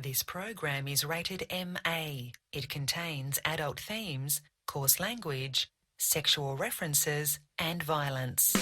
This program is rated MA. It contains adult themes, coarse language, sexual references, and violence.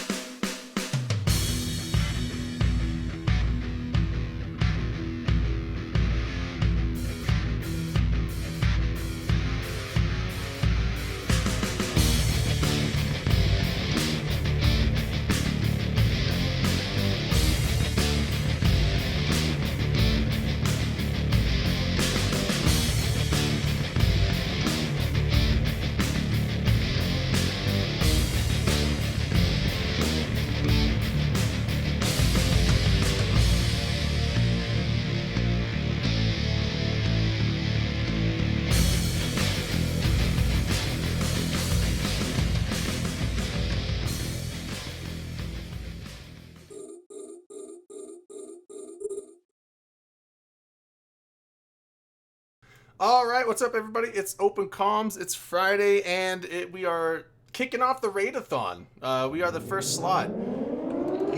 All right, what's up, everybody? It's Open Comms. It's Friday, and we are kicking off the RAIDATHON. We are the first slot. Oh,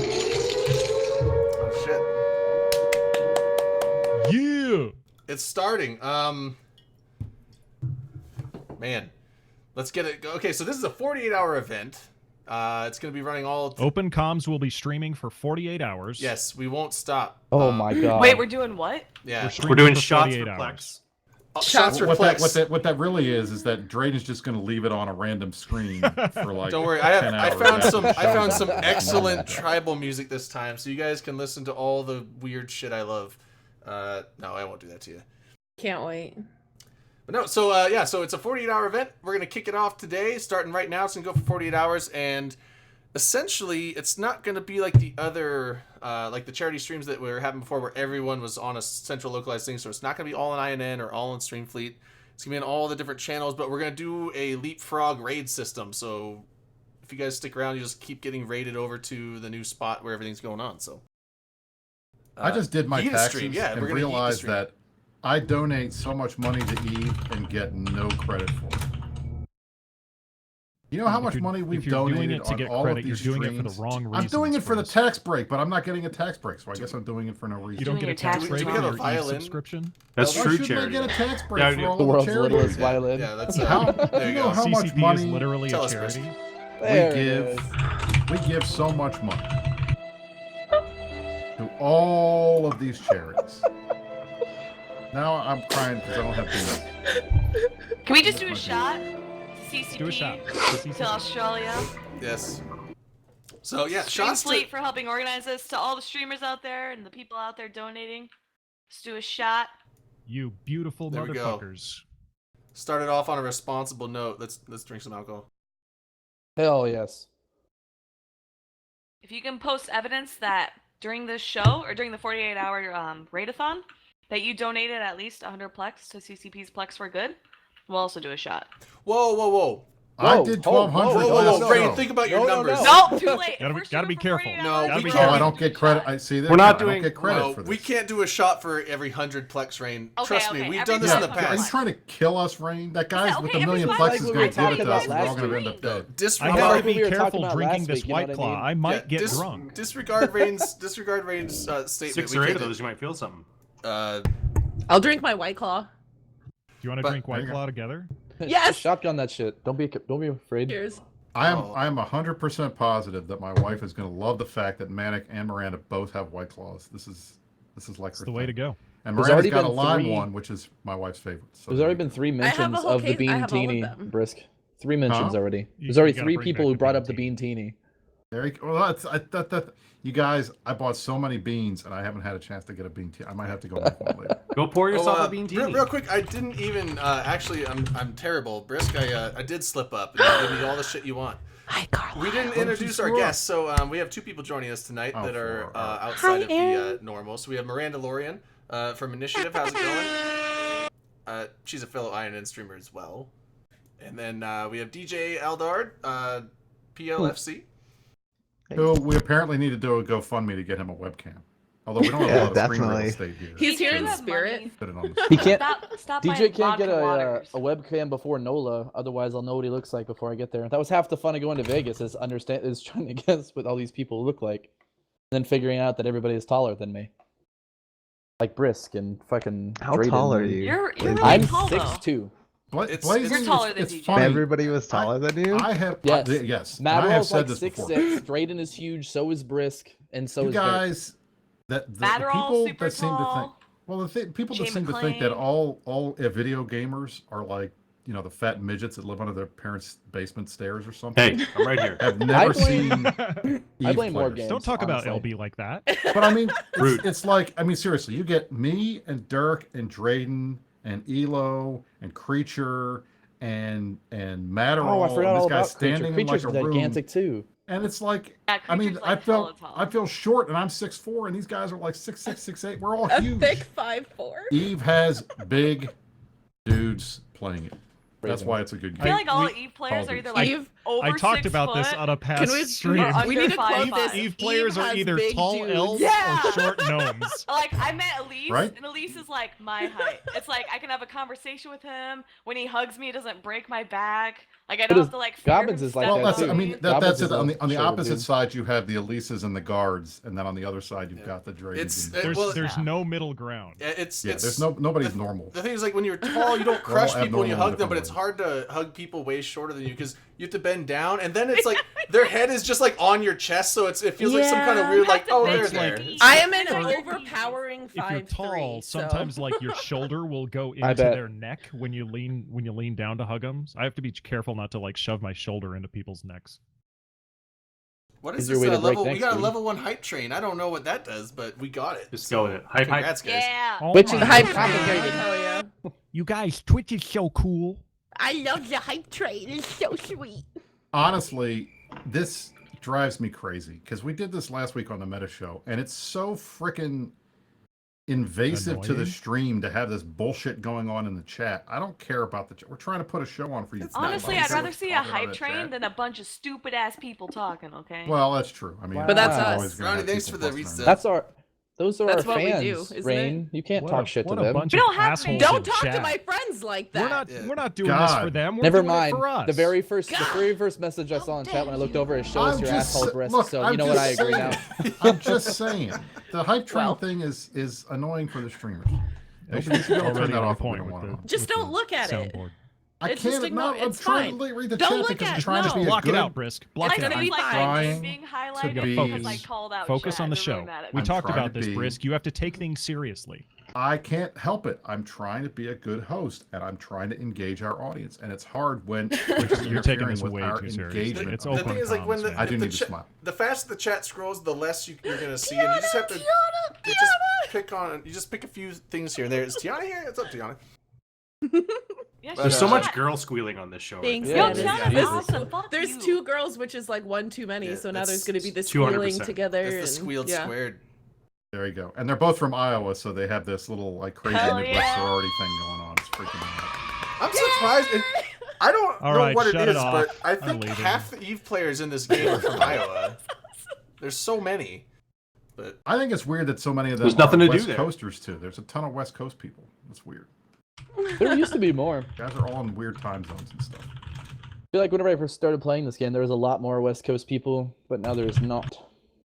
shit. Yeah! It's starting. Man. Let's get it. Okay, so this is a 48-hour event. It's going to be running all... Open Comms will be streaming for 48 hours. Yes, we won't stop. Oh my god. Wait, we're doing what? Yeah. We're doing shots for Plex. Shots for what Plex. what that really is that Drayden's just going to leave it on a random screen for like. Don't worry, 10 I hours found after the show. some excellent tribal music this time, so you guys can listen to all the weird shit I love. No, I won't do that to you. Can't wait. But no, so yeah, so it's a 48-hour event. We're gonna kick it off today, starting right now. It's gonna go for 48 hours, and essentially, it's not gonna be like the other, like the charity streams that we were having before, where everyone was on a central localized thing. So it's not gonna be all in INN or all in Streamfleet. It's gonna be in all the different channels, but we're gonna do a leapfrog raid system. So if you guys stick around, you just keep getting raided over to the new spot where everything's going on. So I just did my Eat a taxes stream. Yeah, and we're gonna eat the realized stream. that I donate so much money to Eve and get no credit for it. You know how much money we've donated to on get all credit, of these you're doing streams? it for the wrong reasons. I'm doing it for the Chris. tax break, but I'm not getting a tax break, so I guess I'm doing it for no reason. You don't get a tax taxes break Do we for have a your violin? subscription? That's That's Why true, shouldn't charity. I get a tax break Yeah, for the all The the world's charity? littlest violin. yeah, that's How, there you you know go. how much CCP money is literally Tell a us, Chris. charity. There we give so much money to all of these charities. Now I'm crying because I don't have beans. Can we just do a shot? CCP Do a shot. to Australia. Yes. So yeah, shots to... Streamfleet for helping organize this. To all the streamers out there and the people out there donating. Let's do a shot. You beautiful There we go. motherfuckers. Started off on a responsible note. Let's drink some alcohol. Hell yes. If you can post evidence that during this show or during the 48-hour Raid-a-thon that you donated at least 100 Plex to CCP's Plex for Good, we'll also do a shot. Whoa. I did 1,200 last Ray, show. think about your No, numbers. No, too late. Gotta be- We're gotta be shooting for careful. 48 No, hours. we Gotta be can't. Oh, I don't get credit. I see that. We're not I don't doing- get credit No, for this. we can't do a shot for every 100 Plex rain. Okay, Trust me, okay, we've every done this in the time. Are you past. trying to kill us, Rain? That guy's with okay, a million every Plex time. is Like we going were to give it talking to us, about and we're all last going to end week. up dead. I Disregard, gotta like be we were careful talking about drinking last this week, you know White what I Claw. mean? I might get drunk. Disregard Rain's statement. 6 We or 8 can't of do- those, you might feel something. I'll drink my White Claw. Do you want to But- drink White Claw together? Yes! Shotgun that shit. Don't be afraid. Cheers. I am Oh. 100% positive that my wife is going to love the fact that Manic and Miranda both have White Claws. This is like It's her the way to thing. go. And There's Miranda's already got a been lime 3 one, which is my wife's favorite. So There's already been 3 have a mentions whole of the case- I Bean have all of Teeny, them. Brisk. 3 mentions Huh? already. You- There's already you gotta 3 bring people back who the brought Bean up the Bean Teeny. There you, well, you guys, I bought so many beans, and I haven't had a chance to get a bean tea. I might have to go make one later. Go pour yourself a bean tea. Real quick, I didn't even actually. I'm terrible, Brisk. I did slip up and you give me all the shit you want. Hi, Carla. We didn't did you introduce our screw up? guests, so we have 2 people joining us tonight Oh, that are 4. outside of the Aaron. normal. So we have Miranda Lorian from Initiative. How's it going? She's a fellow INN streamer as well. And then we have DJ Aldard, PLFC. So we apparently need to do a GoFundMe to get him a webcam. Although we don't have a Yeah, lot of screen real definitely. estate here. He's here in to spirit. fit it on the He can't. Stop DJ buying can't get vodka a waters. webcam before NOLA, otherwise I'll know what he looks like before I get there. That was half the fun of going to Vegas is trying to guess what all these people look like, and then figuring out that everybody is taller than me. Like Brisk and fucking. How Drayden tall are and- you? You're really I'm tall though. 6'2". Blazing, You're taller than it's DJ. funny. Everybody was taller than you. I have Yes. yes. and I have Matterhall's said like this 6'6". before. Drayden is huge. So is Brisk, and so You is Drake. guys, the Matterhall, people super that seem to think, tall. well, people that Jay seem to think that McClane. all video gamers are like, the fat midgets that live under their parents' basement stairs or something. Hey, I'm right here. Have never blame- seen. I Eve blame War players. Games. Don't talk about honestly. LB like that. But I mean, Rude. it's like, I mean, seriously, you get me and Dirk and Drayden and Elo and Creature and Matterhall. Oh, I forgot and all this guy about standing Creature. in like Creature's a room. gigantic too. And it's like, Yeah, I mean, Creature's, like, hella tall. I feel short, and I'm 6'4", and these guys are like 6'6", 6'8". We're all A huge. thick 5'4". Eve has big dudes playing it. That's Raven. why it's a good I feel game. like all we- Eve players are either Eve- like Eve, over I talked 6 about this foot. on a past Can we- stream. Under we need to 5'5". quote this. Eve players are has either big tall dudes. elves Yeah. or short gnomes. Like, I met Elise, Right? and Elise is like my height. It's like I can have a conversation with him. When he hugs me, it doesn't break my back. Like, I But don't is- have to like. fear Goblins him is like Well, that that's, too. I mean, Goblins that's is it. On a the shorter opposite dude. side, you have the Elises and the guards, and then on the other side, you've got the Drayden. It's dudes. There's Yeah. no middle ground. it's There's nobody's normal. The thing is, like, when you're tall, you don't We're all crush people when you abnormal in hug them, but different it's ways. hard to hug people way shorter than you because you have to bend down, and then it's like their head is just like on your chest, so it feels like some kind of Yeah. weird, You like, have to oh, bend they're It's your there. like- It's- I am an It's like- overpowering If you're 5'3", tall, so- sometimes like your shoulder will go into bet. their neck when you lean down to hug them. So I have to be careful not to like shove my shoulder into people's necks. What Is is your this way to break level? We necks, got a dude. level 1 hype train. I don't know what that does, but we got it. Just go with it. Hype, hype. Congrats, guys. Yeah. Oh Which my is The hype God. train. Hell yeah. You guys, Twitch is so cool. I love the hype train. It's so sweet. Honestly, this drives me crazy because we did this last week on the Meta Show, and it's so freaking invasive to the Annoying. stream to have this bullshit going on in the chat. I don't care about the chat. We're trying to put a show on for you. It's not Honestly, fun. I'd rather see a Talking about hype that train chat. than a bunch of stupid ass people talking. Okay. Well, that's true. I mean, But that's you're us. always gonna Ronnie, have thanks people for the busting reset. in. That's our. Those are That's our what we fans, do, isn't Rain. You can't What talk a- shit to what a them. bunch We of don't have assholes fans. in Don't talk to chat. my friends like that. We're not doing this God. for them. We're Never doing mind. it for us. The very first message I saw in chat when I looked over is show us I'm your just asshole sa- breast. look, So I'm you know what? I just agree saying. now. I'm just saying. The hype train Well. thing is annoying for the streamers. They Nobody's should be able to turn already that on off if we point don't with want the- it on. Just don't look at it. soundboard. I It's just can't. ignore- No, I'm it's trying fine. to read the Don't chat look because at I'm it. trying No. to be a Block good. it out, Brisk. Block I it think out. gonna it's be like fine. it's being highlighted be- because I called out. Focus chat. on the They're show. ruining that. We I'm talked trying about to this, be- Brisk. You have to take things seriously. I can't help it. I'm trying to be a good host, and I'm trying to engage our audience, and it's hard when You're taking interfering this with way our too seriously. engagement. It's The open thing is, like, when comms, the, man. I do the need to cha- smile. the faster the chat scrolls, the less you're gonna see, and you just have to you just pick on. You just pick a few things here and there. Is Tiana here? It's up, Tiana. Yeah, But, There's so uh, much girl squealing on this show. Thanks, Yeah, Yo, it is. Tiana's Yeah, awesome. Fuck There's you. 2 girls, which is like 1 too many. Yeah, So now that's there's going to be this 200%. squealing together. It's the and- squealed yeah. squared. There you go. And they're both from Iowa, so they have this little like crazy Hell Midwest yeah. sorority thing going on. It's freaking out. I'm surprised. I don't All know right, what it shut is, it off. but I I'm think leaving. half the Eve players in this game are from Iowa. There's so many. But I think it's weird that so many of them There's nothing are to do West there. Coasters too. There's a ton of West Coast people. That's weird. There used to be more. Guys are all in weird time zones and stuff. I feel like whenever I first started playing this game, there was a lot more West Coast people, but now there's not.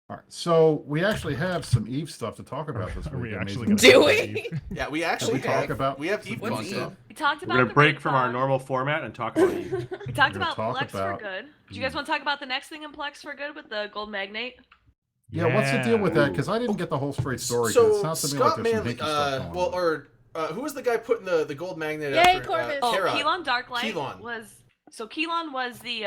All right, so we actually have some Eve stuff to talk about this Are week. we Amazing. actually gonna Do talk we? about Eve? yeah, we actually we talk have about- we have Eve What's content. Eve? We talked about We're gonna the break from our Raid-a-thon. normal format and talk about you. We talked We're gonna about talk Plex about- for good. Do you guys want to talk about the next thing in Plex for good with the gold magnate? Yeah, what's the deal with that? Because I didn't get the whole straight story. 'cause So it sounds to me like Scott there's some Manley, hinky stuff going well, on. or who was the guy putting the gold magnet Yay, after? Corvus. Oh, Kara. Keelan Darklight Keelan. was the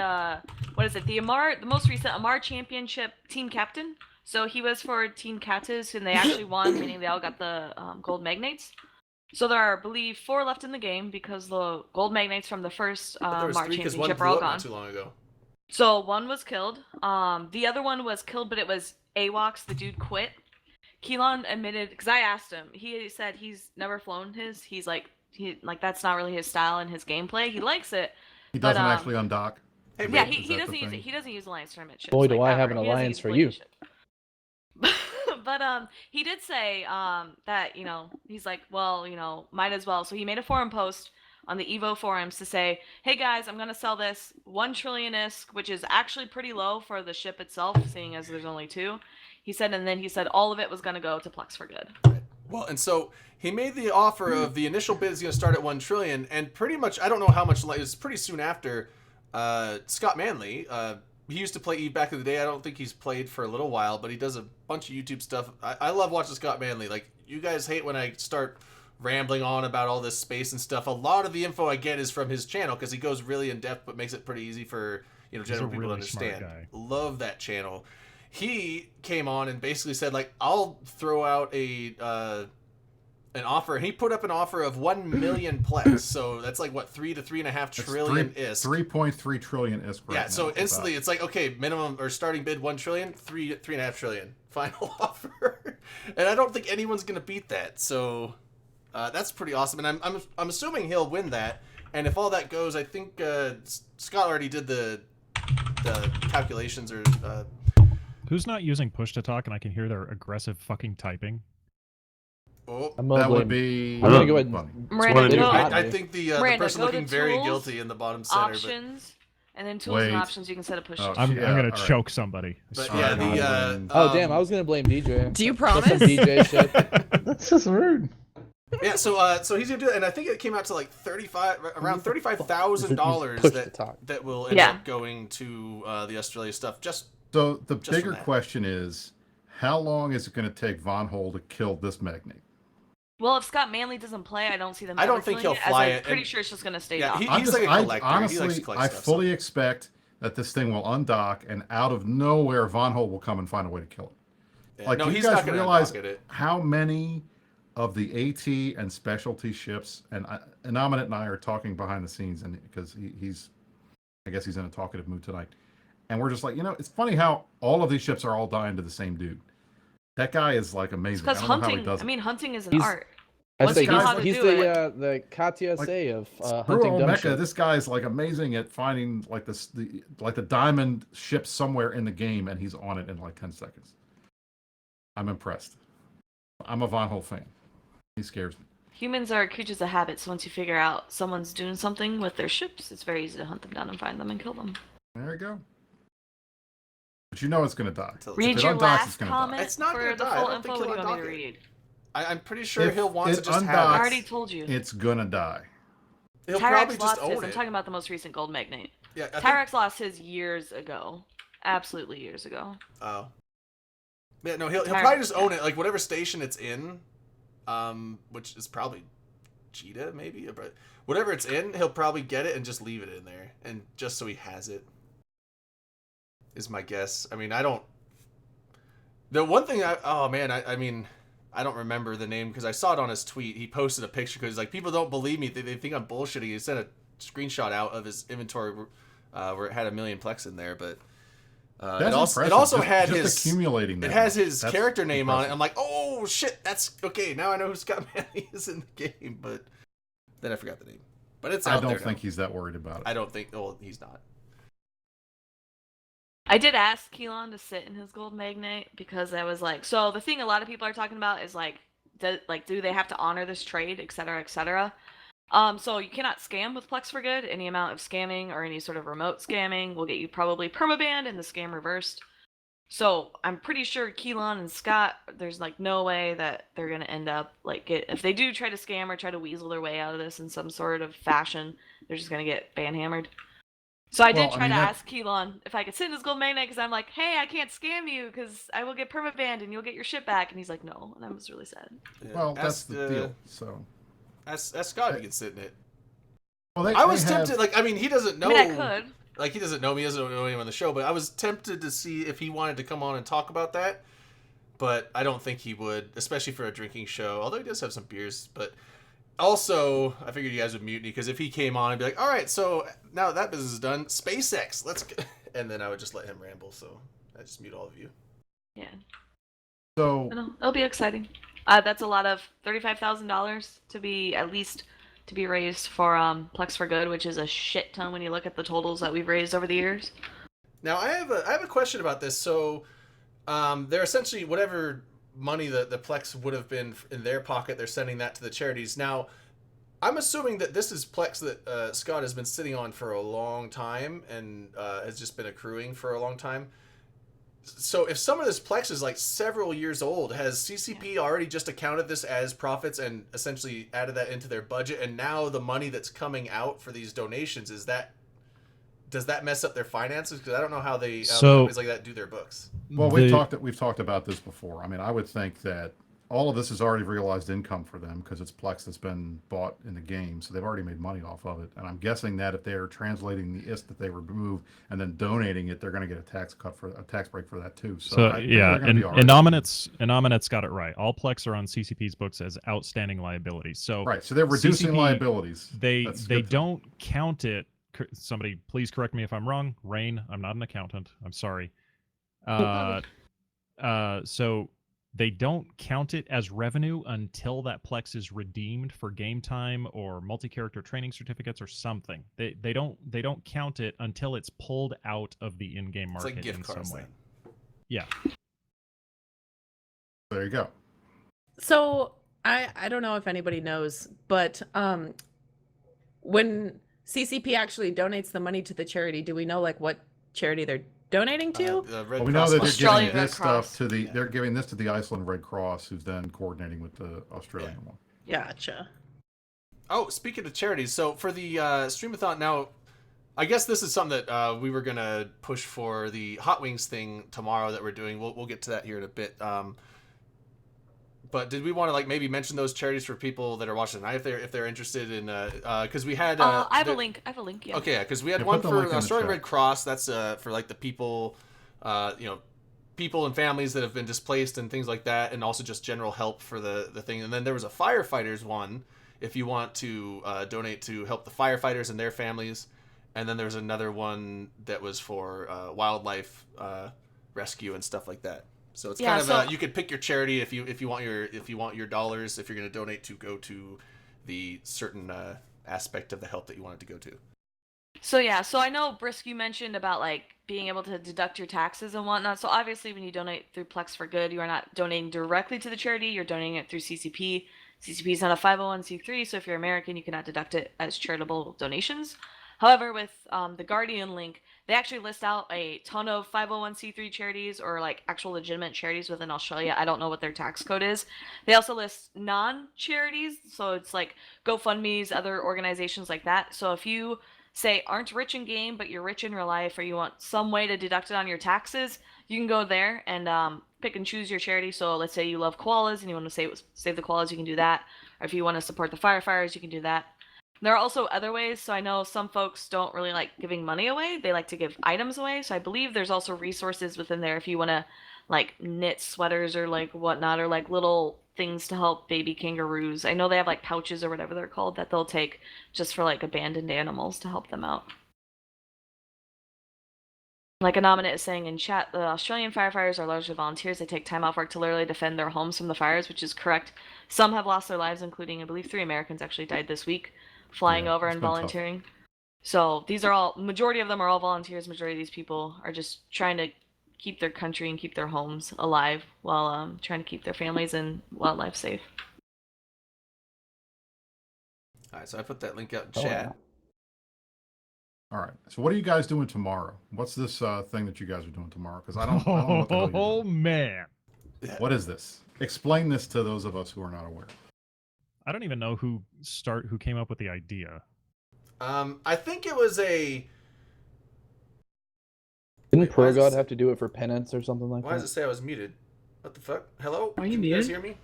what is it? The most recent Amar Championship team captain. So he was for Team Catus, and they actually won, meaning they all got the gold magnates. So there are, I believe, 4 left in the game because the gold magnates from the first But there was Amar 3 because one Championship blew are all up gone. not too long ago. So one was killed. The other one was killed, but it was AWOX. The dude quit. Keelan admitted, because I asked him. He said he's never flown his. He's like that's not really his style and his gameplay. He likes it. He doesn't but, actually undock. Hey, Yeah, man, he that doesn't the use it. thing? He doesn't use alliance tournament ships. Boy, do like, I have ever. an He doesn't alliance use for Blade you. ship. But he did say that he's like, well, might as well. So he made a forum post on the Evo forums to say, hey guys, I'm gonna sell this 1 trillion ISK, which is actually pretty low for the ship itself, seeing as there's only 2. He said, and then he said all of it was gonna go to Plex for good. Well, and so he made the offer of the initial bid is going to start at 1 trillion, and pretty much I don't know how much. It was pretty soon after. Scott Manley. He used to play Eve back in the day. I don't think he's played for a little while, but he does a bunch of YouTube stuff. I love watching Scott Manley. Like, you guys hate when I start rambling on about all this space and stuff. A lot of the info I get is from his channel because he goes really in depth, but makes it pretty easy for general people to understand. Love that channel. He came on and basically said, like, I'll throw out an offer. He put up an offer of 1 million plex. So that's like what, 3 to 3.5 trillion ISK. 3.3 trillion ISK. Right yeah. now, so instantly it's like, okay, minimum or starting bid 1 trillion, 3.5 trillion final offer. And I don't think anyone's gonna beat that. So that's pretty awesome. And I'm assuming he'll win that. And if all that goes, I think Scott already did the calculations or. Who's not using push to talk and I can hear their aggressive fucking typing? Oh, that would be. I'm gonna go ahead funny. and. Miranda, go, I think the Miranda, person go looking to very tools, guilty in the bottom center. Options, and then tools and options. You can set a push. I'm gonna choke somebody. But yeah, oh damn! I was gonna blame DJ. Do you That's promise? some DJ shit. That's just rude. Yeah, so he's gonna do it, and I think it came out to like around $35,000 that will end up going to the Australia stuff. So the bigger question is, how long is it going to take Von Hole to kill this magnate? Well, if Scott Manley doesn't play, I don't see them. I don't think he'll fly it. I'm pretty sure it's just gonna stay. Yeah, down. he's like a collector. Honestly, he likes to collect I stuff, fully expect that this thing will undock, and out of nowhere, Von Hole will come and find a way to kill it. Yeah, like, no, do you he's guys not gonna realize undock it. how many of the AT and specialty ships, and Aminat and I are talking behind the scenes, and because I guess he's in a talkative mood tonight, and we're just like, it's funny how all of these ships are all dying to the same dude. That guy is like amazing. Because hunting, hunting is an art. Once you know how to he's do the Katya Say of hunting dumb ships. This guy is like amazing at finding like the diamond ship somewhere in the game, and he's on it in like 10 seconds. I'm impressed. I'm a Von Hole fan. He scares me. Humans are creatures of habit, so once you figure out someone's doing something with their ships, it's very easy to hunt them down and find them and kill them. There you go. But it's going to die. Read your last comment. It's not for the full info. What do you want me to read? I'm pretty sure he'll want to just have it. I already told you. It's going to die. He'll probably just own it. I'm talking about the most recent gold magnate. Yeah, Tyrex lost his years ago. Absolutely years ago. Oh. Yeah, no, he'll probably just own it, like whatever station it's in, which is probably Cheetah, maybe, but whatever it's in, he'll probably get it and just leave it in there, and just so he has it, is my guess. I mean, I don't. The one thing I mean, I don't remember the name because I saw it on his tweet. He posted a picture because like people don't believe me; they think I'm bullshitting. He sent a screenshot out of his inventory where it had 1 million plex in there, but. It also had his accumulating. It has his character name on it. I'm like, oh shit, that's okay. Now I know who Scott Manley is in the game, but then I forgot the name. But it's out there. I don't think he's that worried about it. I don't think. Well, he's not. I did ask Keelan to sit in his gold magnate because I was like, so the thing a lot of people are talking about is like, do they have to honor this trade, et cetera, et cetera. So you cannot scam with Plex for Good. Any amount of scamming or any sort of remote scamming will get you probably permabanned and the scam reversed. So I'm pretty sure Keelan and Scott, there's like no way that they're gonna end up if they do try to scam or try to weasel their way out of this in some sort of fashion, they're just gonna get banhammered. So I did try to ask Keelan if I could sit in his gold magnet because I'm like, hey, I can't scam you because I will get permabanned and you'll get your shit back. And he's like, no, and I was really sad. Yeah, well, that's the deal. So. That's Scott who can sit in it. Well, I was tempted. Like, I mean, he doesn't know. I mean, I could. Like, he doesn't know me. He doesn't know anyone on the show. But I was tempted to see if he wanted to come on and talk about that. But I don't think he would, especially for a drinking show. Although he does have some beers. But also, I figured you guys would mute me because if he came on and be like, "All right, so now that business is done, SpaceX, let's go," and then I would just let him ramble. So I just mute all of you. Yeah. So it'll be exciting. That's a lot of $35,000 to be raised for Plex for Good, which is a shit ton when you look at the totals that we've raised over the years. Now I have a question about this. So they're essentially whatever money the Plex would have been in their pocket, they're sending that to the charities. Now I'm assuming that this is Plex that Scott has been sitting on for a long time and has just been accruing for a long time. So if some of this Plex is like several years old, has CCP already just accounted this as profits and essentially added that into their budget? And now the money that's coming out for these donations, does that mess up their finances? Because I don't know how companies like that do their books. Well, we've talked about this before. I mean, I would think that all of this is already realized income for them because it's Plex that's been bought in the game, so they've already made money off of it. And I'm guessing that if they're translating the IST that they remove and then donating it, they're going to get a tax break for that too. So yeah, and Anominat's got it right. All Plex are on CCP's books as outstanding liabilities. So right, so they're reducing liabilities. They don't count it. Somebody please correct me if I'm wrong. Rain, I'm not an accountant. I'm sorry. So they don't count it as revenue until that Plex is redeemed for game time or multi-character training certificates or something. They don't count it until it's pulled out of the in-game market like gift in cards, some way. then. Yeah. There you go. So I don't know if anybody knows, but when CCP actually donates the money to the charity, do we know like what charity they're donating to? Well, we know that they're Australian giving Red this Cross. stuff they're giving this to the Iceland Red Cross, who's then coordinating with the Australian one. Gotcha. Oh, speaking of charities, so for the Streamathon now, I guess this is something that we were gonna push for the Hot Wings thing tomorrow that we're doing. We'll get to that here in a bit. But did we want to like maybe mention those charities for people that are watching tonight if they're interested in because we had I have a link. Yeah. Okay, yeah, because we had Yeah, one put the link for in the Australian chat. Red Cross. That's for like the people, people and families that have been displaced and things like that, and also just general help for the thing. And then there was a firefighters one if you want to donate to help the firefighters and their families. And then there's another one that was for wildlife rescue and stuff like that. So it's kind of you could pick your charity if you want your dollars, if you're going to donate to go to the certain aspect of the help that you want it to go to. So yeah, so I know Brisk, you mentioned about like being able to deduct your taxes and whatnot. So obviously, when you donate through Plex for Good, you are not donating directly to the charity. You're donating it through CCP. CCP is not a 501c3, so if you're American, you cannot deduct it as charitable donations. However, with the Guardian link, they actually list out a ton of 501c3 charities or like actual legitimate charities within Australia. I don't know what their tax code is. They also list non-charities, so it's like GoFundMe's, other organizations like that. So if you say aren't rich in game, but you're rich in real life, or you want some way to deduct it on your taxes, you can go there and pick and choose your charity. So let's say you love koalas and you want to save the koalas, you can do that. Or if you want to support the firefighters, you can do that. There are also other ways. So I know some folks don't really like giving money away. They like to give items away. So I believe there's also resources within there if you want to like knit sweaters or like whatnot, or like little things to help baby kangaroos. I know they have like pouches or whatever they're called that they'll take just for like abandoned animals to help them out. Like Anominate is saying in chat, the Australian firefighters are largely volunteers. They take time off work to literally defend their homes from the fires, which is correct. Some have lost their lives, including I believe 3 Americans actually died this week flying over and volunteering. So these are all, majority of them are all volunteers. Majority of these people are just trying to keep their country and keep their homes alive while trying to keep their families and wildlife safe. All right, so I put that link out in chat. All right. So what are you guys doing tomorrow? What's this thing that you guys are doing tomorrow? Because I don't know what the hell you're doing. Oh man. What is this? Explain this to those of us who are not aware. I don't even know who came up with the idea. I think it was a. Didn't ProGod have to do it for penance or something like Why that? does it say I was muted? What the fuck? Hello? Are you Can you guys muted? hear me?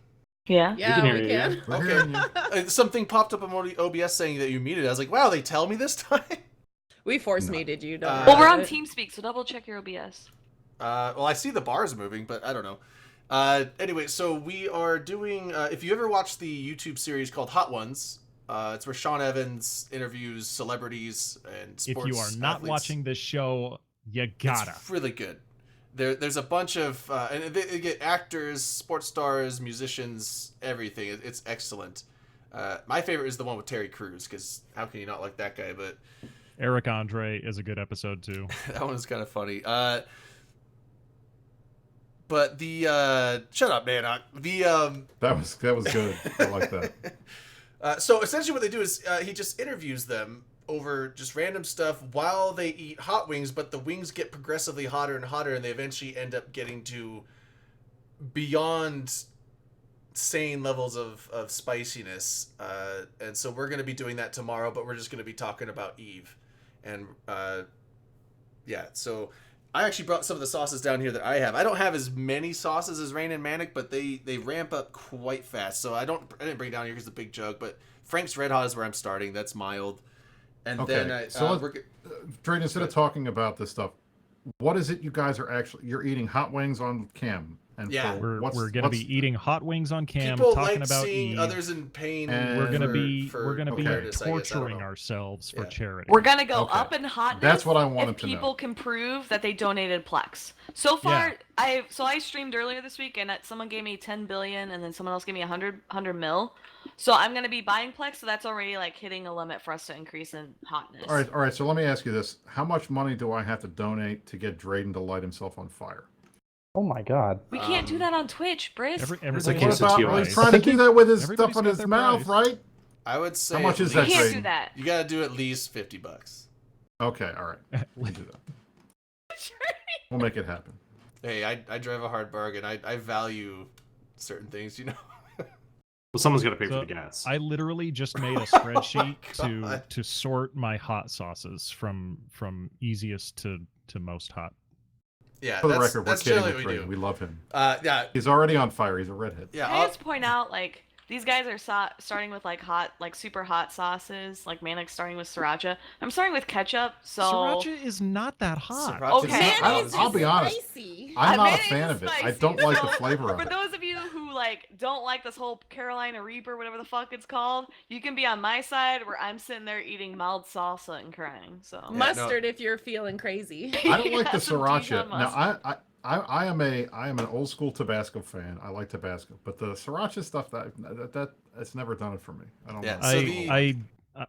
Yeah. Yeah, can hear we you, can. We're Okay. hearing you. Something popped up on OBS saying that you muted. I was like, wow, they tell me this time? We force No. muted you. Don't Well, Well, worry we're about on it. TeamSpeak, so double check your OBS. Well, I see the bars moving, but I don't know. Anyway, so we are doing. If you ever watched the YouTube series called Hot Ones, it's where Sean Evans interviews celebrities and sports. If you are not athletes. watching this show, you gotta. It's really good. There's a bunch of and they get actors, sports stars, musicians, everything. It's excellent. My favorite is the one with Terry Crews, because how can you not like that guy? But Eric Andre is a good episode too. that one is kind of funny. But the shut up, man. That was good. I like that. So essentially what they do is he just interviews them, over just random stuff while they eat hot wings, but the wings get progressively hotter and hotter, and they eventually end up getting to beyond sane levels of spiciness. And so we're going to be doing that tomorrow, but we're just going to be talking about Eve. And yeah, so I actually brought some of the sauces down here that I have. I don't have as many sauces as Rain and Manic, but they ramp up quite fast. So I didn't bring it down here because the big jug, but Frank's Red Hot is where I'm starting. That's mild. And Okay, then Drayden, instead of talking about this stuff, what is it you guys are actually? You're eating hot wings on cam, and Yeah. for We're going to be eating hot wings on cam, people talking like about seeing Eve. others in pain. And We're gonna be okay. torturing ourselves for Yeah. charity. We're gonna go Okay. up in hotness. That's what I wanted if to know. people can prove that they donated Plex. So far, Yeah. I streamed earlier this week, and someone gave me 10 billion, and then someone else gave me 100 mil. So I'm gonna be buying Plex, so that's already like hitting a limit for us to increase in hotness. All right. So let me ask you this: how much money do I have to donate to get Drayden to light himself on fire? Oh my god. We can't do that on Twitch, Briss. It's a Everybody case has of What their about? TOI. He's price. trying to do that with his Everybody's stuff in got his their mouth, price. right? I would say How much at is that, We can't least- do Drayden? that. You got to do at least $50. Okay. All right. We can do that. We'll make it happen. Hey, I drive a hard bargain. I value certain things, you know. Well, someone's got to pay So, for the gas. I literally just made a spreadsheet God. to sort my hot sauces from easiest to most hot. Yeah, For the that's, record, we're that's kidding generally with what we Drayden. do. We love him. Yeah, He's already on fire. He's a redhead. yeah. Can I just point out, like, these guys are starting with like super hot sauces, like Manic's starting with sriracha. I'm starting with ketchup, so Sriracha is not that hot. Sriracha's Okay. not I'll, Mayonnaise I'll is be honest. spicy. I'm not a Mayonnaise fan is of it. I spicy, don't like the so flavor of For it. those of you who like don't like this whole Carolina Reaper, whatever the fuck it's called, you can be on my side where I'm sitting there eating mild salsa and crying. So no. Mustard if you're feeling crazy. I don't like Yeah, the some sriracha. Dijon Now, mustard. I am an old school Tabasco fan. I like Tabasco, but the sriracha stuff that it's never done it for me. I don't Yeah, know. so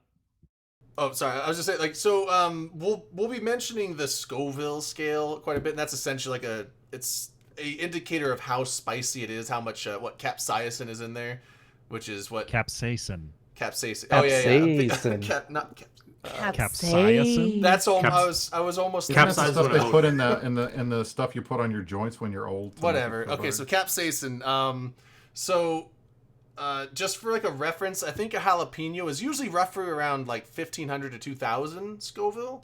Oh, sorry. I was just saying, like, so we'll be mentioning the Scoville scale quite a bit, and that's essentially like it's a indicator of how spicy it is, how much what capsaicin is in there, which is what Capsaicin. capsaicin. Oh yeah, yeah. I'm thinking- Capsaicin. not cap. Capsaicin? That's almost. I was almost. Isn't that the Capsaicin stuff is they what I put in the stuff you put on your joints when you're old? to make you Whatever. feel Okay, better? so capsaicin. So just for like a reference, I think a jalapeno is usually roughly around like 1,500 to 2,000 Scoville.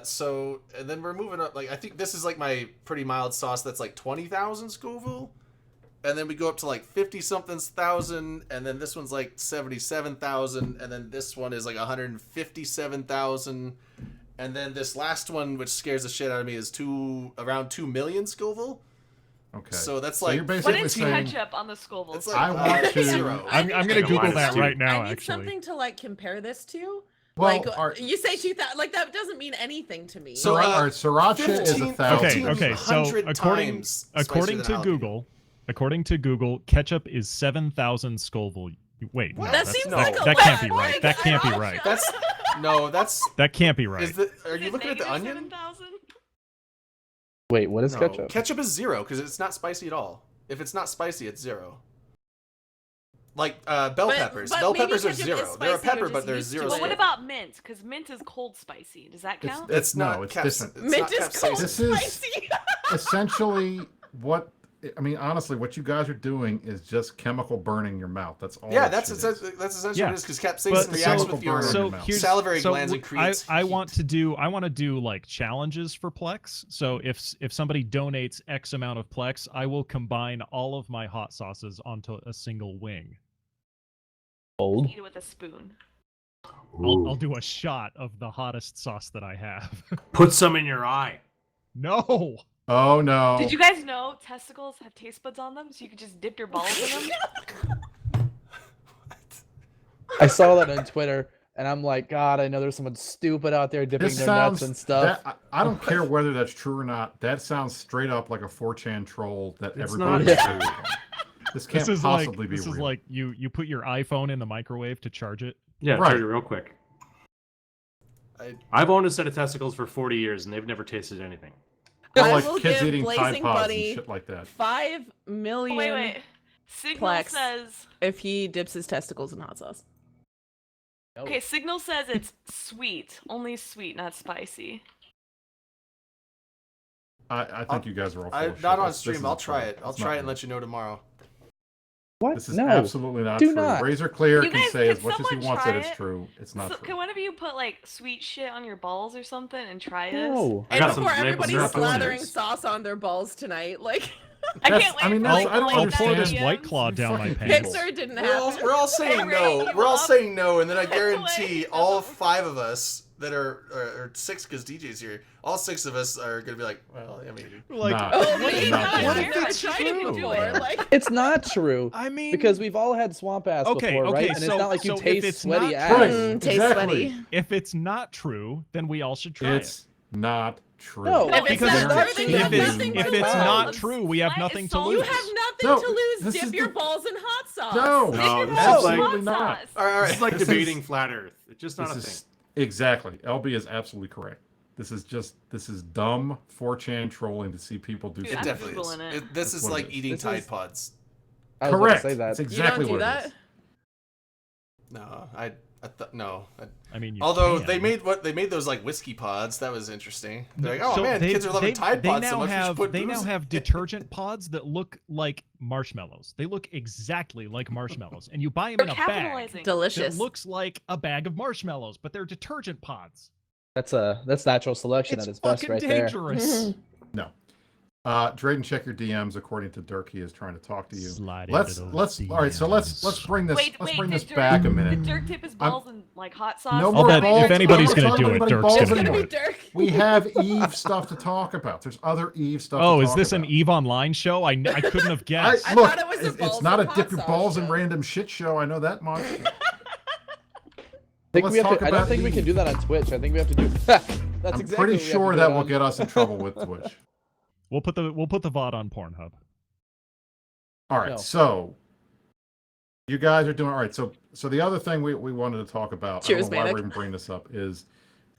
So and then we're moving up. Like I think this is like my pretty mild sauce that's like 20,000 Scoville, and then we go up to like 50 something thousand, and then this one's like 77,000, and then this one is like 157,000, and then this last one, which scares the shit out of me, is around 2 million Scoville. Okay. So that's So like you're What basically is saying ketchup on the Scoville? it's like I want to- zero. I'm going to Like a Google minus that two. right now, I need actually. something to like compare this to. well, Like our, you say 2,000, like that doesn't mean anything to me. So, our siracha is 15 1,000. Okay. So 1,500 according times according spicier to than Google, ketchup is 7,000 Scoville. Wait, no, What? that that's- seems no, like a that lot. can't be right. Like, That can't be I'm right. That's that can't be right. Is the are you looking at the onion? 7,000? Wait, what is No, ketchup? ketchup is zero because it's not spicy at all. If it's not spicy, it's zero. Like bell peppers. but Bell maybe peppers are ketchup is zero. They're a spicy, we're pepper, but just they're used to zero. it. But what Scoville. about mint? Because mint is cold spicy. Does that count? It's not. No, it's caps- different. It's Mint not is cold capsaicin. This is- spicy. Essentially, what I mean, honestly, what you guys are doing is just chemical burning your mouth. That's all. Yeah, that that's shit is. essentially Yeah. what it is because capsaicin But reacts so- with your so here's- salivary glands and creates. I heat. want to do like challenges for Plex. So if somebody donates X amount of Plex, I will combine all of my hot sauces onto a single wing. Old. Eat it with a spoon. I'll do a shot of the hottest sauce that I have. Put some in your eye. No. Oh no! Did you guys know testicles have taste buds on them, so you could just dip your balls in them? I saw that on Twitter, and I'm like, God, I know there's someone stupid out there dipping This their sounds. nuts and stuff. I don't care whether that's true or not. That sounds straight up like a 4chan troll that It's everybody. not knows. This can't This is possibly like be this real. is like you put your iPhone in the microwave to charge it. Yeah, Right. charge it real quick. I've owned a set of testicles for 40 years, and they've never tasted anything. Or I like will kids give eating Tide Blazing Pods Buddy and shit like that. 5 million Wait. Signal Plex. says if he dips his testicles in hot sauce. No. Okay, Signal says it's sweet. Only sweet, not spicy. I think you guys are all full of shit. Not on This stream. is I'll a try troll. it. I'll It's try not it and real. let you know tomorrow. What? This is No. absolutely not Do true. not. Razor Clear You can guys, say can as much as he someone wants try that it's it? true. It's not So, true. can one of you put like sweet shit on your balls or something and try this? No. I And got some before maple everybody's syrup on slathering this. sauce on their balls tonight, like I That's- can't wait. I mean, for, that's- like, I don't late I'll night pour this understand. White DMs. Claw You down my fucking pants. people. Pixar didn't We're all, happen. we're all saying Hey, no. Ray, We're all Rob. saying no, and then I guarantee Wait, all no. 5 of us that or 6 because DJ's here. All 6 of us are gonna be like, well, I mean, Like, Nah. Oh, What me? if No, it's I've never true? tried it before. Like, It's not true. I mean, Because we've all had swamp ass Okay, before, right? okay, And it's so- not like you so if taste it's sweaty not ass. true- taste exactly. sweaty. if it's not true, then we all should try It's not true. No, If it's because not it's true, then not- you if have it's- nothing if to it's lose. not true, we have Sweat nothing is to so- You lose. have nothing No, to lose. this Dip is your the- balls in hot sauce. No, Dip No, your this balls is in like- absolutely hot not. sauce. all right. This is like This debating is- flat Earth. It's just not This a is thing. exactly. LB is absolutely correct. This is dumb 4chan trolling to see people do Dude, It I'm something. definitely is. Googling it. This That's is what it like is. eating This Tide is- Pods. I was about Correct. to say that. That's You don't exactly do what that? it is. No, I thought no. I mean, you Although can. they made those like whiskey pods. That was interesting. They're like, oh So man, kids are loving Tide Pods so much. We should put they now booze in have it." detergent pods that look like marshmallows. They look exactly like marshmallows, and you buy them They're in a bag capitalizing. that Delicious. looks like a bag of marshmallows, but they're detergent pods. That's natural selection It's at its best fucking right there. dangerous. No. Drayden, check your DMs. According to Dirk, he is trying to talk to you. Slide Let's into those all right. So let's DMs. bring this Wait, let's wait, bring did this Dirk- back a minute. Did Dirk dip his balls in like hot sauce? No I'll more bet balls. if anybody's I'm not gonna do talking it, about Dirk's balls It's gonna gonna do be it. Dirk. We have Eve stuff to talk about. There's other Eve stuff. Oh, to is talk this an about. Eve Online show? I couldn't have guessed. I Look, thought it was a it's balls not a and hot dip your sauce balls in show. random shit show. I know that much. I think Let's we have talk to, I don't about think we can Eve. do that on Twitch. I think we have to do. That's I'm exactly pretty what we have sure to do that it will on. get us in trouble with Twitch. We'll put the VOD on Pornhub. All right, No. so you guys are doing all right. So the other thing we wanted to talk about, Cheers, I don't know why Manic. we're even bringing this up, is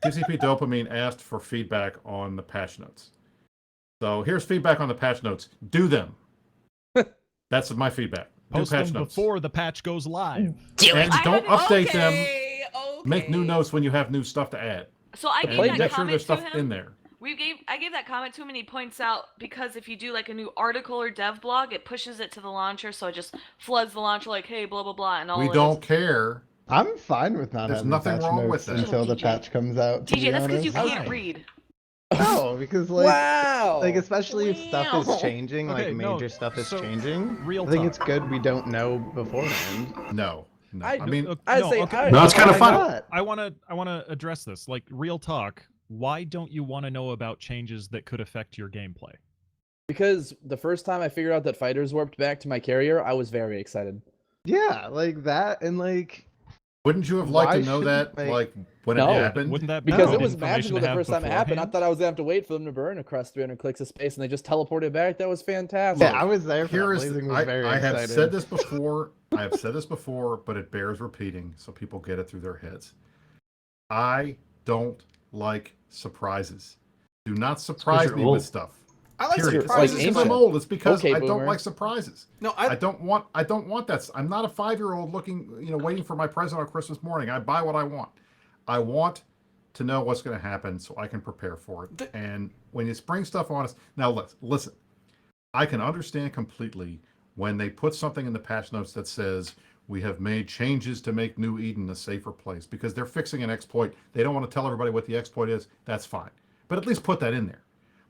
TCP Dopamine asked for feedback on the patch notes. So here's feedback on the patch notes. Do them. That's my feedback. Do Post patch them notes. before the patch goes live. Do And it. don't update them. Okay, Make new okay. notes when you have new stuff to add. So I And gave Play that make sure comment there's to stuff him. in there. I gave that comment to him, and he points out because if you do like a new article or dev blog, it pushes it to the launcher, so it just floods the launcher like, hey, blah blah blah, and all. We it don't is- care. I'm fine with not There's having nothing patch wrong notes with that. until the DJ. patch comes out. To DJ, be that's because you honest. can't Okay. read. No, because like, Wow. like especially if stuff Wow. is changing, Okay, like no, major stuff is so, changing. real I think talk. it's good we don't know beforehand. No. I- I mean, I'd no, say okay. No, it's kinda Why fun. not? I wanna address this. Like, real talk. Why don't you want to know about changes that could affect your gameplay? Because the first time I figured out that fighters warped back to my carrier, I was very excited. Yeah, like that, and like wouldn't you have liked Why to know shouldn't, that, like- when No. it happened? Wouldn't that be Because good it was information magical to the have first time it happened. I beforehand? thought I was gonna have to wait for them to burn across 300 clicks of space, and they just teleported back. That was fantastic. yeah, I was there for Here that. is Blazing was I, very I have excited. said this before. I have said this before, but it bears repeating so people get it through their heads. I don't like surprises. Do not surprise you're me old. with stuff. I like Period. surprises. It's Like because I'm ancient. old. It's because Okay, I don't boomer. like surprises. No, I don't want that. I'm not a 5-year-old looking, waiting for my present on Christmas morning. I buy what I want. I want to know what's going to happen so I can prepare for it. And when you spring stuff on us, now listen. I can understand completely when they put something in the patch notes that says we have made changes to make New Eden a safer place because they're fixing an exploit. They don't want to tell everybody what the exploit is. That's fine. But at least put that in there.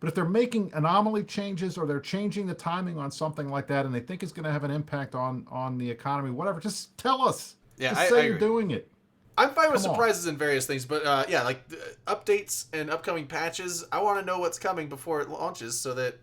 But if they're making anomaly changes or they're changing the timing on something like that and they think it's going to have an impact on the economy, whatever, just tell us. Yeah, just I say you're agree. doing it. I'm fine with Come on. surprises in various things, but yeah, like updates and upcoming patches. I want to know what's coming before it launches, so that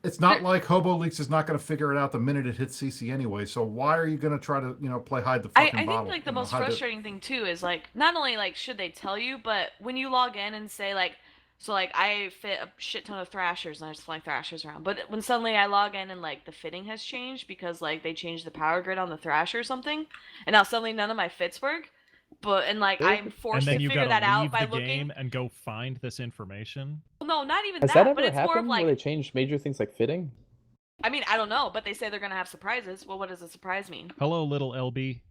It's not like Hobo Leaks is not going to figure it out the minute it hits CC anyway. So why are you going to try to play hide the I fucking think bottle? like the You know, most hide the- frustrating thing too is like not only like should they tell you, but when you log in and say like, so like I fit a shit ton of thrashers and I just fly thrashers around, but when suddenly I log in and like the fitting has changed because like they changed the power grid on the thrasher or something, and now suddenly none of my fits work, I'm And forced then to you figure gotta that out leave by the looking. game and go find this information. No, not even Has that, that but ever it's more of happened where they like changed major things like fitting? I mean I don't know, but they say they're gonna have surprises. Well, what does a surprise mean? Hello, little LB.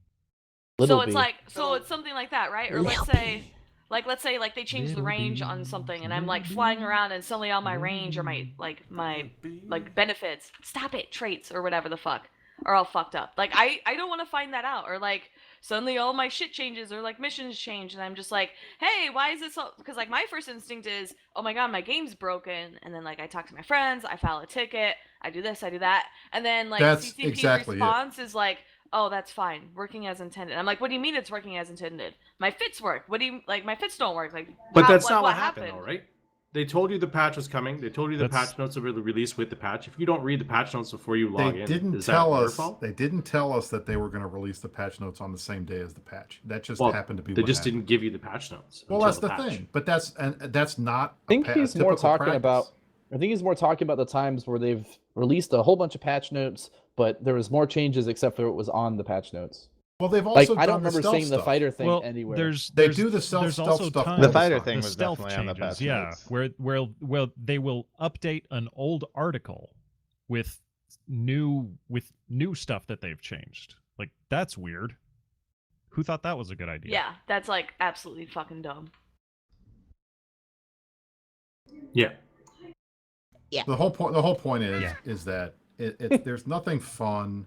Little so it's B. like, so it's something like that, right? Or let's say they change the Little range on bees, something, and I'm like little flying bees, around, and suddenly all my little range or my bees. benefits, stop it, traits or whatever the fuck, are all fucked up. Like I don't want to find that out, or like suddenly all my shit changes, or like missions change, and I'm just like, hey, why is this all? Because like my first instinct is, oh my god, my game's broken, and then like I talk to my friends, I file a ticket, I do this, I do that, and then like That's CCP exactly it. response is like, oh, that's fine, working as intended. I'm like, what do you mean it's working as intended? My fits work. What do you like? My fits don't work. Like, But that's like, not what happened, though, right? They told you the patch was coming. They told you the That's- patch notes will be released with the patch. If you don't read the patch notes before you log They in, didn't is tell that your us. fault? They didn't tell us that they were going to release the patch notes on the same day as the patch. That just Well, happened to be. they what just happened. didn't give you the patch notes. Well, until that's the patch. thing. But that's not. I think he's more talking practice. about. I think he's more talking about the times where they've released a whole bunch of patch notes, but there was more changes except for what was on the patch notes. Well, they've Like also I done don't remember the stealth seeing the stuff. fighter thing Well, anywhere. They do the there's stealth also stuff. times- The all fighter time. thing the was stealth definitely on the changes, patch yeah, notes. where they will update an old article with new stuff that they've changed. Like that's weird. Who thought that was a good idea? yeah, that's like absolutely fucking dumb. Yeah. The whole point is Yeah. is that there's nothing fun,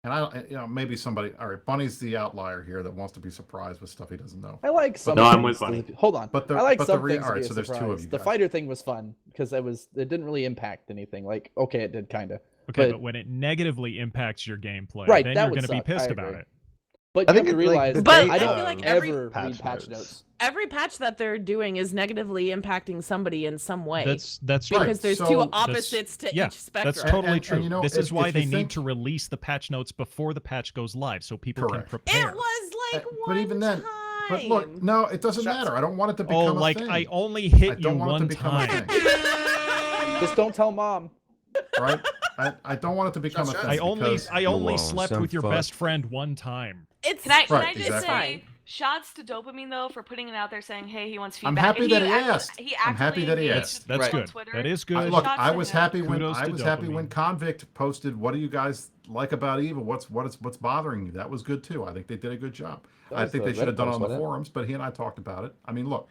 and maybe somebody. All right, Bunny's the outlier here that wants to be surprised with stuff he doesn't know. I like some. No, I'm things with to- Bunny. Hold on. But the- I like but the some re- things. all right, to be so a there's two of surprise. you The guys. fighter thing was fun because it didn't really impact anything. Like okay, it did kind of. Okay, But- but when it negatively impacts your gameplay, Right, then that you're would going to be suck. I pissed about agree. it. But I you have think to it, like, realize the But I I don't feel like every ever patch read patch notes. notes. Every patch that they're doing is negatively impacting somebody in some way. That's Right, because there's so two that's- opposites to yeah, each spectrum. That's totally And, true. you know, this is if why you they think- need to release the patch notes before the patch goes live, so people Correct. can prepare. It was like But one even then, time. but look, no, it doesn't matter. I don't want it to become Oh, a like thing. I only I hit you don't want it to one become a time. thing, Just don't tell mom. right? I don't want it to become a Shut thing. I only because- Malone, slept some with your fuck. best friend one time. It's Can I Right, just exactly. say, shots to Dopamine though for putting it out there saying, hey, he wants feedback. I'm happy And that he actually- asked. He I'm happy actually that he engaged asked. with That's people on good. Twitter. That is I- good. look, Shots I to was him. happy when Kudos to dopamine. Convict posted, "What do you guys like about Eva? What's bothering you?" That was good too. I think they did a good job. That I was think the they should have Reddit done it post, on the wasn't it? forums, but he and I talked about it. I mean, look,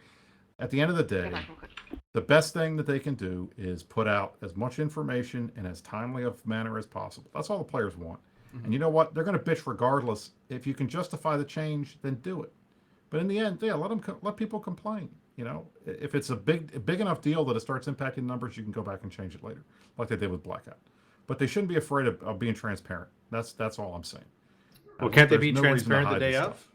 at the end of the day, Go back real quick. the best thing that they can do is put out as much information in as timely of manner as possible. That's all the players want. And you know what? They're going to bitch regardless. If you can justify the change, then do it. But in the end, yeah, let people complain. You know, if it's a big enough deal that it starts impacting numbers, you can go back and change it later, like they did with Blackout. But they shouldn't be afraid of being transparent. That's all I'm saying. Well, can't they There's be no reason to transparent the hide day this of? stuff.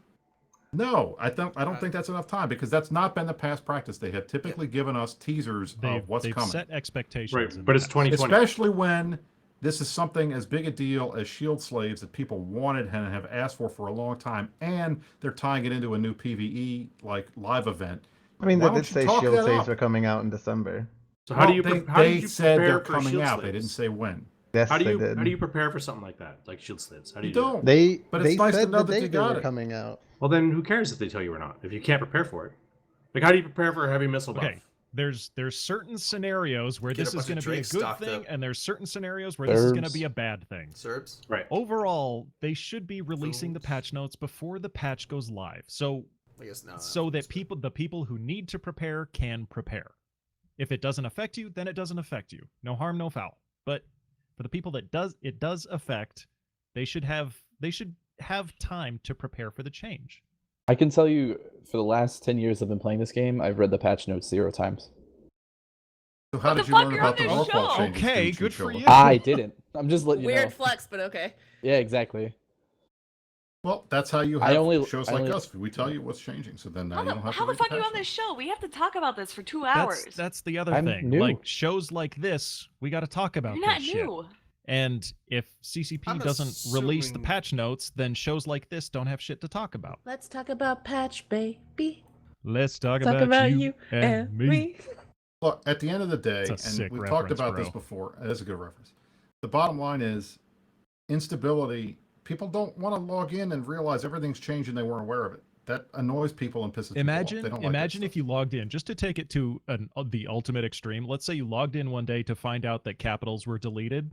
No, I don't think that's enough time because that's not been the past practice. They have typically given us teasers of what's They've coming. set expectations. Right, in but it's that. 2020. Especially when this is something as big a deal as Shield Slaves that people wanted and have asked for a long time, and they're tying it into a new PvE like live event. I mean, Why they don't did you say talk Shield that Saves up? are coming out in December. So how do you They said they're prepare for coming Shield out. They Slaves? didn't say when. Yes, How do they you did. how do you prepare for something like that, like Shield Slaves? How do You you do don't. They But it's they nice to said know the that you date they got were it. coming out. Well, then who cares if they tell you or not? If you can't prepare for it, like how do you prepare for a heavy missile buff? Okay, there's certain scenarios where Get this a is bunch going of to be a drinks good stocked thing, up. and there's certain scenarios where this is going to Serbs. be a bad thing. Serbs. Right. Overall, they should be releasing the Fools. patch notes before the patch goes live, so I guess no. that the people who need to prepare can prepare. If it doesn't affect you, then it doesn't affect you. No harm, no foul. But for the people that it does affect, they should have time to prepare for the change. I can tell you, for the last 10 years I've been playing this game, I've read the patch notes 0 times. So how What did the you fuck? learn You're about on the this Rorqual show. changes? Okay, didn't good for Sheila? you. I didn't. I'm just letting you Weird know. flex, but okay. Yeah, exactly. Well, that's how you I have only- shows I like only- us. We tell you what's changing, so then now How you don't the, have to how the read fuck are you patch on this notes. show? We have to talk about this for 2 hours. That's the other I'm thing. new. Like shows like this, we got to talk about You're not this shit. new. And if CCP I'm doesn't release the assuming- patch notes, then shows like this don't have shit to talk about. Let's talk about patch, baby. Let's talk, Talk about you and me. Look, at the end of the day, It's a and sick we've talked reference, about bro. this before. It is a good reference. The bottom line is instability. People don't want to log in and realize everything's changed and they weren't aware of it. That annoys people and pisses people off. Imagine, They don't like that imagine if stuff. you logged in, just to take it to the ultimate extreme. Let's say you logged in one day to find out that capitals were deleted,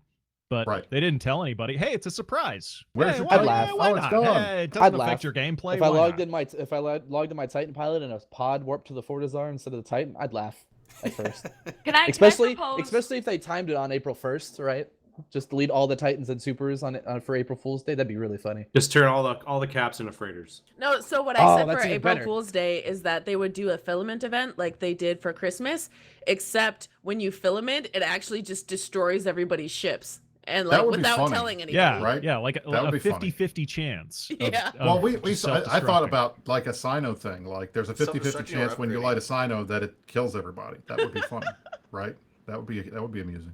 but Right. they didn't tell anybody. Hey, it's a surprise. Where's Hey, your why, I'd laugh. why Oh, it's not? gone. Hey, it doesn't I'd affect laugh. your gameplay. If I why logged not? logged in my Titan pilot and a pod warped to the Fortizar instead of the Titan, I'd laugh at first. Can I especially propose? if they timed it on April 1st, right? Just delete all the Titans and Supers on it for April Fool's Day. That'd be really funny. Just turn all the caps into freighters. No, so what Oh, I said that's for even April better. Fool's Day is that they would do a filament event like they did for Christmas, except when you filament, it actually just destroys everybody's ships. And That like would be without funny. telling anybody. Yeah, Right? Yeah, like That would a be funny. 50-50 chance. Yeah. Well, of I just thought self-destructing. about like a Sino thing. Like there's a 50-50 Self-destructing or chance when you upgrading? light a Sino that it kills everybody. That would be funny, right? That would be amusing.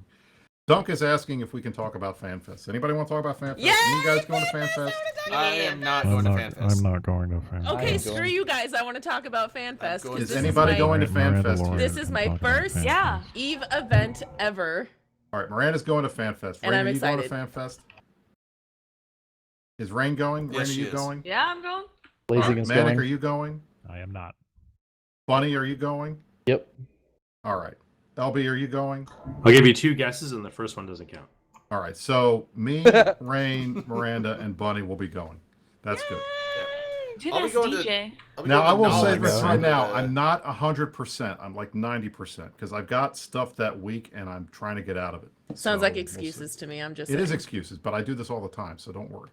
Dunk is asking if we can talk about FanFest. Anybody want to talk about FanFest? Yeah, You guys going to FanFest? I am not going to FanFest. not going to FanFest. I Okay, am screw going. you guys. I want to talk about FanFest. going 'cause Is this anybody my, going to FanFest here? This is my first Yeah. Eve event ever. All right, Miranda's going to FanFest. And Rain, I'm are you going to excited. FanFest? Is Rain going? Yes, Rain, are she you is. going? Yeah, I'm going. All right, Blazing is Manic, going. are you going? I am not. Bunny, are you going? Yep. All right. LB, are you going? I'll give you 2 guesses, and the first one doesn't count. All right. So me, Rain, Miranda, and Bunny will be going. That's good. Dude, I'll be that's going to- DJ. I'll be Now going I to will say Knowledge this go. right now. uh, I'm not 100%. I'm like 90% because I've got stuff that week and I'm trying to get out of it. Sounds So, like we'll excuses see. to me. I'm just It is saying. excuses, but I do this all the time, so don't worry.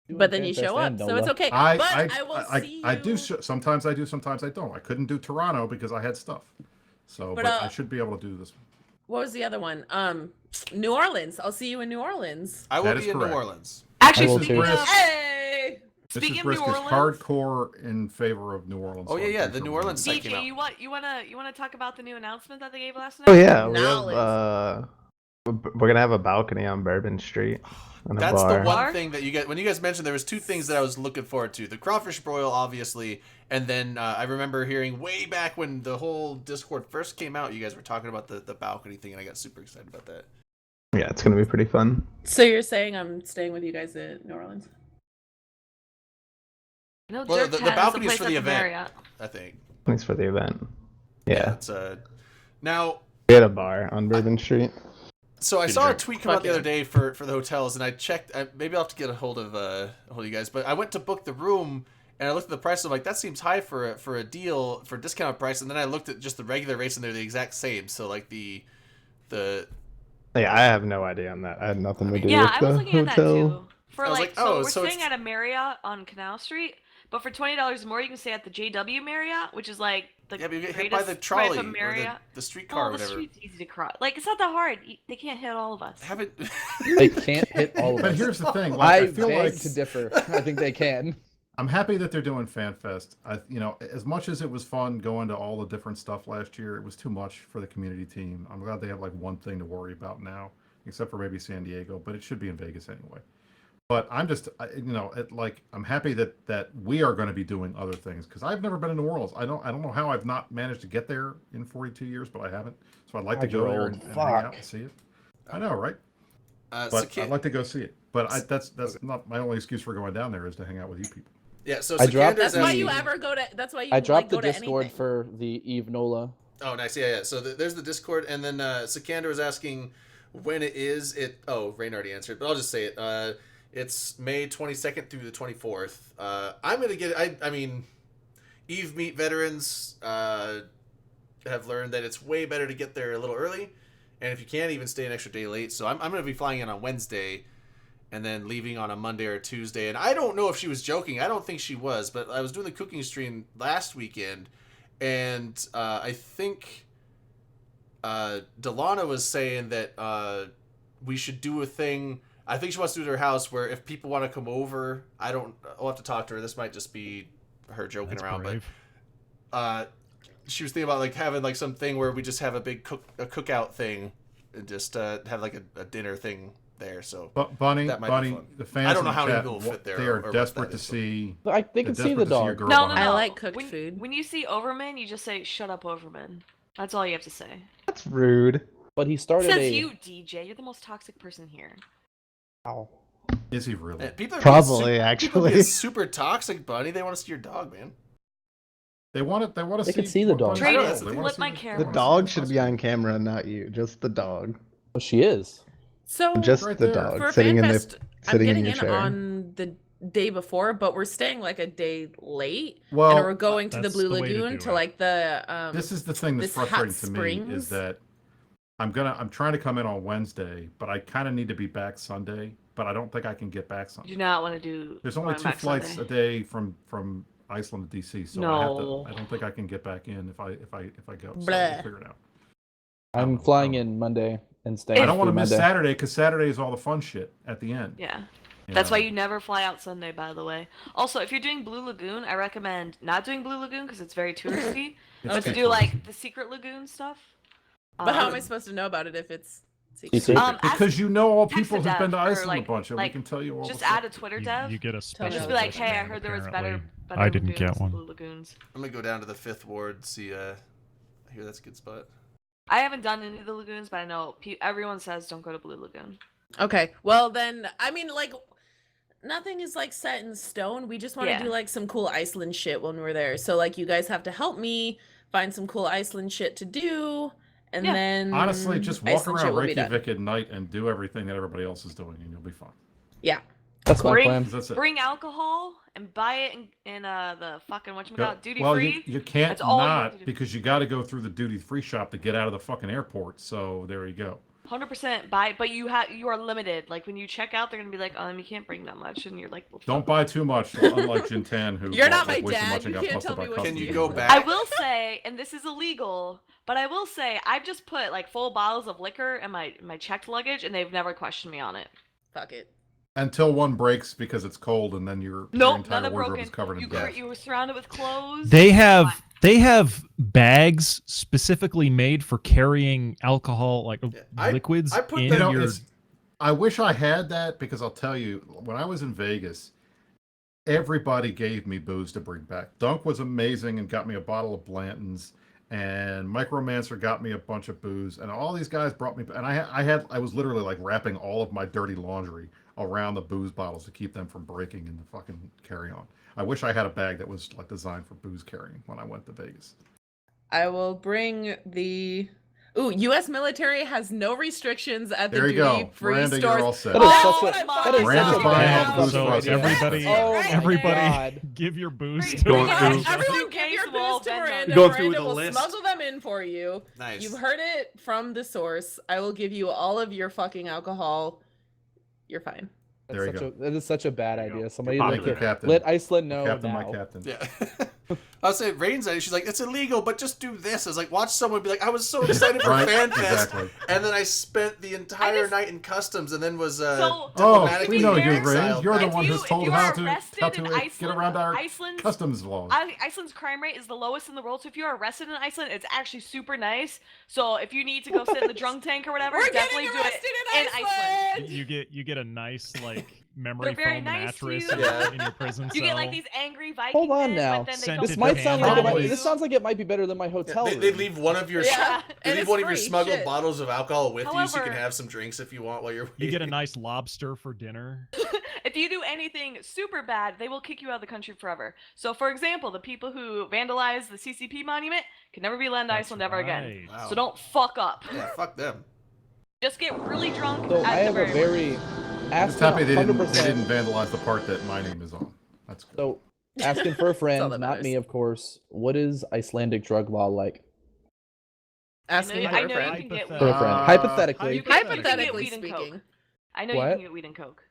But then you show up, so it's okay. I but I, I will I, see I you. do sometimes I do, sometimes I don't. I couldn't do Toronto because I had stuff. So, But, but I should be able to do this one. What was the other one? New Orleans. I'll see you in New Orleans. I will That be is in New correct. Orleans. Actually, I will speaking too. of, Hey! Mrs. speaking of New Brisk is Orleans, hardcore in favor of New Orleans. Oh, so yeah, I'm yeah, pretty the sure New we're Orleans gonna- site came out. DJ, you wanna talk about the new announcement that they gave last night? Oh yeah, we have Knowledge. we're gonna have a balcony on Bourbon Street. And a That's bar. the one Bar? thing that you guys, when you guys mentioned, there was 2 things that I was looking forward to: the crawfish broil, obviously, and then I remember hearing way back when the whole Discord first came out, you guys were talking about the balcony thing, and I got super excited about that. Yeah, it's gonna be pretty fun. So you're saying I'm staying with you guys in New Orleans? No, Well, Jerk the Cat is balcony's place for at the event. Marriott. I think. Thanks for the event. Yeah, It's now. we had a bar on Bourbon Street. So I Good saw a drink. tweet come out the Fuck other day for the hotels, and I checked. Maybe I'll have to get a hold of you guys. But I went to book the room, and I looked at the price. I'm like, that seems high for a deal for a discounted price. And then I looked at just the regular rates, and they're the exact same. So like the Yeah, I have no idea on that. I had nothing to do Yeah, with I the was looking at that hotel. too. For I was like, like, so oh, we're so staying it's- at a Marriott on Canal Street, but for $20 more, you can stay at the JW Marriott, which is like the yeah, but you get hit by the greatest trolley type of or Marriott. the streetcar or Oh, the whatever. street's easy to cross. Like, it's not that hard. They can't hit all of us. Haven't. They can't hit all of But us. here's the thing. Like, I feel beg like to differ. I think they can. I'm happy that they're doing FanFest. As much as it was fun going to all the different stuff last year, it was too much for the community team. I'm glad they have like one thing to worry about now, except for maybe San Diego, but it should be in Vegas anyway. But I'm just, I'm happy that we are going to be doing other things because I've never been in New Orleans. I don't know how I've not managed to get there in 42 years, but I haven't. So I'd like to God, go you're there old. and hang Fuck. out and see it. I know, right? So But I'd like to go see it. But that's not my only excuse for going down there is to hang out with you people. Yeah. So I dropped- Sikander's That's why asking- you ever go to. That's why you. I dropped like, the go to Discord anything. for the Eve Nola. Oh, nice. Yeah, yeah. So there's the Discord, and then Sikander was asking when it is. Oh, Rain already answered, but I'll just say it. It's May 22nd through the 24th. I'm gonna get. I mean, Eve Meet veterans have learned that it's way better to get there a little early, and if you can, even stay an extra day late. So I'm gonna be flying in on Wednesday, and then leaving on a Monday or Tuesday. And I don't know if she was joking. I don't think she was, but I was doing the cooking stream last weekend. And I think Delana was saying that we should do a thing. I think she wants to do it at her house where if people want to come over, I'll have to talk to her. This might just be her joking That's around, brave. but she was thinking about like having like something where we just have a big cookout thing and just have like a dinner thing there. So But Bunny, That might be fun. the fans I don't know in how many chat, people fit there they or are what desperate that to is, so. see. They they're can see the desperate to your dog. girl No, no, behind no. you. I like cooked when, food. When you see Overman, you just say, "Shut up, Overman." That's all you have to say. That's rude. But he started Says a. you, DJ. You're the most toxic person here. Ow. Is he really? Man, people are Probably, being actually. being super toxic, Bunny. They want to see your dog, man. They want to They see. can see the what dog. Bunny's Traitors, doing. They wanna flip see my the- camera. The dog should be on camera, not you. Just the dog. Well, she is. So Just Right the there. dog for sitting in the FanFest, I'm sitting in getting your in chair. on the day before, but we're staying like a day late, Well, and we're going to the that's Blue the way to Lagoon do to it. like the this is the thing that's this hot frustrating to me springs. is that I'm trying to come in on Wednesday, but I kind of need to be back Sunday, but I don't think I can get back I Sunday. do not want to do. There's only going 2 back flights Sunday. a day from Iceland to DC, so No. I don't think I can get back in if I go. So we'll Bleh. figure it out. I'm flying in Monday and staying. I don't want to through miss Monday. Saturday because Saturday is all the fun shit at the end. Yeah. you That's know? why you never fly out Sunday, by the way. Also, if you're doing Blue Lagoon, I recommend not doing Blue Lagoon because it's very touristy, It's but to too do like touristy. the Secret Lagoon stuff. But how am Um, I supposed to know about it if it's Secret. secret? ask- Because you know all text people a who've been to dev or, Iceland like- a bunch, and like, we can tell you all. just the add stuff. a Twitter dev. You get a And special just be like, hey, I discount, heard there was apparently. better I didn't lagoons get than one. Blue Lagoons. I'm gonna go down to the 5th ward. See, I hear that's a good spot. I haven't done any of the lagoons, but I know everyone says don't go to Blue Lagoon. Okay, well then, I mean, like, nothing is like set in stone. We just want to Yeah. do like some cool Iceland shit when we're there. So like, you guys have to help me find some cool Iceland shit to do, and Yeah. then Honestly, just walk Iceland shit around will be done. Reykjavik at night and do everything that everybody else is doing, and you'll be fine. Yeah. That's my Bring- plan. That's it. Bring alcohol and buy it in the fucking whatchamacallit, duty well, free. you can't That's all you have not to do. because you got to go through the duty free shop to get out of the fucking airport. So there you go. 100% buy, but you are limited. Like when you check out, they're gonna be like, you can't bring that much, and you're like, well, Don't fuck. buy too much, unlike Jintan, who You're bought not my way too dad, much and you got can't busted tell by me what customs. Can you do. go duty. back? I will say, and this is illegal, but I will say I've just put like full bottles of liquor in my checked luggage, and they've never questioned me on it. Fuck it. Until one breaks because it's cold, and then your Nope, entire none have wardrobe broken. is covered in You dust. were surrounded with clothes. They have bags specifically made for carrying alcohol, like liquids I put in that- your. I wish I had that because I'll tell you, when I was in Vegas, everybody gave me booze to bring back. Dunk was amazing and got me a bottle of Blanton's, and Micromancer got me a bunch of booze, and all these guys brought me. And I was literally like wrapping all of my dirty laundry around the booze bottles to keep them from breaking in the fucking carry-on. I wish I had a bag that was like designed for booze carrying when I went to Vegas. I will bring the. Ooh, U.S. military has no restrictions at the There you go, duty-free Miranda. stores. You're all set. That is Oh, such a- my that is God. Miranda's such a buying bad all the booze So for us. everybody, Oh my everybody, God. give your booze Bring- to bring Going it. through- Everyone give Case your will booze to Venmo. Miranda. Going through Miranda the will list. smuggle them in for you. Nice. You've heard it from the source. I will give you all of your fucking alcohol. You're fine. That's There you such go. that is such a bad There you go. idea. Somebody You're Thank you, popular. Captain. let Iceland know Captain, now. my captain. Yeah. I was saying, Rain's she's like, it's illegal, but just do this. I was like, watch someone be like, I was so excited for Right, FanFest. exactly. And then I spent the entire just- night in customs and then was So- Oh, diplomatically we know you, exiled Ray. You're the back. one If who's you told are how to arrested get in around Iceland, our Iceland's- customs laws. Iceland's crime rate is the lowest in the world, so if you're arrested in Iceland, it's actually super nice. So if you need to go sit in the drunk tank or whatever, We're definitely getting do it arrested in in Iceland. Iceland. You get a nice like memory They're very foam nice to mattress you. in your prison You cell. get like these angry Vikings. Hold on now. But then they Sent don't to This might sound like it Probably. might, this sounds like it might be better than my Yeah, hotel they room. leave one of your Yeah, they and leave it's one of your free, smuggled shit. bottles of alcohol with you so you However- can have some drinks if you want while you're waiting. You get a nice lobster for dinner. If you do anything super bad, they will kick you out of the country forever. So, for example, the people who vandalized the CCP monument can never be allowed to That's Iceland ever again. right. Wow. So don't fuck up. Yeah, fuck them. Just get really drunk. So at I the have a very very Just asking happy they 100%. didn't vandalize the part that my name is on. That's good. So asking for a all friend, that not me, matters. of course. What is Icelandic drug law like? Asking I for a know friend. you can get For a friend. Uh, Hypothetically. You can Hypothetically get weed and speaking. coke. I know What? you can get weed and coke.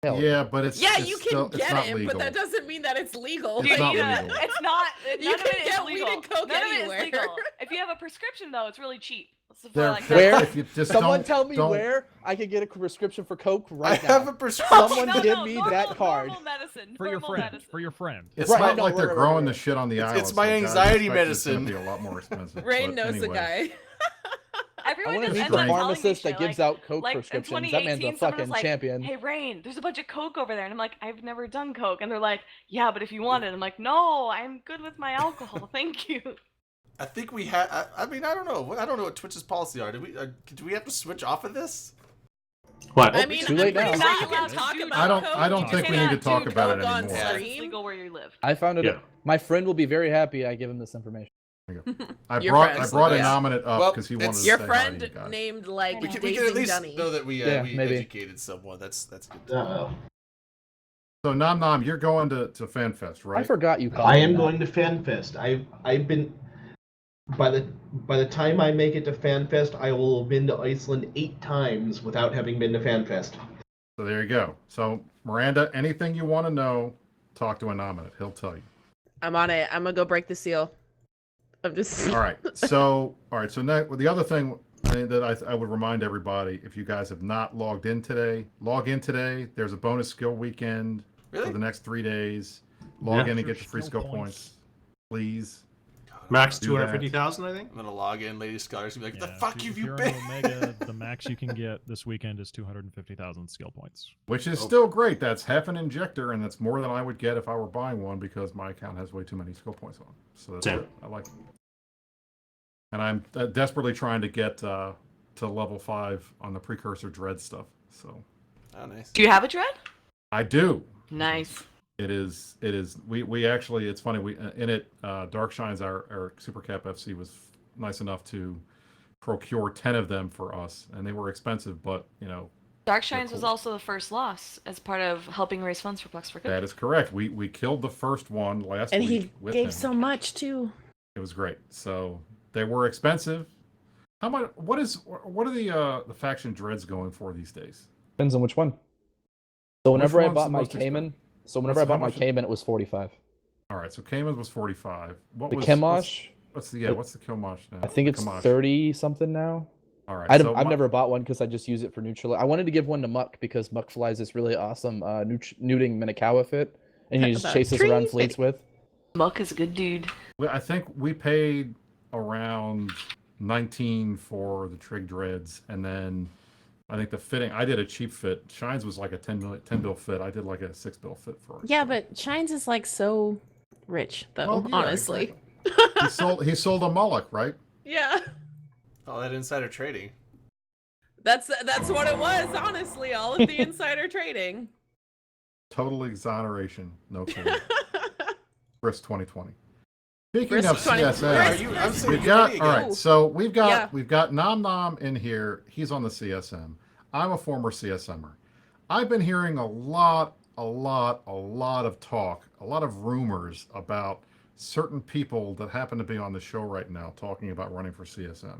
Hell, Yeah, but it's Yeah, it's you can still, it's get not it, legal. but that doesn't mean that it's legal. It's not yeah, legal. it's not. You None of can it is get weed legal. and coke None anywhere. of it is legal. If you have a prescription, though, it's really cheap. So for They're- like Where? If you just Someone don't- tell me don't- where I can get a prescription for Coke I right have now. a prescription. Someone give me that card. Normal medicine. For your normal friend. medicine. For your friend. It's Right, not no, like they're right, growing right. the shit on the island. It's my so God, I anxiety expect it's gonna medicine. be a lot more expensive. Rain but knows the anyway. guy. I Everyone want to just meet ends the up telling me pharmacist that shit, gives like, out Coke like in prescriptions. That man's a 2018, someone was fucking like, champion. Hey, Rain, there's a bunch of Coke over there. And I'm like, I've never done Coke. And they're like, yeah, but if you want it. I'm like, no, I'm good with my alcohol. Thank you. I think we had. I mean, I don't know. I don't know what Twitch's policy are. Do we have to switch off of this? What? I mean, too I'm late pretty now. sure you Not can allowed to talk do about I don't- Coke. I don't You think we cannot need to talk do about it Coke on anymore. Yeah. It's stream. legal where you live. I found it. Yeah. My friend will be very happy I give him this information. There you go. I Your brought friends. a Yeah. nominate up Well, because he wanted to Your say hi to you friend guys. named like We can Daisy at least Dunny. know that we maybe. educated someone. That's good. So Nom Nom, you're going to FanFest, right? I forgot you called I me am that. going to FanFest. I've been by the time I make it to FanFest, I will have been to Iceland 8 times without having been to FanFest. So there you go. So Miranda, anything you want to know, talk to a nominate. He'll tell you. I'm on it. I'm gonna go break the seal. I'm just. All right. So now the other thing that I would remind everybody, if you guys have not logged in today, log in today. There's a bonus skill weekend for the next 3 days. Log in and get your free skill points, please. Max Do that. 250,000, I think. I'm gonna log in, Lady Scholars, and be like, Yeah, "The fuck if have you're you an been?" Omega, the max you can get this weekend is 250,000 skill points. Which is still great. That's half an injector, and that's more than I would get if I were buying one because my account has way too many skill points on. So that's Same. good. I like it. And I'm desperately trying to get to level 5 on the precursor dread stuff. So. Oh, nice. Do you have a dread? I do. Nice. It is. We actually. It's funny. We in it. Dark Shines, our Super Cap FC was nice enough to procure 10 of them for us, and they were expensive, but Dark Shines cool. was also the first loss as part of helping raise funds for Plex for Good. That is correct. We killed the first one last And week he with gave him. so much too. It was great. So they were expensive. How much? What are the faction dreads going for these days? Depends on which one. So whenever I one's bought the my most Cayman, How my much- Cayman, it was 45. All right. So Cayman was 45. What The was Chemosh, What's the Chemosh now? I think it's Chemosh. 30 something now. All right. I've never bought one because I just use it for neutral. I wanted to give one to Muck because Muck flies this really awesome neuting Minakawa fit, and he just About chases around trees. fleets with. Muck is a good dude. I think we paid around 19 for the Trig Dreads, and then I think the fitting. I did a cheap fit. Shines was like a 10 bill fit. I did like a 6 bill fit for it. Yeah, so. but Shines is like so rich though. Well, yeah, honestly. exactly. He sold a Moloch, right? Yeah. All that insider trading. That's what it was. Honestly, all of the insider trading. Total exoneration. No kidding. Chris 2020. Speaking Chris of 20 CSM, I'm so we've good got again. all right. So we've got Yeah. Nom Nom in here. He's on the CSM. I'm a former CSMer. I've been hearing a lot of talk, a lot of rumors about certain people that happen to be on the show right now talking about running for CSM.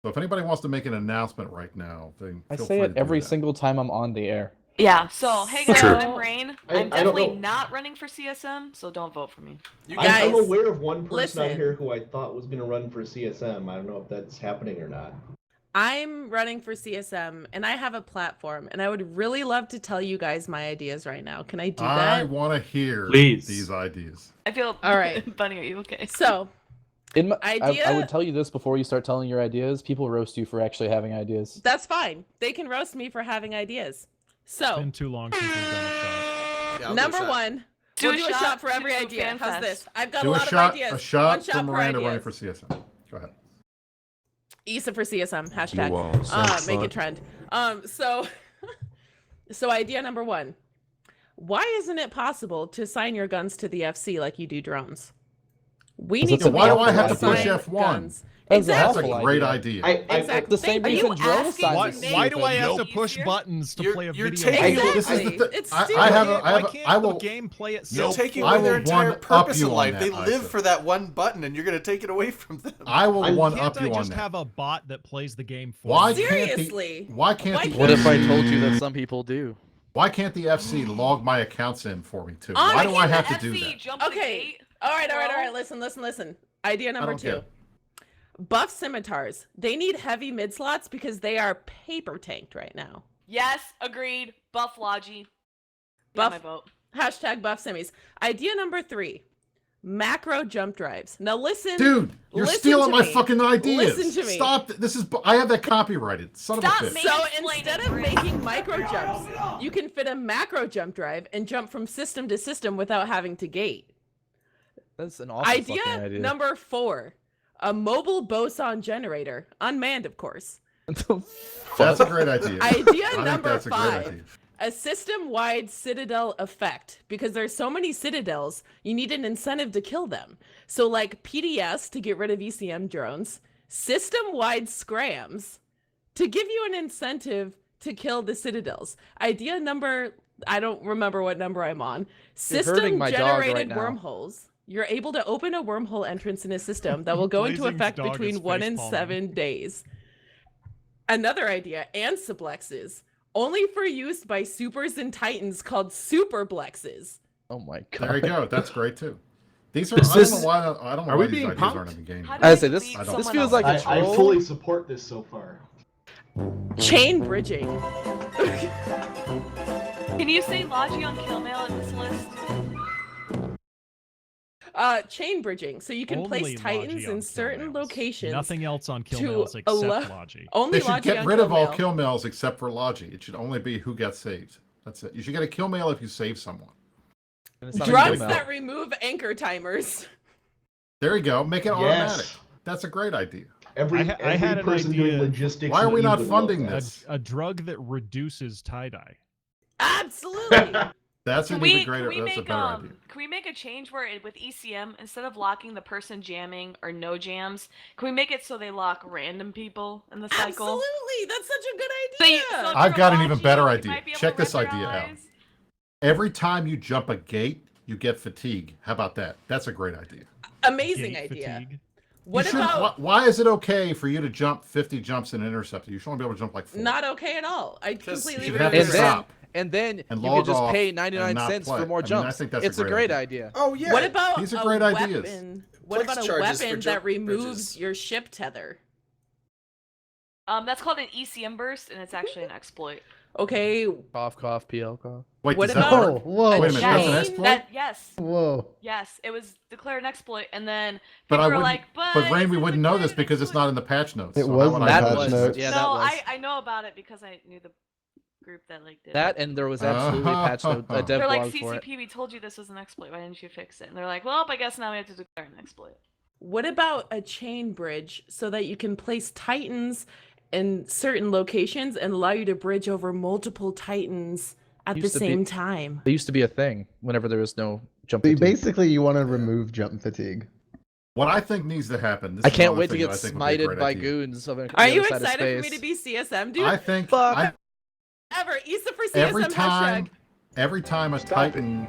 So if anybody wants to make an announcement right now, then I feel say free it to do every that. single time I'm on the air. Yeah, so hey guys, True. I'm Rain. I I'm don't definitely know. not running for CSM, so don't vote for me. You I'm Guys, aware of one person listen. on here who I thought was going to run for CSM. I don't know if that's happening or not. I'm running for CSM and I have a platform and I would really love to tell you guys my ideas right now. Can I do I that? want to hear Please. these ideas. I feel All right. Bunny, are you okay? So, I Idea? would tell you this before you start telling your ideas. People roast you for actually having ideas. that's fine. They can roast me for having ideas. It's So, been too long since we've done a shot. Yeah, I'll number do a shot. one, Do we'll a do a shot shot for every to idea. How's FanFest. this? I've got Do a a lot shot, of ideas. a shot One for shot Miranda for running ideas. for CSM. Go ahead. Issa for CSM. Hashtag. You all Make slut. it trend. So idea number one. Why isn't it possible to assign your guns to the FC like you do drones? We 'Cause need it's to a be why do able I have to assign push F1? guns. That's a That's Exactly. a great idea. Exactly. The same Are you reason drone asking assigns Why, it. make why do I have Nope. to push easier? buttons to You're- play a you're video taking- game? This is Exactly. the It's I stupid. have Why can't I the will game play You're itself? taking I away their will entire one-up purpose you of on life. that, They live Isa. for that one button, and you're going to take it away from them. I will one Can't up I you on just that. have a bot that plays the game for Why me? Seriously. why can't Why the What if I FC told you that some people do? Why can't the FC log my accounts in for me too? Oh, Why do I Can have the to do FC that? jump the Okay. gate? All right. Bro. Listen. Idea number don't two. care. Buff scimitars. They need heavy mid slots because they are paper tanked right now. Yes, agreed. Buff Logi. Buff- My vote. Hashtag buff semis. Idea number three. Macro jump drives. Now listen. Dude, you're listen stealing to my me. fucking ideas. Listen to me. Stop. This is I have that copyrighted. Son Stop of a bitch. me. So Mansplaining, instead of Chris. making micro jumps, you can fit a macro jump drive and jump from system to system without having to gate. That's an awful fucking Idea idea. number four. A mobile boson generator. Unmanned, of course. That's a great idea. I Idea think number that's a great five. idea. a system-wide citadel effect, because there's so many citadels, you need an incentive to kill them. So like PDS to get rid of ECM drones, system-wide scrams to give you an incentive to kill the citadels. Idea number, I don't remember what number I'm on. You're hurting my dog right System-generated now. wormholes. You're able to open a wormhole entrance in a system that will go into Blazing's effect dog is between 1 and facepalming. 7 days. Another idea, ansiblexes. Only for use by supers and titans called superblexes. Oh my god. There you go. That's great too. These are. Is I don't this- know why. I don't know are why we these being ideas punked? aren't in the game. How do I I say this. delete I don't- This someone feels like else? a I troll. fully support this so far. Chain bridging. Can you say Logi on Killmail in this list? Chain bridging. So you can Only place titans Logi on in certain Killmails. locations. Nothing else on to Killmails except allow- Logi. Only They should Logi get on rid of all Killmail. kill mails except for Logi. It should only be who gets saved. That's it. You should get a kill mail if you save someone. And it's not a Drugs kill that mail. remove anchor timers. There you go. Make it automatic. Yes. That's a great idea. Every I had an person idea. doing logistics. Why are in we Eve not would funding love that. this? A drug that reduces tie-dye. Absolutely. That's Can an we, even greater. can we That's a make better idea. can we make a change where with ECM instead of locking the person jamming or no jams, can we make it so they lock random people in the cycle? Absolutely. That's such a good So idea. so I've for got an even Logi, better you idea. might be able Check to this idea out. recognize- Every time you jump a gate, you get fatigue. How about that? That's a great idea. Amazing Gate idea. fatigue. What You shouldn't- about Why is it okay for you to jump 50 jumps in an interceptor? You should only be able to jump like 4. not okay at all? I Because completely you agree have with to you. stop. And then And you log could just off pay and 99 not cents play. for more I mean, I jumps. think that's It's a a great great idea. Oh yeah. What about These are a great weapon? ideas. What Flex about a charges for weapon jump that removes bridges. your ship tether? That's called an ECM burst, and it's actually an exploit. Okay, Cough, cough, PL, cough. Wait, What does that about- work? Whoa, Wait a minute, that's an chain exploit? Yes, Whoa. yes, it was declared an exploit, and then But people I were wouldn't. like, but Rain, we isn't wouldn't know declared this an because it's exploit?" not in the patch notes. It so how was would in I the That know patch this? was, notes. yeah, no, that was. I know about it because I knew the group that like did That it. and there was absolutely a patch note, a dev They're like, blog for it. CCP, we told you this was an exploit. Why didn't you fix it? And they're like, well, I guess now we have to declare an exploit. what about a chain bridge so that you can place titans in certain locations and allow you to bridge over multiple titans at the Used to be- same time? It used to be a thing whenever there was no jump. So fatigue. basically, you want to remove jump fatigue. What I think needs to happen. This I is can't another wait to thing get that I think would be a smited great by idea. goons. On the Are you other side of excited for me space. to be CSM, dude? I think Fuck. Ever. Issa for CSM every time, hashtag. every time a Titan,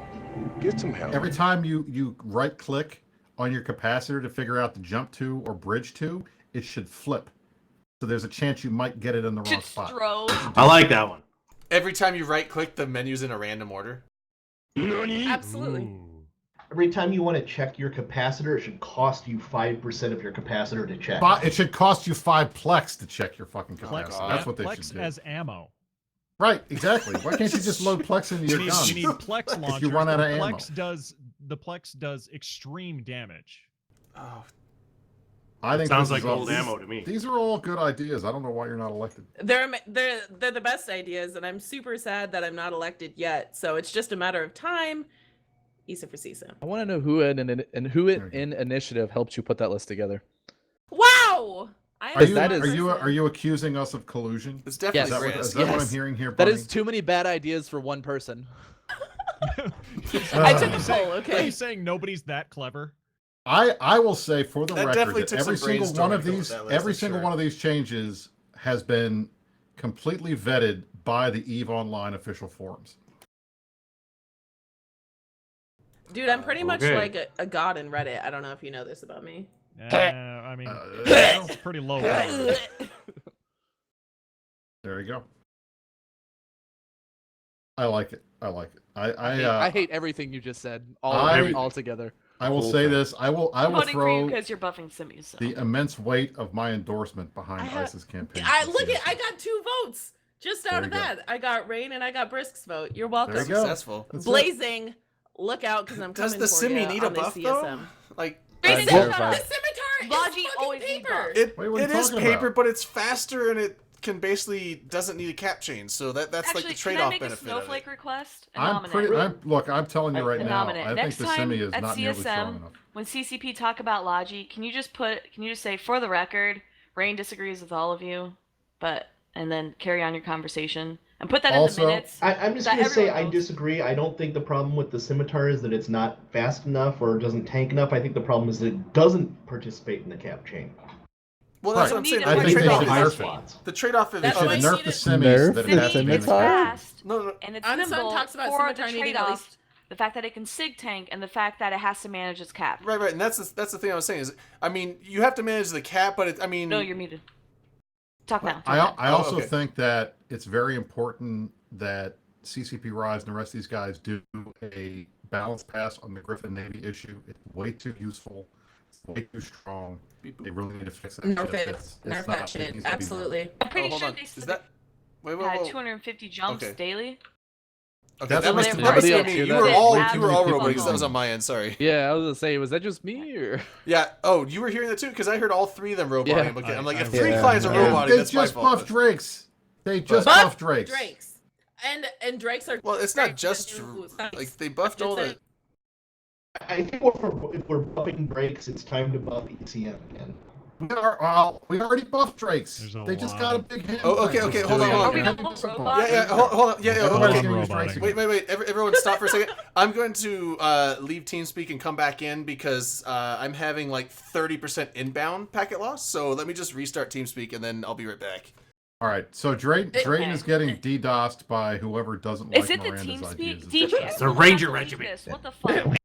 Get some help. every time you right click on your capacitor to figure out the jump to or bridge to, it should flip. So there's a chance you might get it in the wrong Should spot. strobe. I like that one. Every time you right click, the menu's in a random order. Absolutely. Ooh. Every time you want to check your capacitor, it should cost you 5% of your capacitor to check. It should cost you 5 plex to check your fucking capacitor. Plex, That's what they Plex should do. as ammo. Right, exactly. Why can't you just load plex into You your need, gun? you need Plex launchers. if you run out of and ammo. the Plex does extreme damage. Oh, I think Sounds this is like all- old ammo to me. These are all good ideas. I don't know why you're not elected. They're the best ideas, and I'm super sad that I'm not elected yet. So it's just a matter of time. Issa for CSM. I want to know who in you in initiative helped you put that list together. Wow! I Are am you, that that is- are you accusing us of collusion? it's Is definitely that, what, Chris. is that what I'm Yes. hearing here, That Bunny? is too many bad ideas for one person. I took a Saying- poll, Are okay. you saying nobody's that clever? I will say for the That record definitely that took every some single one of brainstorming to go with these that list, every I'm single sure. one of these changes has been completely vetted by the EVE Online official forums. Dude, I'm pretty much Okay. like a god in Reddit. I don't know if you know this about me. I mean, Uh, it's pretty low. power. There you go. I like it. I like it. I hate everything you just said all together. I will Whole say thing. this. I will I'm voting for you throw because you're buffing Simi. So. the immense weight of my endorsement behind I have- ICE's campaign. I for look at. CSM. I got 2 votes just out There of you go. that. I got Rain and I got Brisk's vote. You're welcome. There you go. Successful. That's it. Blazing, look out because I'm Does coming the for Simi you need a on the buff CSM. though? Like Rain I'm is terrified. shut The up. scimitar Logi is always fucking need paper. buff. it, Wait, what are you it is talking paper, about? but it's faster and it can basically doesn't need a cap chain. So that's Actually, like the can I trade-off make a benefit of snowflake it. request? And I'm nominate? pretty. I'm telling you right And now. nominate. I think Next the time Simi is at not nearly strong CSM, enough. when CCP talk about Logi, can you just say, for the record, Rain disagrees with all of you, and then carry on your conversation. and put that Also- in the minutes. I'm just that gonna say everyone I knows. disagree. I don't think the problem with the scimitar is that it's not fast enough or doesn't tank enough. I think the problem is that it doesn't participate in the cap chain. Well, that's Right. what I'm saying. I The think they trade-off should is nerf it. slots. the trade-off of That's Should why it's- you nerf need the to- semis that it Nerf has to be in the It's scimitar? cap. fast, no. and it's Unsun nimble talks about for the scimitar needing at trade-off. least- The fact that it can sig tank and the fact that it has to manage its cap. Right, and that's the thing I was saying is, I mean, you have to manage the cap, but I mean, No, you're muted. Talk now. I also okay. think that it's very important that CCP Rise and the rest of these guys do a balance pass on the Griffin Navy issue. It's way too useful. It's way too strong. They really need to fix that Nerf shit. it. It's Nerf not- that it shit. needs to be nerfed. Absolutely. I'm pretty hold sure on. they Is said that? Wait, had 250 jumps Okay. daily. Okay, That's that must what that must they have did. been me. Did You that were way all too you were many all people roboting because that was know. on my end. Sorry. Yeah, I was gonna say, was that just me or? Yeah. Oh, you were hearing that too because I heard all three of them roboting. Yeah. Okay, I'm like, if I- three yeah. clients are Yeah. roboting, They that's my just fault. buffed Drakes. They just Buff buffed Drakes. Drakes. And Drakes are. Well, it's not Drakes just are nice. like they buffed all the. I think if we're buffing breaks, it's time to buff ECM again. We already buffed Drakes. There's a They just lot got a of- big hand. Oh, okay, frame. okay, Let's hold do on, it. hold on. Are we Heavy gonna discipline. robot? Yeah, hold on. Yeah, Everybody's okay. gonna use Roboting. Drakes Wait, again. wait. Everyone stop for a second. I'm going to leave TeamSpeak and come back in because I'm having like 30% inbound packet loss. So let me just restart TeamSpeak and then I'll be right back. All right, so Drayton Okay. is getting DDoSed by whoever doesn't Is like it the Miranda's team ideas. speak? DJ. It's the Ranger Regiment. What the fuck?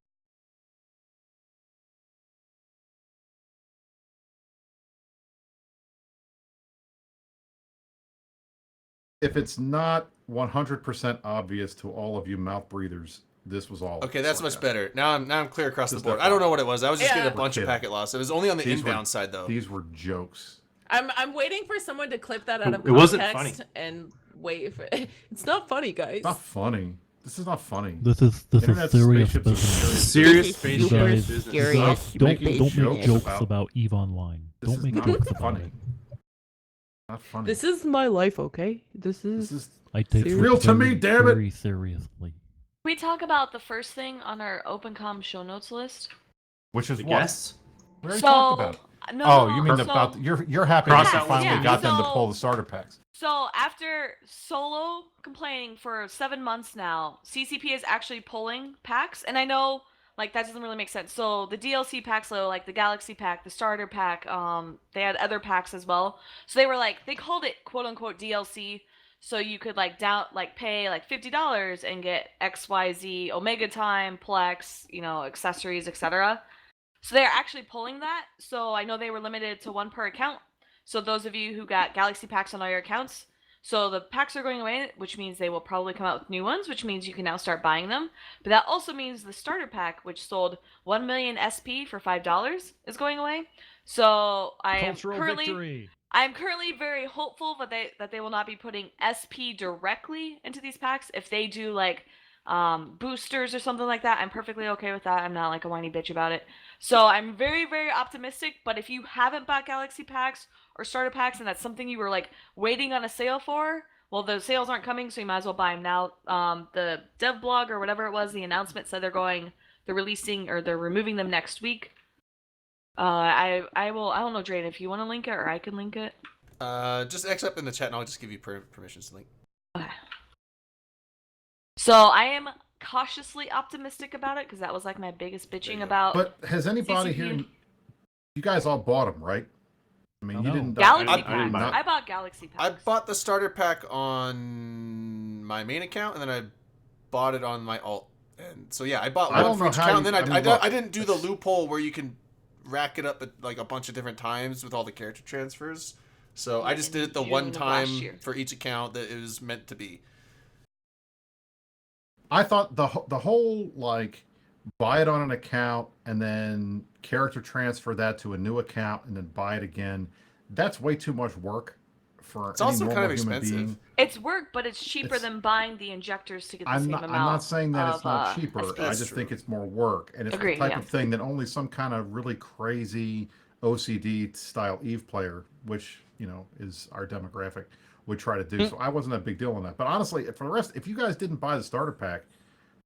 If it's not 100% obvious to all of you mouth breathers, this was all. Okay, that's much better. Now I'm clear across the Just board. that I don't far. know what it was. I was just Yeah. getting a bunch of We're kidding. packet loss. It was only on the These were- inbound side though. These were jokes. I'm waiting for someone to clip that out of It wasn't context funny. and wait for It's not funny, guys. It's not funny. This is not funny. This is Internet serious spaceships are business. Serious This is spaceship super business. scary. Stop Don't making make jokes about- about Eve Online. This Don't is make not jokes about funny. it. Not funny. This is my life, okay? This This is is I take It's it real to me, very, damn it. very seriously. Can we talk about the first thing on our OpenCom show notes list? which is The what guests? we already So, talked about. no, Oh, you mean so, about you're happy that Cross you out finally yeah, got them to so- pull the starter packs. So after Solo complaining for 7 months now, CCP is actually pulling packs, and I know like that doesn't really make sense. So the DLC packs, though, like the Galaxy pack, the starter pack, they had other packs as well. So they were like they called it quote unquote DLC, so you could pay like $50 and get XYZ Omega Time, Plex, accessories, etc. So they're actually pulling that. So I know they were limited to one per account. So those of you who got Galaxy packs on all your accounts, so the packs are going away, which means they will probably come out with new ones, which means you can now start buying them. But that also means the starter pack, which sold 1 million SP for $5, is going away. So I am Cultural currently victory. I'm currently very hopeful that they will not be putting SP directly into these packs. If they do like boosters or something like that, I'm perfectly okay with that. I'm not like a whiny bitch about it. So I'm very, very optimistic. But if you haven't bought Galaxy packs or starter packs and that's something you were like waiting on a sale for, well, the sales aren't coming, so you might as well buy them now. The dev blog or whatever it was, the announcement said they're releasing or they're removing them next week. I don't know, Drayden, if you want to link it or I can link it. Just X up in the chat and I'll just give you permissions to link. Okay. So I am cautiously optimistic about it because that was like my biggest bitching about. But has anybody CCP. here? You guys all bought them, right? I mean, you No. didn't. Galaxy I packs. didn't buy it. I bought Galaxy packs. I bought the starter pack on my main account and then I bought it on my alt. And so yeah, I bought I one don't for know each how account. you- And then I mean, look, I didn't do the it's- loophole where you can rack it up at like a bunch of different times with all the character transfers. So I just did it the June one of time last year. for each account that it was meant to be. I thought the whole like buy it on an account and then character transfer that to a new account and then buy it again. That's way too much work for It's any also normal kind of human expensive. being. It's work, but it's cheaper It's- than buying the injectors to get the I'm same not. amount. I'm not saying that it's of, not cheaper. SP. I That's just true. think it's more work, and it's Agree, the type yeah. of thing that only some kind of really crazy OCD style Eve player, which is our demographic, would try to do. So I wasn't a big deal on that. But honestly, for the rest, if you guys didn't buy the starter pack,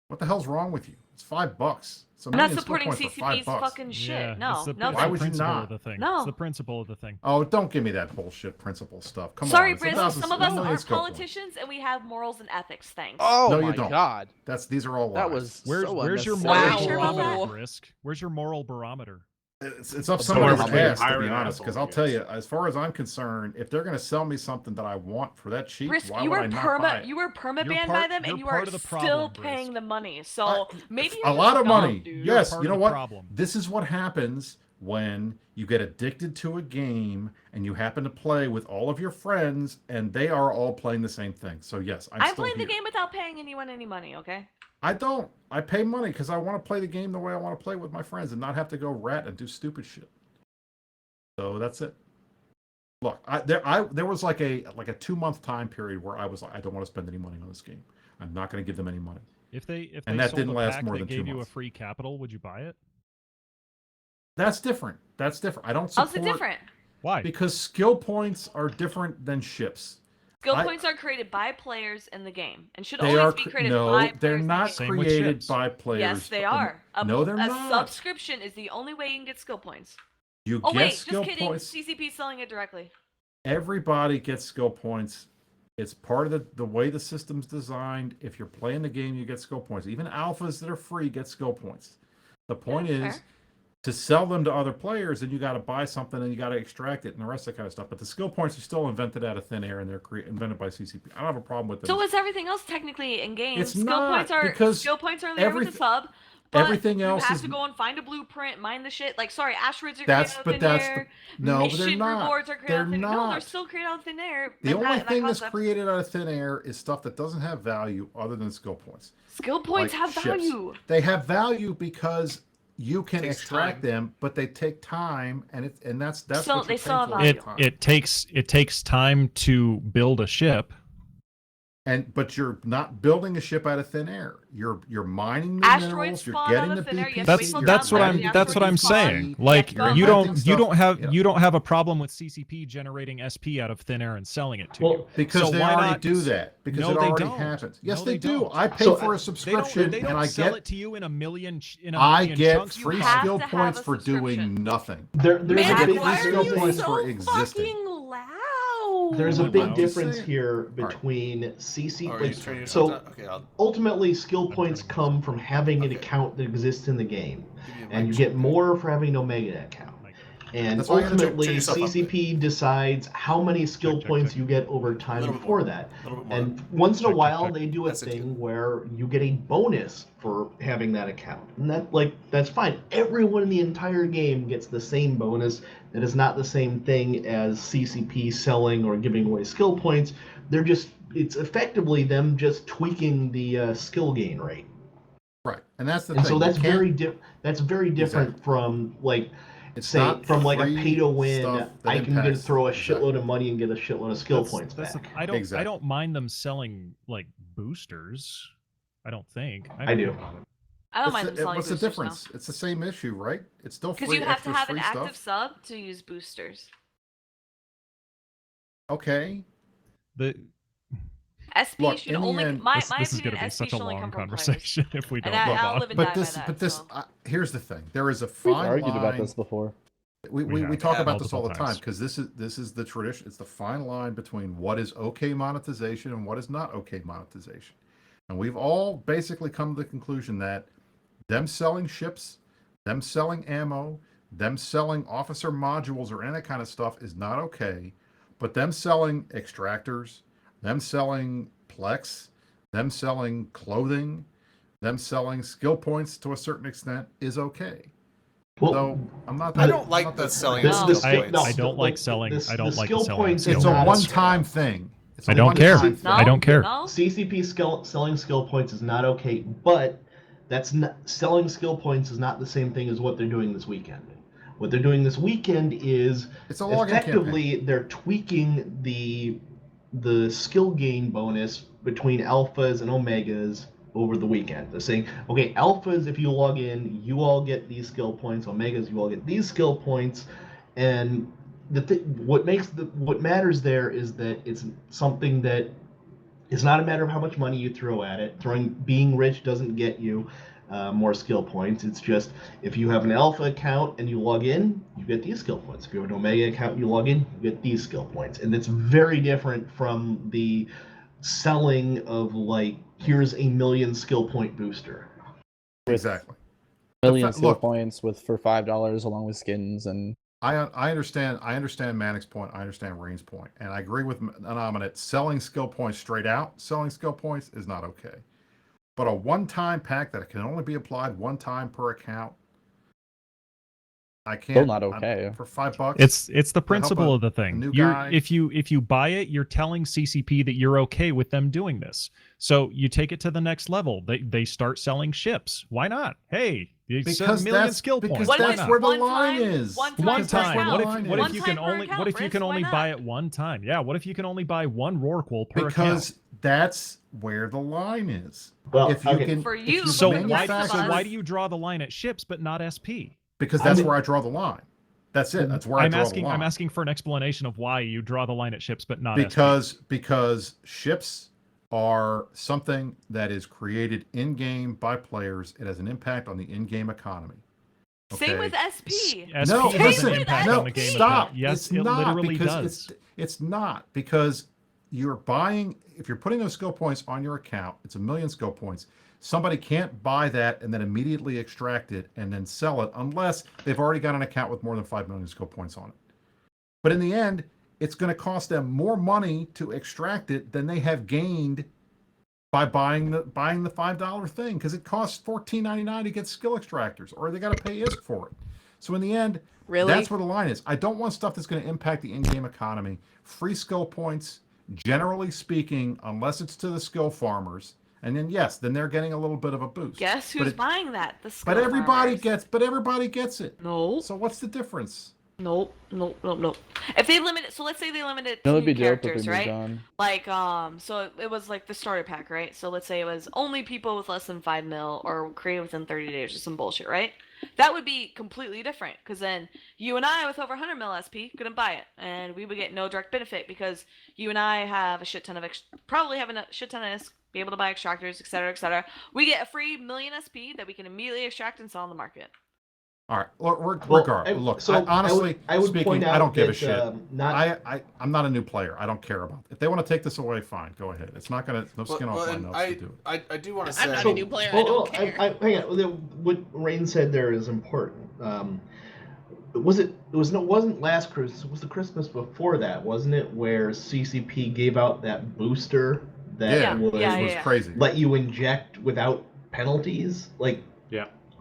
what the hell's wrong with you? It's $5. So I'm not supporting CCP's $5. fucking shit. Yeah, No, it's the, no. it's Why the would you principle not? of the thing. No. It's the principle of the thing. Oh, don't give me that bullshit principle stuff. Come Sorry, on. Briz. Some of us aren't politicians, and we have morals and ethics. Thanks. Oh No, my you don't. god. These are all lies. That was Where's so your unnecessary. moral Wow. barometer, Brisk? Where's your moral barometer? It's up Someone somebody's being ass, to hiring be an honest. asshole, Because I I'll tell guess. you, as far as I'm concerned, if they're going to sell me something that I want for that cheap, Brisk, why you would were I not buy it? you were perma You're banned part- by them, you're and you part are of the still problem, paying Brisk. the money. So maybe a you're lot just of dumb, money. dude. You're Yes, part you of know the what? problem. This is what happens when you get addicted to a game and you happen to play with all of your friends and they are all playing the same thing. So yes, I'm still playing here. the game without paying anyone any money. Okay. I don't. I pay money because I want to play the game the way I want to play with my friends and not have to go rat and do stupid shit. So that's it. Look, there was like a 2-month time period where I was like, I don't want to spend any money on this game. I'm not going to give them any money. If they And that sold didn't a last pack more that than 2 gave you a months. free capital, would you buy it? That's different. I don't support. How's it different? Why? Because skill points are different than ships. Skill points are created by players in the game and should They always are be created no, by they're players. not in the game. created by players. Yes, they are. No, they're a not. subscription is the only way you can get skill points. You Oh get wait, skill just kidding. points. CCP selling it directly. Everybody gets skill points. It's part of the way the system's designed. If you're playing the game, you get skill points. Even alphas that are free get skill points. The point is fair. to sell them to other players, and you got to buy something and you got to extract it and the rest of that kind of stuff. But the skill points are still invented out of thin air and they're invented by CCP. I don't have a problem with them. So is everything else technically in game? It's skill not, points are because skill points are there with the sub. But everything else you have is to go and find a blueprint, mine the shit. Like, sorry, asteroids are That's- created out but of thin that's air. no, but Mission they're not. rewards are created They're out of thin air. No, they're not. still created out of thin air. The in only that thing that's concept. created out of thin air is stuff that doesn't have value other than skill points. Skill points Like have ships. value. They have value because you can Takes extract time. them, but they take time, and that's So what they you're still have paying for. value. It takes time to build a ship. But you're not building a ship out of thin air. You're mining the Asteroids minerals. You're spawn getting out the of thin air. BP. Yes, That's we that's what found I'm that's what I'm asteroids saying. spawn. Like Yes, you go don't ahead. you don't have Yeah. you don't have a problem with CCP generating SP out of thin air and selling it to you. Because So they why already not do just- that. Because No, it they already don't. happens. Yes, No, they, they do. don't. I pay So, for a They subscription, don't and I sell get it to you in a million I million get chunks. You free have skill to have points a for doing subscription. nothing. There's Man, a big why are skill you points so for existing. fucking loud? There's a Loud. big Loud. difference Saying. here right. between CC. Oh, are like, you turning so yourself down? Okay, I'll ultimately, skill points turning come from having an Okay. account that exists in the game, give you a and mic you check. get more for having an Omega account. And That's why you gotta turn ultimately, yourself up, CCP decides how many skill check, points check. you get over time little bit before more. that. A little bit more. And once in a Check, check, while, check. they do a That's it, thing good. where you get a bonus for having that account, and that's fine. Everyone in the entire game gets the same bonus. That is not the same thing as CCP selling or giving away skill points. It's effectively them just tweaking the skill gain rate. Right, and that's the And thing. so You that's can't- very different Exactly. from It's say not from a free pay to win. stuff that I can impacts- throw a exactly. shitload of money and get a shitload of skill That's- points that's back. I don't Exactly. mind them selling like boosters. I don't think. I do. I don't mind them selling What's the boosters difference? It's the same issue, right? It's still free. because you have to extras, have an free active stuff. sub to use boosters. Okay. The SP Look, should in the only end, my this is opinion. going to be SP such a should only long come from players. conversation if we don't And move I'll on. live and die But this, by that. but this, so. here's the thing. There is a We've fine argued line. about this before. We We talk have about this all the multiple time times. because this is the tradition. It's the fine line between what is okay monetization and what is not okay monetization. And we've all basically come to the conclusion that them selling ships, them selling ammo, them selling officer modules or any kind of stuff is not okay. But them selling extractors, them selling Plex, them selling clothing, them selling skill points to a certain extent is okay. Well, So I'm not. I don't like the selling of the skill skill- points. no, I don't like selling. the I don't like the skill selling. points skill is It's a not- points. one-time thing. It's a I don't care. one-time thing. No? I don't care. No? CCP selling skill points is not okay, but that's not selling skill points is not the same thing as what they're doing this weekend. What they're doing this weekend is It's a login effectively they're tweaking the skill gain bonus between alphas and omegas over the weekend. They're saying, okay, alphas, if you log in, you all get these skill points. Omegas, you all get these skill points. And what matters there is that it's something that is not a matter of how much money you throw at it. Being rich doesn't get you. more skill points. It's just if you have an alpha account and you log in, you get these skill points. If you have an omega account and you log in, you get these skill points. And it's very different from the selling of like, here's a million skill point booster. Exactly. Million skill points for $5 along with skins and. I understand Manic's point. I understand Rain's point, and I agree with Anominate. Selling skill points straight out, selling skill points is not okay. But a one-time pack that can only be applied one time per account, I can't. Still not okay. For $5. It's the principle of the thing. If you buy it, you're telling CCP that you're okay with them doing this. So you take it to the next level. They start selling ships. Why not? Hey, it's a million skill points. Because that's where the line is. One time. What if you can only buy it one time? Yeah. What if you can only buy one Rorqual per account? Because that's where the line is. Well, if you can, for you, so why do you draw the line at ships but not SP? Because that's where I draw the line. That's it. That's where I draw the line. I'm asking for an explanation of why you draw the line at ships but not SP. Because ships are something that is created in-game by players. It has an impact on the in-game economy. Okay? Same with SP. No, listen, stop. Yes, it literally does. It's not, because you're buying, if you're putting those skill points on your account, it's 1 million skill points. Somebody can't buy that and then immediately extract it and then sell it unless they've already got an account with more than 5 million skill points on it. But in the end, it's going to cost them more money to extract it than they have gained by buying the $5 thing, because it costs $14.99 to get skill extractors, or they got to pay ISK for it. So in the end, that's where the line is. I don't want stuff that's going to impact the in-game economy. Free skill points, generally speaking, unless it's to the skill farmers, and then then they're getting a little bit of a boost. Guess who's buying that? The skill but everybody farmers. gets it. No. So what's the difference? Nope. If they limit it, so let's say they limit it That to would be new dope if characters, they moved right? on. Like, so it was like the starter pack, right? So let's say it was only people with less than 5 mil or created within 30 days or some bullshit, right? That would be completely different, because then you and I with over 100 mil SP couldn't buy it, and we would get no direct benefit because you and I have a shit ton of probably have a shit ton of ISK, be able to buy extractors, etc., etc. We get a free million SP that we can immediately extract and sell on the market. All right. Look, so honestly I would speaking, point out I don't give a that, shit. I'm not a new player. I don't care about it. If they want to take this away, fine. Go ahead. It's not going to, no skin off my nose to do it. I do want to say. I'm not a new player. I don't care. Hang on. What Rain said there is important. Wasn't last Christmas. It was the Christmas before that, wasn't it? Where CCP gave out that booster that was crazy. Let you inject without penalties. Like,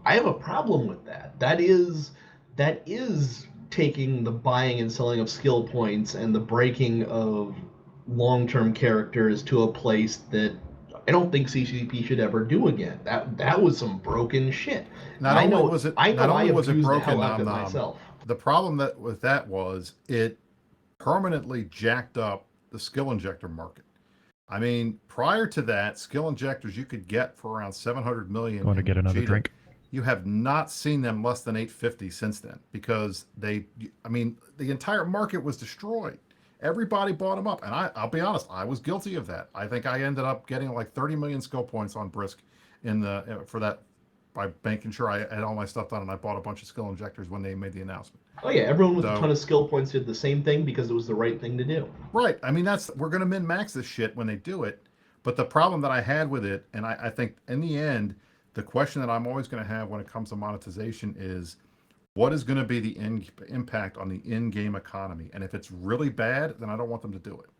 I have a problem with that. That is taking the buying and selling of skill points and the breaking of long-term characters to a place that I don't think CCP should ever do again. That was some broken shit. Not only was it broken, myself. The problem with that was it permanently jacked up the skill injector market. I mean, prior to that, skill injectors you could get for around 700 million. Want to get another drink? You have not seen them less than 850 since then, because the entire market was destroyed. Everybody bought them up, and I'll be honest, I was guilty of that. I think I ended up getting like 30 million skill points on Brisk for that by making sure I had all my stuff done, and I bought a bunch of skill injectors when they made the announcement. Oh yeah, everyone with a ton of skill points did the same thing because it was the right thing to do. Right. I mean, we're going to min-max this shit when they do it, but the problem that I had with it, and I think in the end, the question that I'm always going to have when it comes to monetization is, what is going to be the impact on the in-game economy? And if it's really bad, then I don't want them to do it.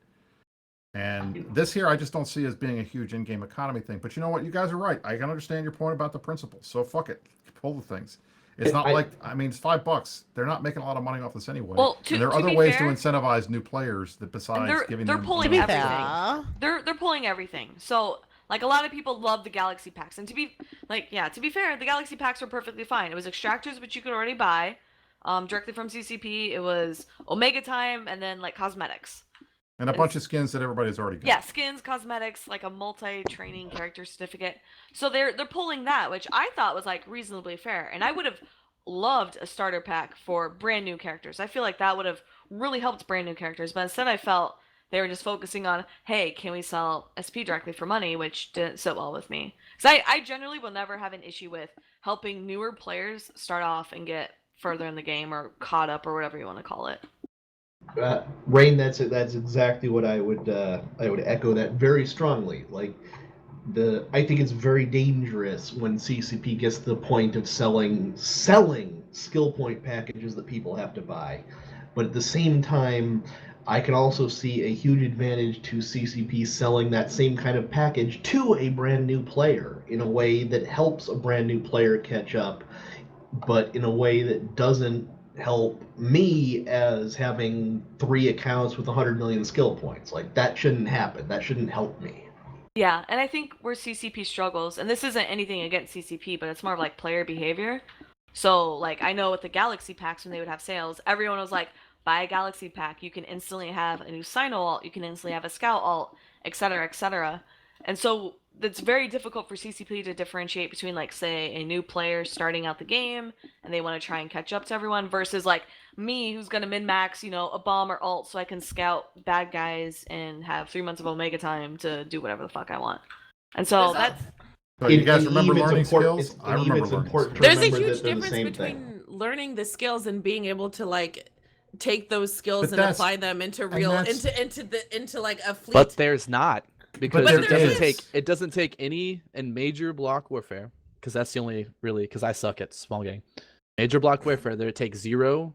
And this here, I just don't see as being a huge in-game economy thing. But you know what? You guys are right. I can understand your point about the principles. So fuck it. Pull the things. It's not it's $5. They're not making a lot of money off this anyway. Well, and there are other ways to incentivize new players that besides giving them. They're pulling everything. They're pulling everything. So like a lot of people love the Galaxy packs, and to be fair, the Galaxy packs were perfectly fine. It was extractors, which you could already buy directly from CCP. It was Omega time, and then like cosmetics. And a bunch of skins that everybody's already got. Yeah, skins, cosmetics, like a multi-training character certificate. So they're pulling that, which I thought was like reasonably fair. And I would have loved a starter pack for brand new characters. I feel like that would have really helped brand new characters. But instead I felt They were just focusing on, hey, can we sell SP directly for money, which didn't sit well with me. Because I generally will never have an issue with helping newer players start off and get further in the game or caught up or whatever you want to call it. Rain, that's exactly what I would echo that very strongly. Like I think it's very dangerous when CCP gets to the point of selling skill point packages that people have to buy. But at the same time, I can also see a huge advantage to CCP selling that same kind of package to a brand new player in a way that helps a brand new player catch up, but in a way that doesn't help me as having 3 accounts with 100 million skill points. Like, that shouldn't happen. That shouldn't help me. Yeah, and I think where CCP struggles, and this isn't anything against CCP, but it's more of like player behavior. So, like, I know with the Galaxy packs when they would have sales, everyone was like, buy a Galaxy pack, you can instantly have a new Sino alt, you can instantly have a Scout alt, etc., etc. And so it's very difficult for CCP to differentiate between, like, say, a new player starting out the game and they want to try and catch up to everyone versus, like, me who's going to min-max, you know, a bomb or alt so I can scout bad guys and have 3 months of Omega time to do whatever the fuck I want. And so that's... So you guys remember Eve, learning it's important- skills? it's- I and Eve, remember it's learning important skills. to There's a remember huge that they're the difference same between learning the skills and being able to like take those skills But and that's- apply them into and real that's- into like a fleet. But there's not, because there it doesn't take any in major block warfare, because that's the only really, because I suck at small game. Major block warfare, there it takes zero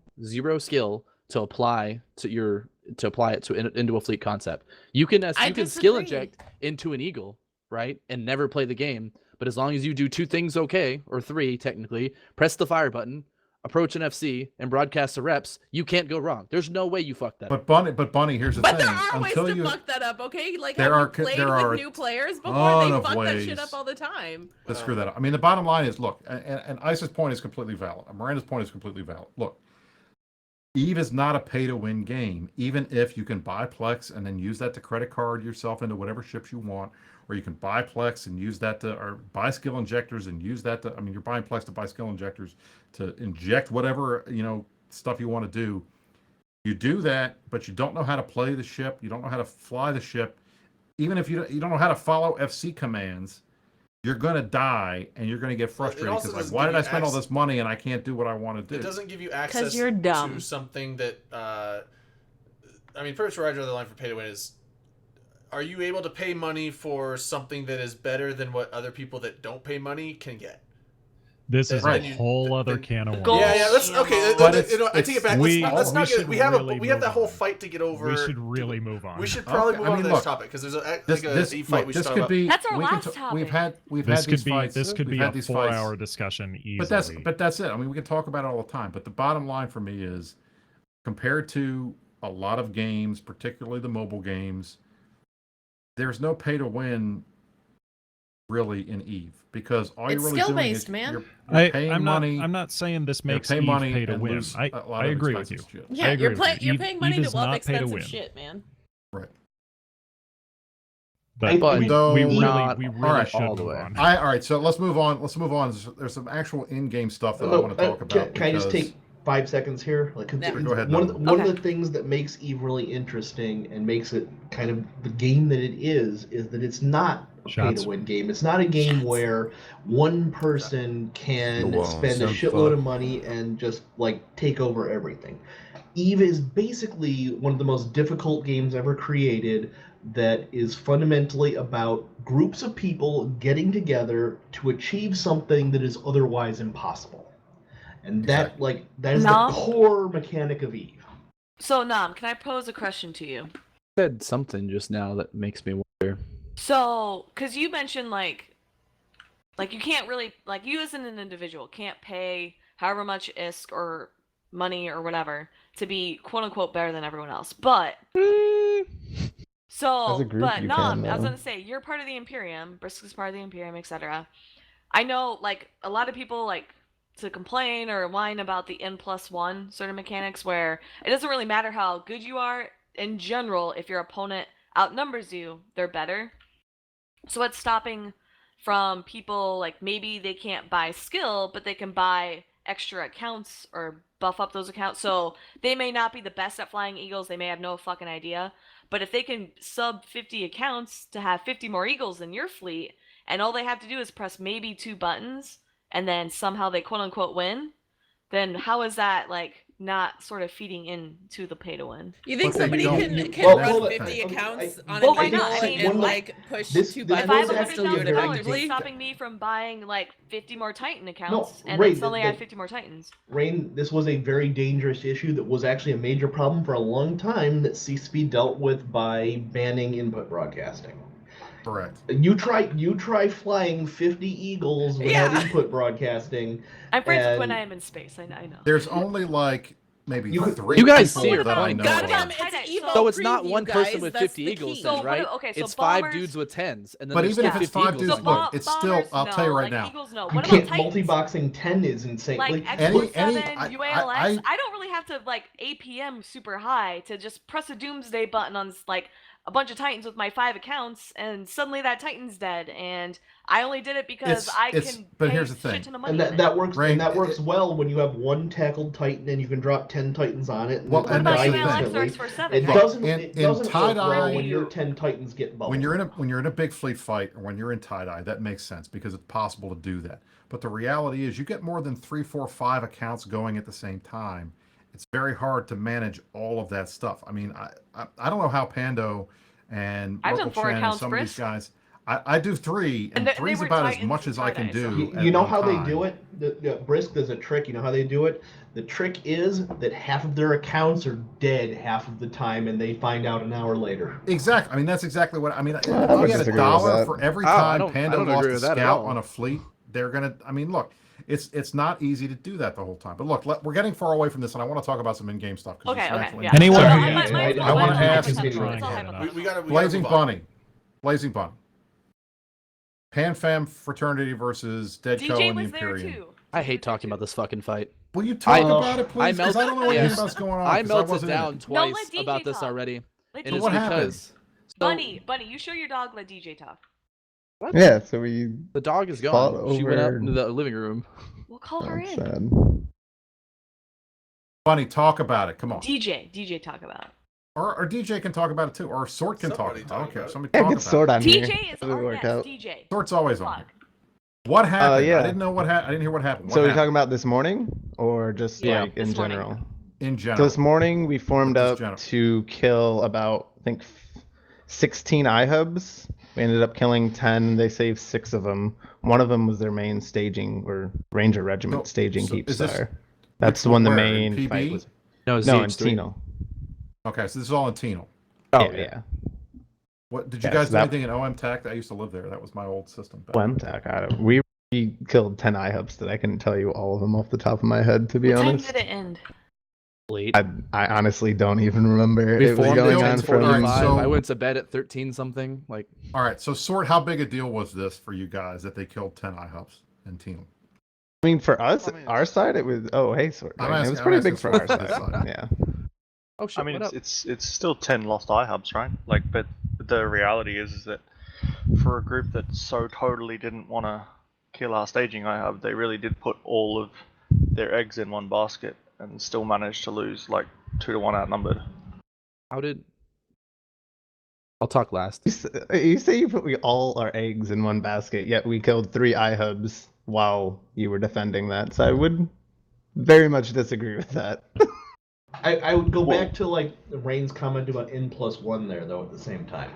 skill to apply into a fleet concept. You can skill inject into an eagle, right, and never play the game. But as long as you do 2 things okay, or 3 technically, press the fire button, approach an FC, and broadcast the reps, you can't go wrong. There's no way you fuck that up. But Bunny, here's the But thing. there are ways Until to you fuck that up, okay? Like, there have are- you played there are with new players before? ton They of fuck that shit ways up all the time. to screw that up. I mean, the bottom line is, look, and Isa's point is completely valid. Miranda's point is completely valid. Look, Eve is not a pay-to-win game, even if you can buy Plex and then use that to credit card yourself into whatever ships you want, or you can buy Plex and use that to, or buy skill injectors and use that to, I mean, you're buying Plex to buy skill injectors to inject whatever, you know, stuff you want to do. You do that, but you don't know how to play the ship, you don't know how to fly the ship, even if you don't know how to follow FC commands, you're going to die and you're going to get frustrated also because, like, doesn't why give did I you spend all access- this money and I can't do what I want to do? It doesn't give you access you're dumb. to something that, I mean, first where I draw the line for pay to win is, are you able to pay money for something that is better than what other people that don't pay money can get? This is Right. a whole other can of worms. Yeah, let's okay. But I take it back. Let's not get. We have that whole fight to get over. We should really move on. We should probably Okay, move I on mean, to the next look, topic because there's a this fight we should this talk could about. be. That's our we can last t- topic. We've had This these could be fights. this could we've be had a these 4-hour fights. discussion easily. But that's it. I mean, we can talk about it all the time. But the bottom line for me is, compared to a lot of games, particularly the mobile games, there's no pay to win really in Eve, because all It's you're really doing skill-based, is man. you're paying money. I'm not saying this makes pay Eve money pay to and win. lose a lot I of agree with you. expensive shit. Yeah, agree you're with you. you're Eve- paying money Eve to is love not pay to expensive win. shit, man. Right. But But we though really not should all the move way. on. All right. So let's move on. There's some actual in-game stuff that I want to talk about. Can I just because- take 5 seconds here? Like, Yeah. Go ahead, one Nolan. of the things that makes Eve really interesting and makes it kind of the game that it is that it's not a Shots. pay-to-win game. It's not a game where one person can spend a shitload of money and just, like, take over everything. Eve is basically one of the most difficult games ever created that is fundamentally about groups of people getting together to achieve something that is otherwise impossible. And that is Nom? the core mechanic of Eve. So, Nam, can I pose a question to you? Said something just now that makes me wonder. So, because you mentioned, like you can't really, like, you as an individual can't pay however much ISK or money or whatever to be quote-unquote better than everyone else. But, so, As a group, but you Nam, can, I was though. going to say, you're part of the Imperium, Brisk is part of the Imperium, etc. I know, like, a lot of people, like, to complain or whine about the N+1 sort of mechanics where it doesn't really matter how good you are. In general, if your opponent outnumbers you, they're better. So what's stopping from people, like, maybe they can't buy skill, but they can buy extra accounts or buff up those accounts. So they may not be the best at flying eagles. They may have no fucking idea. But if they can sub 50 accounts to have 50 more eagles in your fleet, and all they have to do is press maybe 2 buttons, and then somehow they quote unquote win, then how is that like not sort of feeding into the pay to win? You think But they somebody don't- can Well, run hold on. 50 accounts on Well, an why eagle not? I mean, and one- like push this- 2 this If buttons I have was $100 and still do it actually very what's effectively? stopping me from buying like 50 more Titan accounts and Ray, then suddenly I have 50 more Titans? Rain, this was a very dangerous issue that was actually a major problem for a long time that CSP dealt with by banning input broadcasting. Correct. You try flying 50 eagles without Yeah. input broadcasting. I'm friends with when and I am in space. I know. There's only like maybe You- 3 You guys people see her that I point, know though. of. Goddamn, Tie-dye, it's Evo So it's not preview, one person guys. with That's 50 the eagles key. then, So right? okay, so It's 5 bombers- dudes with 10s, and then But there's even if 50 it's 5 eagles dudes, in look, there. it's still. bombers, I'll tell you no. right Like, now. Eagles, no. you What about can't Titans? multi-boxing 10 is insane. Like Like, X-47, I- UALX, I don't really have to like APM super high to just press a doomsday button on like a bunch of Titans with my 5 accounts, and suddenly that Titan's dead, and I only did it because I can but pay here's the a thing. shit ton of money. and in it. that works. Rain, And that works well when you have one tackled Titan and you can drop 10 Titans on it. And Well, it What and about that's dies the UALX thing. or instantly. X-47? It Hey, doesn't. in- It in doesn't work well tie-dye- when your 10 Titans get bubbled. When you're in a big fleet fight, or when you're in tie-dye, that makes sense because it's possible to do that. But the reality is, you get more than 3, 4, 5 accounts going at the same time. It's very hard to manage all of that stuff. I mean, I don't know how Pando and I've done Local 4 Chen and accounts, some of these Brisk. guys. I do 3, and they 3's were about as Titans much and as I can tie-dye, so- do. You know at how one they time. do it? The Brisk, there's a trick. You know how they do it? The trick is that half of their accounts are dead half of the time, and they find out an hour later. Exactly. I mean, that's exactly what I mean. I If would you get disagree with $1 that. for every Oh, I time don't Pando agree lost a with that at scout all. on a fleet, they're gonna. I mean, look, it's not easy to do that the whole time. But look, we're getting far away from this, and I want to talk about some in-game stuff. Okay, some okay, actual yeah. in-game Anyway, stuff. So, yeah, mine's I all wanna ask- hypothetical. It's all Trying hypothetical. We gotta Blazing move on. Bunny. Blazing Bunny. Pan-Fam Fraternity versus Deadco DJ and the was there Imperium. too. I hate talking about this fucking fight. Will you talk I- about it, please? Because I don't know Yes. what's going on. I 'cause melted wasn't in it. down No, twice let DJ about this talk. already. Let And DJ it's what talk. happened? because so, Bunny, you show your dog. Let DJ talk. what? Yeah, so we The dog is fought gone. She went out over- into the living room. We'll call her that's in. sad. Bunny, talk about it. Come on. DJ, talk about it. Or DJ can talk about it too. Or Sort can Somebody talk. I talk don't care. about it. Somebody Yeah, talk get about sword it. on here. DJ is It'll our work guest. out. DJ. Sort's always on. Plug. What happened? yeah. I didn't know what happened. I didn't hear what happened. What So we're happened? talking about this morning, or just Yeah, like in this morning. general? In So general. this morning we formed Just up general. to kill about, I think, 16 iHubs. We ended up killing 10. They saved 6 of them. One of them was their main staging or Ranger Regiment So- staging so keep is this- star. That's the one the where, in main PB? fight was. No, No, in ZH3. Tino. Okay, so this is all in Tino. Oh, yeah. What did you Yeah, guys so do that- anything in OM Tech? I used to live there. That was my old system. back Well, we killed 10 iHubs that I couldn't tell you all of them off the top of my head, to be What time honest. did it end? Late. I honestly don't even remember. We It was formed going at on from 10:45. so- I went to bed at 13 something. Like, All right, so Sort, how big a deal was this for you guys that they killed 10 iHubs in Tino? I mean, for us, our side, it was. Oh, hey, sort. I'm It asking- was I'm pretty asking big for for our this side. side. Yeah. oh shit, I mean, what up? it's still 10 lost iHubs, right? Like, but the reality is that for a group that so totally didn't want to kill our staging iHub, they really did put all of their eggs in one basket and still managed to lose like 2-1 outnumbered. How did? I'll talk last. You say you put all our eggs in one basket, yet we killed 3 iHubs while you were defending that. So I would very much disagree with that. I would go back to like Rain's comment about N+1 there though at the same time.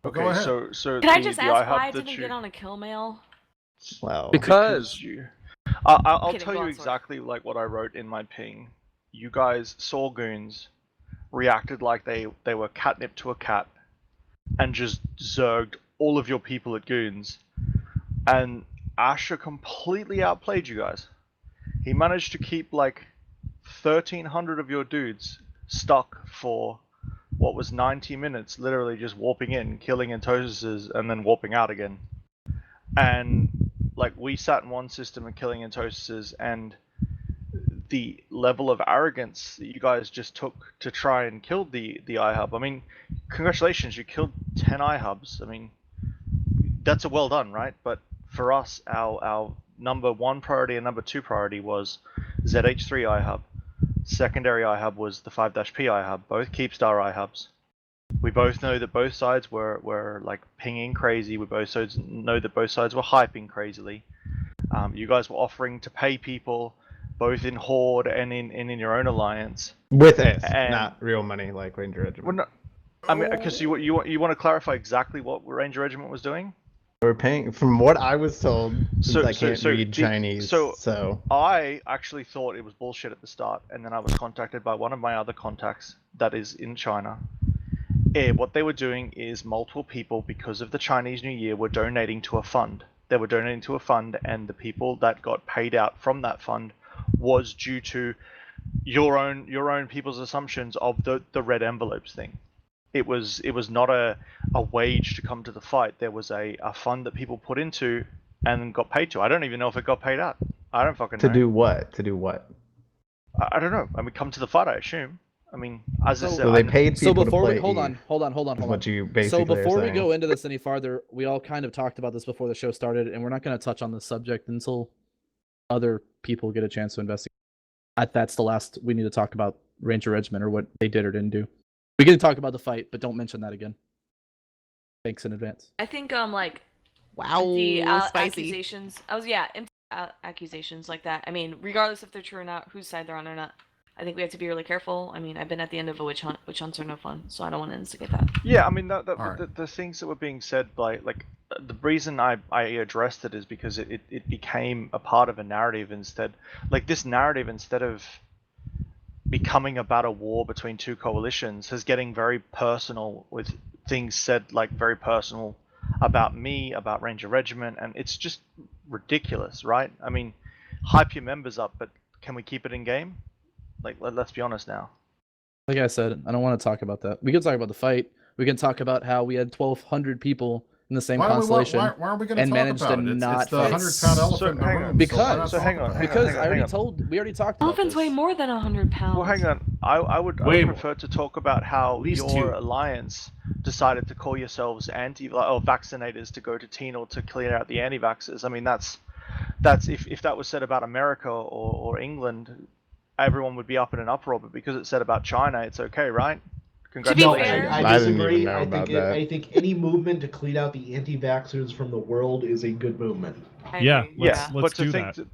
Go ahead. So Can I just the ask iHub why I that didn't you- get on a kill mail? Wow. Because you, I'll Kidding, tell go you on, Sword. exactly like what I wrote in my ping. You guys saw goons, reacted like they were catnip to a cat, and just zerged all of your people at goons. And Asher completely outplayed you guys. He managed to keep like 1,300 of your dudes stuck for what was 90 minutes, literally just warping in, killing Entoses, and then warping out again. And like we sat in one system and killing Entoses, and the level of arrogance that you guys just took to try and kill the iHub. I mean, congratulations, you killed 10 iHubs. I mean, that's a well done, right? But for us, our number 1 priority and number 2 priority was ZH3 iHub. Secondary iHub was the 5-P iHub, both Keepstar iHubs. We both know that both sides were like pinging crazy. We both know that both sides were hyping crazily. You guys were offering to pay people, both in Horde and in your own alliance. With it, And- not real money like Ranger Regiment. Well, no, I mean, because you want to clarify exactly what Ranger Regiment was doing? We're paying, from what I was told, since I can't read Chinese. So I actually thought it was bullshit at the start, and then I was contacted by one of my other contacts that is in China. What they were doing is multiple people, because of the Chinese New Year, were donating to a fund. They were donating to a fund, and the people that got paid out from that fund was due to your own people's assumptions of the red envelopes thing. It was not a wage to come to the fight. There was a fund that people put into and got paid to. I don't even know if it got paid out. I don't fucking know. To do what? To do what? I don't know. I mean, come to the fight, I assume. I mean, as I said, So they paid people So before to play we hold Eve, on. is what you basically So before are we saying. go into this any farther, we all kind of talked about this before the show started, and we're not going to touch on this subject until other people get a chance to investigate. That's the last we need to talk about Ranger Regiment or what they did or didn't do. We can talk about the fight, but don't mention that again. Thanks in advance. I think like Wow, empty spicy. accusations. Empty accusations like that. I mean, regardless if they're true or not, whose side they're on or not. I think we have to be really careful. I mean, I've been at the end of a witch hunt. Witch hunts are no fun, so I don't want to instigate that. Yeah, I mean, Alright. the things that were being said by, like, the reason I addressed it is because it became a part of a narrative instead. Like, this narrative, instead of becoming about a war between two coalitions, is getting very personal with things said, like, very personal about me, about Ranger Regiment, and it's just ridiculous, right? I mean, hype your members up, but can we keep it in game? Like, let's be honest now. Like I said, I don't want to talk about that. We can talk about the fight. We can talk about how we had 1,200 people in the same constellation why are we going to and talk managed about to it? not It's the fight. 100-pound elephant So, in the hang room. on. Because hang on. we already talked about Elephants this. weigh more than 100 pounds. Well, hang on. I would prefer to talk about how At least your two. alliance decided to call yourselves vaccinators to go to Tenal to clear out the anti-vaxxers. I mean, that's if that was said about America or England, everyone would be up in an uproar. But because it's said about China, it's okay, right? No, Congratulations. I I didn't disagree. even know I about think that. I think any movement to clean out the anti-vaxxers from the world is a good movement. I Yeah, agree. let's but let's to do think that.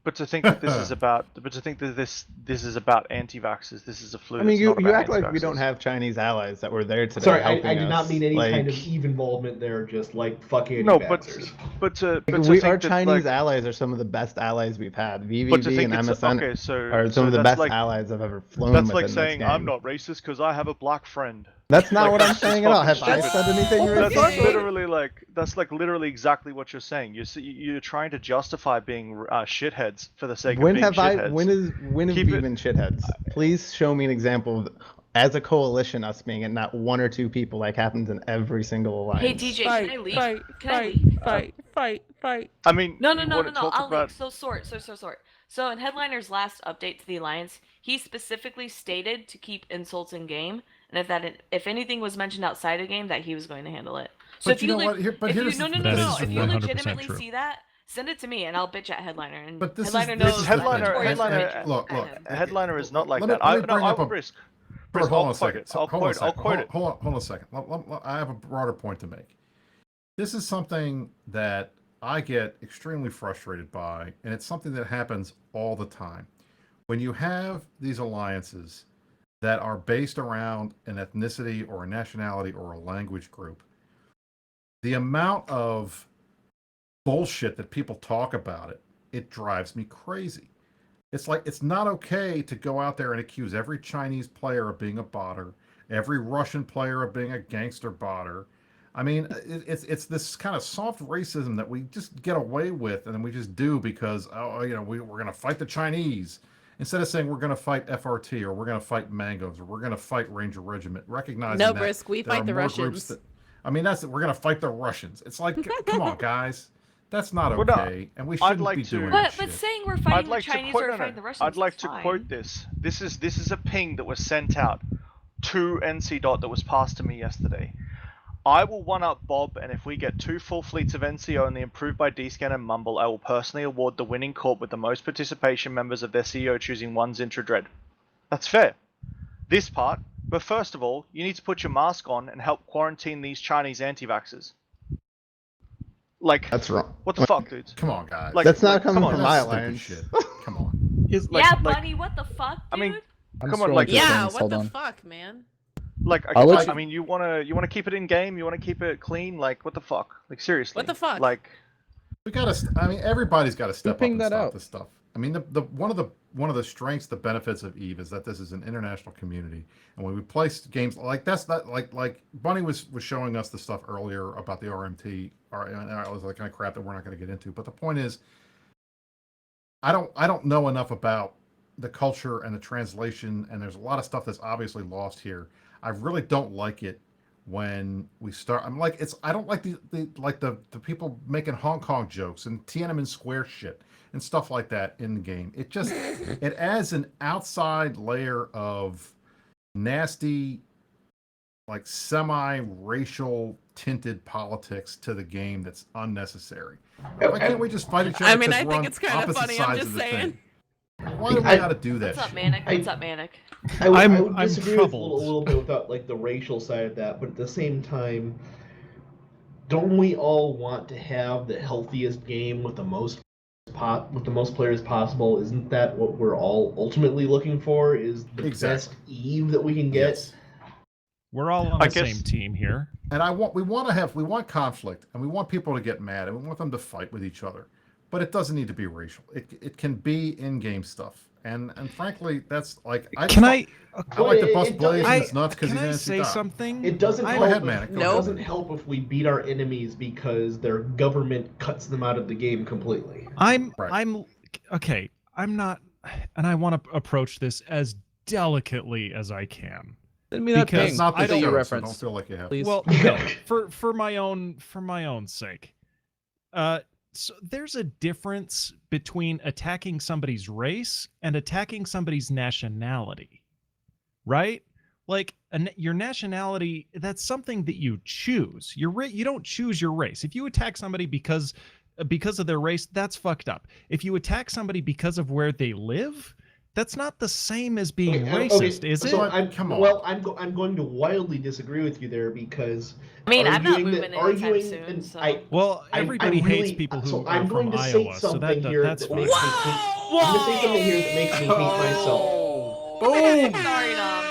but to think that this is about this is about anti-vaxxers. This is a flu. I mean, that's you not about act like we don't anti-vaxxers. have Chinese allies that were there today. Sorry, I helping did not us. mean any like, kind of Eve involvement there. Just like fucking No, anti-vaxxers. but to our think that, Chinese like, allies are some of the best allies we've had. but to VVV think and it's MSN okay. So are some so of the that's best like allies I've ever flown that's with like in saying this I'm game. not racist because I have a black friend. That's not Like, what I'm that's just saying at all. fucking Have I stupid. said anything That's racist? literally like literally exactly what you're saying. You're trying to justify being shitheads for the sake When of being have I? shitheads. When have Keep we it- been shitheads? Please show me an example of, as a coalition, us being it, not one or two people like happens in every single alliance. Hey DJ, can I leave? Can I leave? Fight. I mean, No. you wanna talk I'll about- leave. So sort. So in Headliner's last update to the Alliance, he specifically stated to keep insults in game, and if anything was mentioned outside of game, that he was going to handle it. So But if you you know le- what? Here- but if you, here's no, the- no, no, That no, is if you 100% legitimately true. see that, send it to me, and I'll bitch at Headliner. And But this is- Headliner this knows. is I'm the thing. notorious for Headliner- bitching Look, at him. Headliner is not like Let me- that. let me No, bring I up will a- risk. Hold on a second. I'll quote it. Hold on a second. I have a broader point to make. This is something that I get extremely frustrated by, and it's something that happens all the time. When you have these alliances that are based around an ethnicity or a nationality or a language group, the amount of bullshit that people talk about it drives me crazy. It's like, it's not okay to go out there and accuse every Chinese player of being a botter, every Russian player of being a gangster botter. I mean, it's this kind of soft racism that we just get away with, and then we just do because, we're going to fight the Chinese. Instead of saying we're going to fight FRT, or we're going to fight Mangoes, or we're going to fight Ranger Regiment, recognizing No, that Brisk, we there fight are the more groups Russians. that, I mean, we're going to fight the Russians. It's like, come on, guys. That's not Well, no, okay, and we shouldn't like be to- doing But this but shit. saying we're I'd fighting like the Chinese to quote, or no, no. fighting the Russians. I'd like is to fine. quote this. This is a ping that was sent out to NC Dot that was passed to me yesterday. I will one-up Bob, and if we get 2 full fleets of NCO and the improved by DScan and Mumble, I will personally award the winning corp with the most participation members of their CEO choosing 1 Zintra Dread. That's fair. This part, but first of all, you need to put your mask on and help quarantine these Chinese anti-vaxxers. Like, That's wrong. what the fuck, dudes? Come on, guys. Like, That's not coming come on, from that's my stupid alliance. shit. Come on. Yeah, Bunny, what the fuck, dude? I mean, I'm come on, scrolling like, through Yeah, things, what hold the on. fuck, man? like, I'll let you- I mean, you wanna keep it in game? You wanna keep it clean? Like, what the fuck? Like, seriously. What the fuck? Like, We gotta. I mean, everybody's got to step up pinged and that stop out? this stuff. I mean, one of the strengths, the benefits of Eve is that this is an international community, and when we play games like that's not like Bunny was showing us the stuff earlier about the RMT, and I was like, kind of crap that we're not going to get into. But the point is, I don't know enough about the culture and the translation, and there's a lot of stuff that's obviously lost here. I really don't like it when we start. I'm like, I don't like the people making Hong Kong jokes and Tiananmen Square shit and stuff like that in the game. It just it adds an outside layer of nasty, like semi-racial tinted politics to the game that's unnecessary. Why can't we just fight each other? I mean, I we're think on it's kind of opposite funny. I'm sides just of the saying. thing? Why do we gotta do that? What's up, shit? Manic? What's up, Manic? I would I'm disagree with a troubled. little bit without like the racial side of that, but at the same time, don't we all want to have the healthiest game with the most players possible? Isn't that what we're all ultimately looking for? Is the best Eve that we can get? Yes. We're all on the same team here. And we want conflict, and we want people to get mad, and we want them to fight with each other. But it doesn't need to be racial. It can be in-game stuff. And frankly, that's like I like to bust Blaze in his nuts because he's Can I an say NC something? It doesn't Go help. ahead, man. It doesn't help if we beat our enemies because their government cuts them out of the game completely. I'm okay. I'm not, and I want to approach this as delicately as I can. Send me that because ping. not the I don't show, so reference. don't feel like you have. Please. Well, no, for my own sake. So there's a difference between attacking somebody's race and attacking somebody's nationality, right? Like your nationality, that's something that you choose. You don't choose your race. If you attack somebody because of their race, that's fucked up. If you attack somebody because of where they live, that's not the same as being racist, is it? Come on. Well, I'm going to wildly disagree with you there because I mean, I'm not arguing moving that- anytime arguing soon. and So. Well, everybody I'm hates really- people who so are I'm going from to say Iowa, so something that here that's that fine. makes me hate. I'm going to say something here that makes me hate myself. Boom! Sorry, Nom.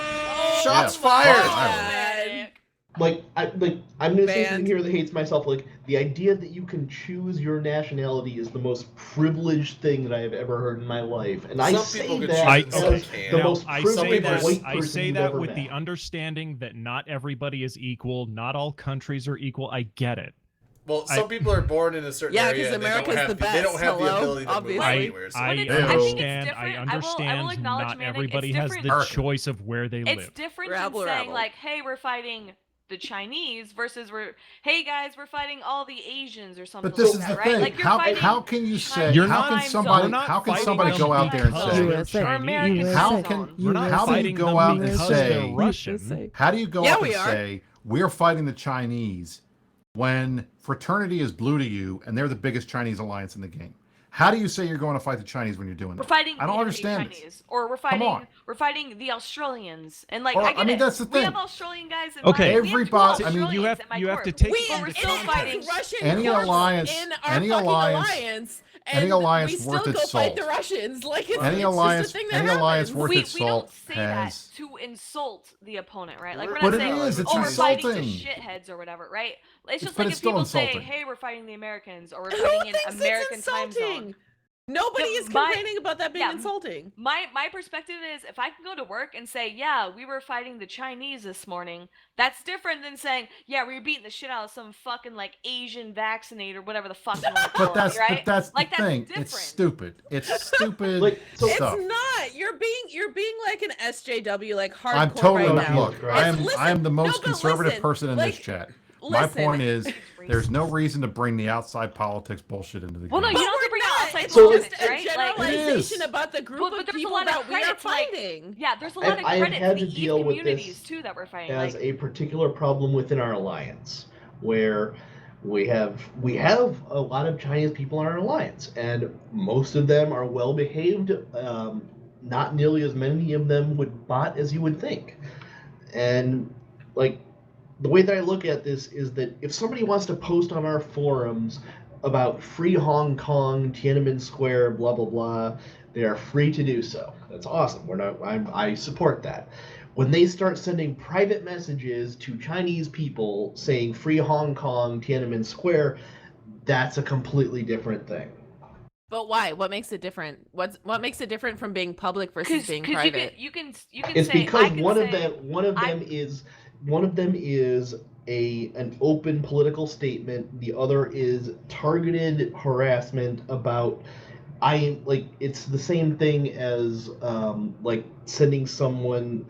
Shots Yeah, fired! fire. I'm going to say something Banned. here that hates myself. Like the idea that you can choose your nationality is the most privileged thing that I have ever heard in my life, and I Some say people could that choose- as okay. the Now, most I privileged say that, white I person say you've that ever with met. the understanding that not everybody is equal, not all countries are equal. I get it. Well, some people are born in a certain Yeah, area 'cause and they don't America's have the they don't best. have the Hello? ability to Obviously. move anywhere. So I But yeah. I think it's understand. different. I I will understand. acknowledge, Not Manic, everybody it's has different. the choice of where they It's live. different Rabble, than saying rabble. like, "Hey, we're fighting the Chinese," versus "Hey guys, we're fighting all the Asians" or something But this like is that, the right? thing. Like you're How fighting can you say? You're how not- can time somebody? zone. How can fighting somebody them go out there and because say? they're Or Chinese. American How time can zone. We're not how do you fighting go them out and because say? they're Russian. How do you go Yeah, up we and are. say we're fighting the Chinese when fraternity is blue to you and they're the biggest Chinese alliance in the game? How do you say you're going to fight the Chinese when you're doing that? We're fighting I don't the understand this. Chinese, or we're on. fighting the Australians, and like Or, I get I mean, it. that's the We have thing. Australian guys in Okay. my we have two Everybody- I mean, Australians you have- in my you have corp. to take We it But into we're it still is fighting. Russian Any corps alliance- in our any fucking alliance- and any alliance we still worth go its fight the salt. Russians. Like it's, Any it's alliance- just a thing that any alliance happens. worth we its we don't salt say has- that to insult the opponent, right? Like we're But not it saying, is, it's "Oh, we're fighting the insulting. shitheads" or whatever, right? It's just But like it's if people still say, insulting. "Hey, we're fighting the Americans," or "We're Who fighting thinks in American it's time insulting? zone." Nobody Yeah, is my- complaining about that being yeah, insulting. My perspective is, if I can go to work and say, "Yeah, we were fighting the Chinese this morning," that's different than saying, "Yeah, we were beating the shit out of some fucking like Asian vaccinator, whatever the fuck you want to call But that's it," right? but that's like the that's thing. different. It's stupid. It's stupid Like, so- stuff. It's not. You're being like an SJW, like hardcore I'm totally right not. now. Look, I am Listen, I am the no, most but conservative listen, person in like, this chat. My listen. point is, there's no reason to bring the outside politics bullshit into the Well, no, game. you don't have to we're bring not. outside type So of it's credits, a right? generalization is. about the group But of there's a people lot of that we are credits, like- fighting. yeah, there's a lot of I have credit had to to the deal Eve with communities this too that we're fighting. as Like, a particular problem within our alliance, where we have a lot of Chinese people in our alliance, and most of them are well behaved. Not nearly as many of them would bot as you would think, and like the way that I look at this is that if somebody wants to post on our forums about free Hong Kong, Tiananmen Square, blah blah blah, they are free to do so. That's awesome. I support that. When they start sending private messages to Chinese people saying free Hong Kong, Tiananmen Square, that's a completely different thing. But why? What makes it different? What makes it different from being public versus being private? you can It's say, because I can one say, of them is an open political statement. The other is targeted harassment about it's the same thing as like sending somebody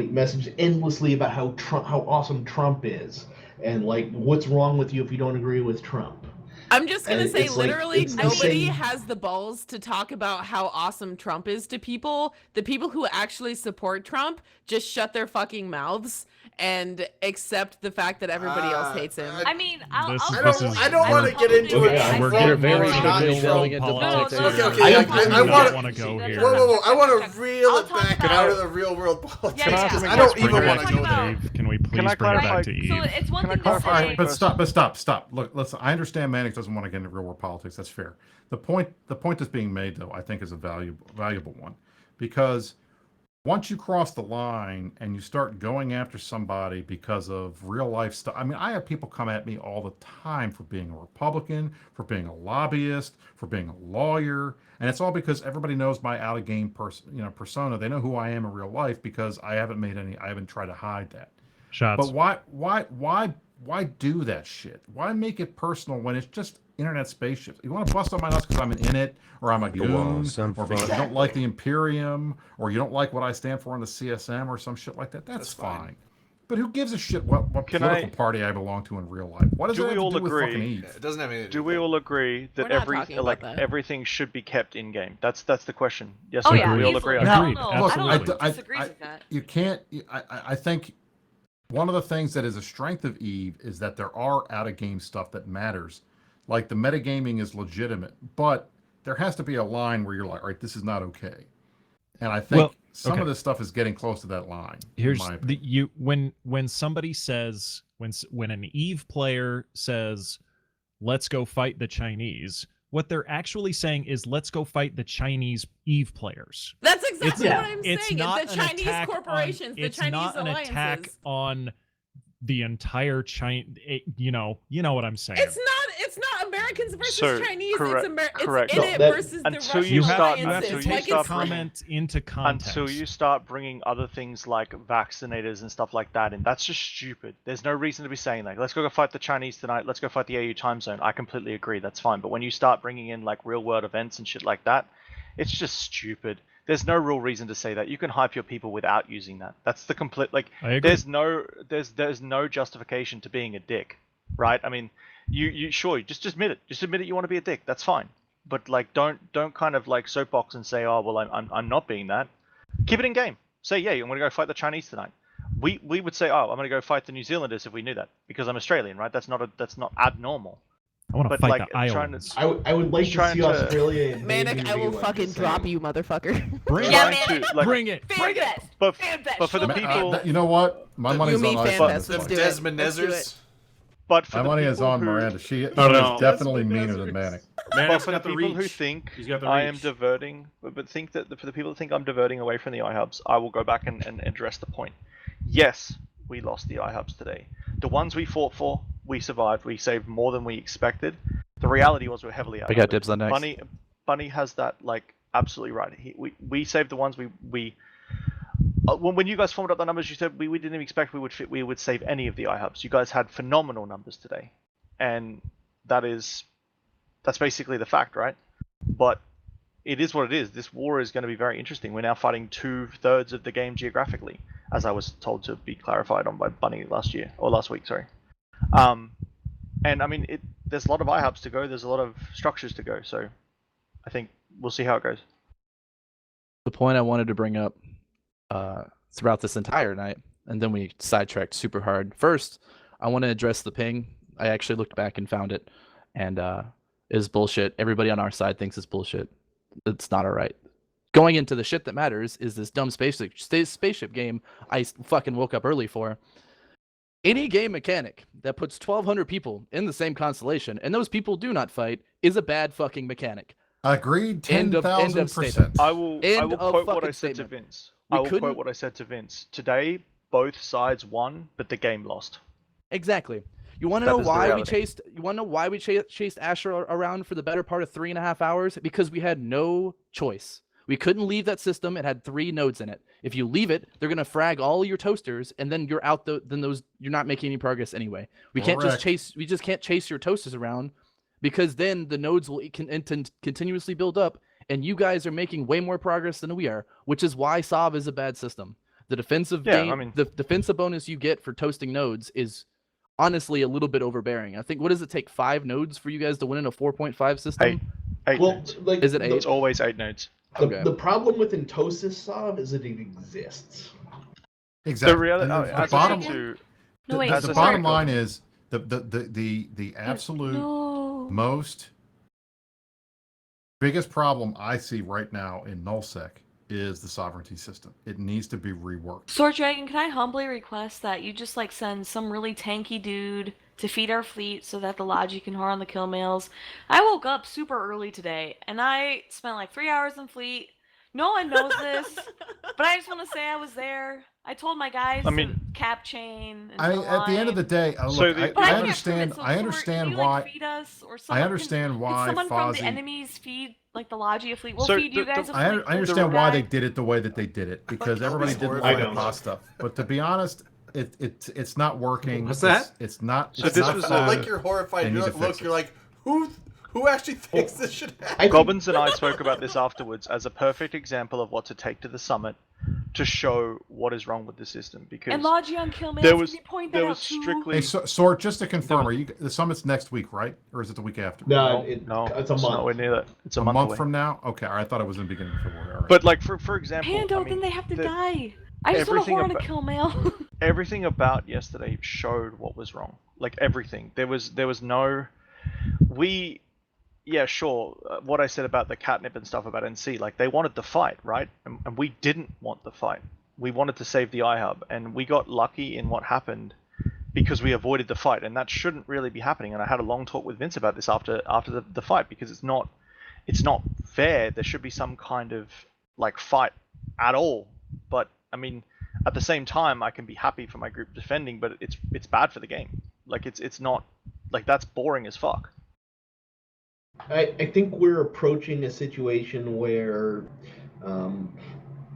message endlessly about how awesome Trump is, and like what's wrong with you if you don't agree with Trump. I'm just gonna And say, it's like- literally, it's the nobody same- has the balls to talk about how awesome Trump is to people. The people who actually support Trump just shut their fucking mouths and accept the fact that everybody else hates him. I mean, I don't want to get into Okay, it. we're We're very not quickly Trump. delving into politics. Okay. I want to go here. Whoa! I want to reel I'll it talk back about- out of the real world politics Yeah, yeah. because Can I don't Bring even her want back to go to there. Eve. Can we please Can I bring her clarify? back to Eve? So it's one Can I thing to clarify? say. All right, but stop. Look, listen. I understand Mannix doesn't want to get into real world politics. That's fair. The point that's being made, though, I think is a valuable one, because once you cross the line and you start going after somebody because of real life stuff. I mean, I have people come at me all the time for being a Republican, for being a lobbyist, for being a lawyer, and it's all because everybody knows my out of game persona. They know who I am in real life because I haven't tried to hide that. Shots. But why do that shit? Why make it personal when it's just internet spaceships? You want to bust on my nuts because I'm in it, or I'm a goon, or because you don't like the Imperium, or you don't like what I stand for in the CSM, or some shit like that. That's fine. But who gives a shit what political party I belong to in real life? What does that have to do with fucking Eve? It doesn't have anything. Do we all agree that We're not talking about that. everything should be kept in game? That's the question. Yes, Oh or yeah, no? We all easily. agree. Hell Agreed. no, Absolutely. I don't disagree with that. You can't. I think one of the things that is a strength of Eve is that there are out of game stuff that matters. Like the metagaming is legitimate, but there has to be a line where you're like, all right, this is not okay. And I think some of this stuff is getting close to that line. Here's when somebody says when an Eve player says, "Let's go fight the Chinese," what they're actually saying is, "Let's go fight the Chinese Eve players." That's exactly what I'm It's saying. not The an Chinese attack corporations, on, the it's Chinese not an alliances. attack on the entire China. You know what I'm saying. It's not Americans versus So, Chinese. correct. It's in it versus the until Russian you alliances. to until take you Like, the start it's comment into context. Until you start bringing other things like vaccinators and stuff like that in, that's just stupid. There's no reason to be saying that. Let's go fight the Chinese tonight. Let's go fight the AU time zone. I completely agree. That's fine. But when you start bringing in like real world events and shit like that, it's just stupid. There's no real reason to say that. You can hype your people without using that. That's the complete I agree. there's no justification to being a dick, right? I mean, you sure just admit it. Just admit it. You want to be a dick. That's fine. But like, don't kind of like soapbox and say, oh well, I'm not being that. Keep it in game. Say, yeah, I'm gonna go fight the Chinese tonight. We would say, oh, I'm gonna go fight the New Zealanders if we knew that, because I'm Australian, right? That's not abnormal. I want to But, fight like, the islands. I would like to Trying see to- Australia invade Manic, New I will Zealand, fucking just drop saying. you, motherfucker. Bring Yeah, it. man. Like, Bring it. Fan fest. but Fan fest. but for the Show me. people, You know what? My money's You on mean Iceland. fan this fest, let's fight. do it. Desmond Let's do Nezers. but for My the money is people on who, Miranda. She is no. definitely meaner than Manic. But Manic's for the got the people who reach. think He's got the I am reach. diverting, but think that for the people that think I'm diverting away from the iHubs, I will go back and address the point. Yes, we lost the iHubs today. The ones we fought for, we survived. We saved more than we expected. The reality was we're heavily out. I got dibs on next. Bunny has that like absolutely right. We saved the ones we when you guys formed up the numbers, you said we didn't even expect we would save any of the iHubs. You guys had phenomenal numbers today, and that's basically the fact, right? But it is what it is. This war is going to be very interesting. We're now fighting 2/3 of the game geographically, as I was told to be clarified on by Bunny last week. Sorry. And I mean, there's a lot of iHubs to go. There's a lot of structures to go. So I think we'll see how it goes. The point I wanted to bring up throughout this entire night, and then we sidetracked super hard. First, I want to address the ping. I actually looked back and found it, and it is bullshit. Everybody on our side thinks it's bullshit. It's not all right. Going into the shit that matters is this dumb spaceship game I fucking woke up early for. Any game mechanic that puts 1,200 people in the same constellation and those people do not fight is a bad fucking mechanic. Agreed, End of 10,000%. statement. I will quote what I said statement. to Vince. We I will quote couldn't- what I said to Vince. Today, both sides won, but the game lost. Exactly. You want to That know is the why we reality. chased? You want to know why we chased Asher around for the better part of 3.5 hours? Because we had no choice. We couldn't leave that system. It had 3 nodes in it. If you leave it, they're gonna frag all your toasters, and then you're out. You're not making any progress anyway. We can't just Correct. chase. We just can't chase your toasters around, because then the nodes will continuously build up, and you guys are making way more progress than we are. Which is why Sov is a bad system. The defensive the defensive bonus you get for toasting nodes is honestly a little bit overbearing. I think, what does it take, 5 nodes for you guys to win in a 4.5 system? 8 Well, nodes. like, Is it 8? It's always 8 nodes. The problem with Entosis Sov is that it exists. Exactly. The reality, And as the I bottom, said to, No, wait, the as I bottom said- line is the absolute No. most biggest problem I see right now in nullsec is the sovereignty system. It needs to be reworked. Sword Dragon, can I humbly request that you just like send some really tanky dude to feed our fleet so that the Logi can whore on the kill mails? I woke up super early today and I spent like 3 hours in fleet. No one knows this, but I just want to say I was there. I told my guys I mean- to cap chain. And At the end of the day, So look, the- But I can't understand. permit, so I Sword, understand can you, why. like, feed us, or I someone understand can, why someone from the Fozzie. enemies feed like the Logi a fleet. We'll So feed you the- guys a I fleet. understand why they did it the way that they did it, because everybody did I like the don't. cost stuff. But to be honest, it's not working. What's that? It's not. So it's this not was I fun. like your horrified They need to look. fix You're it. like, who actually thinks this should happen? I think- Gobbins and I spoke about this afterwards as a perfect example of what to take to the summit to show what is wrong with the system, because And Logi on kill mails. there Can was you point there that was out too? strictly Hey, Sword, just to confirm, the summit's next week, right? Or is it the week after? No, no, it's a month. nowhere near that. It's a, A month month away. from now? Okay, all right, I thought it was in the beginning of February. All right. But like for example, Pando, I mean, then they have to the- die. I just want to everything whore on a about- kill mail. everything about yesterday showed what was wrong. Like everything. There was no. Yeah, sure. What I said about the catnip and stuff about NC, like they wanted the fight, right? And we didn't want the fight. We wanted to save the iHub, and we got lucky in what happened because we avoided the fight, and that shouldn't really be happening. And I had a long talk with Vince about this after the fight, because it's not fair. There should be some kind of like fight at all. But I mean, at the same time, I can be happy for my group defending, but it's bad for the game. Like it's not like that's boring as fuck. I think we're approaching a situation where,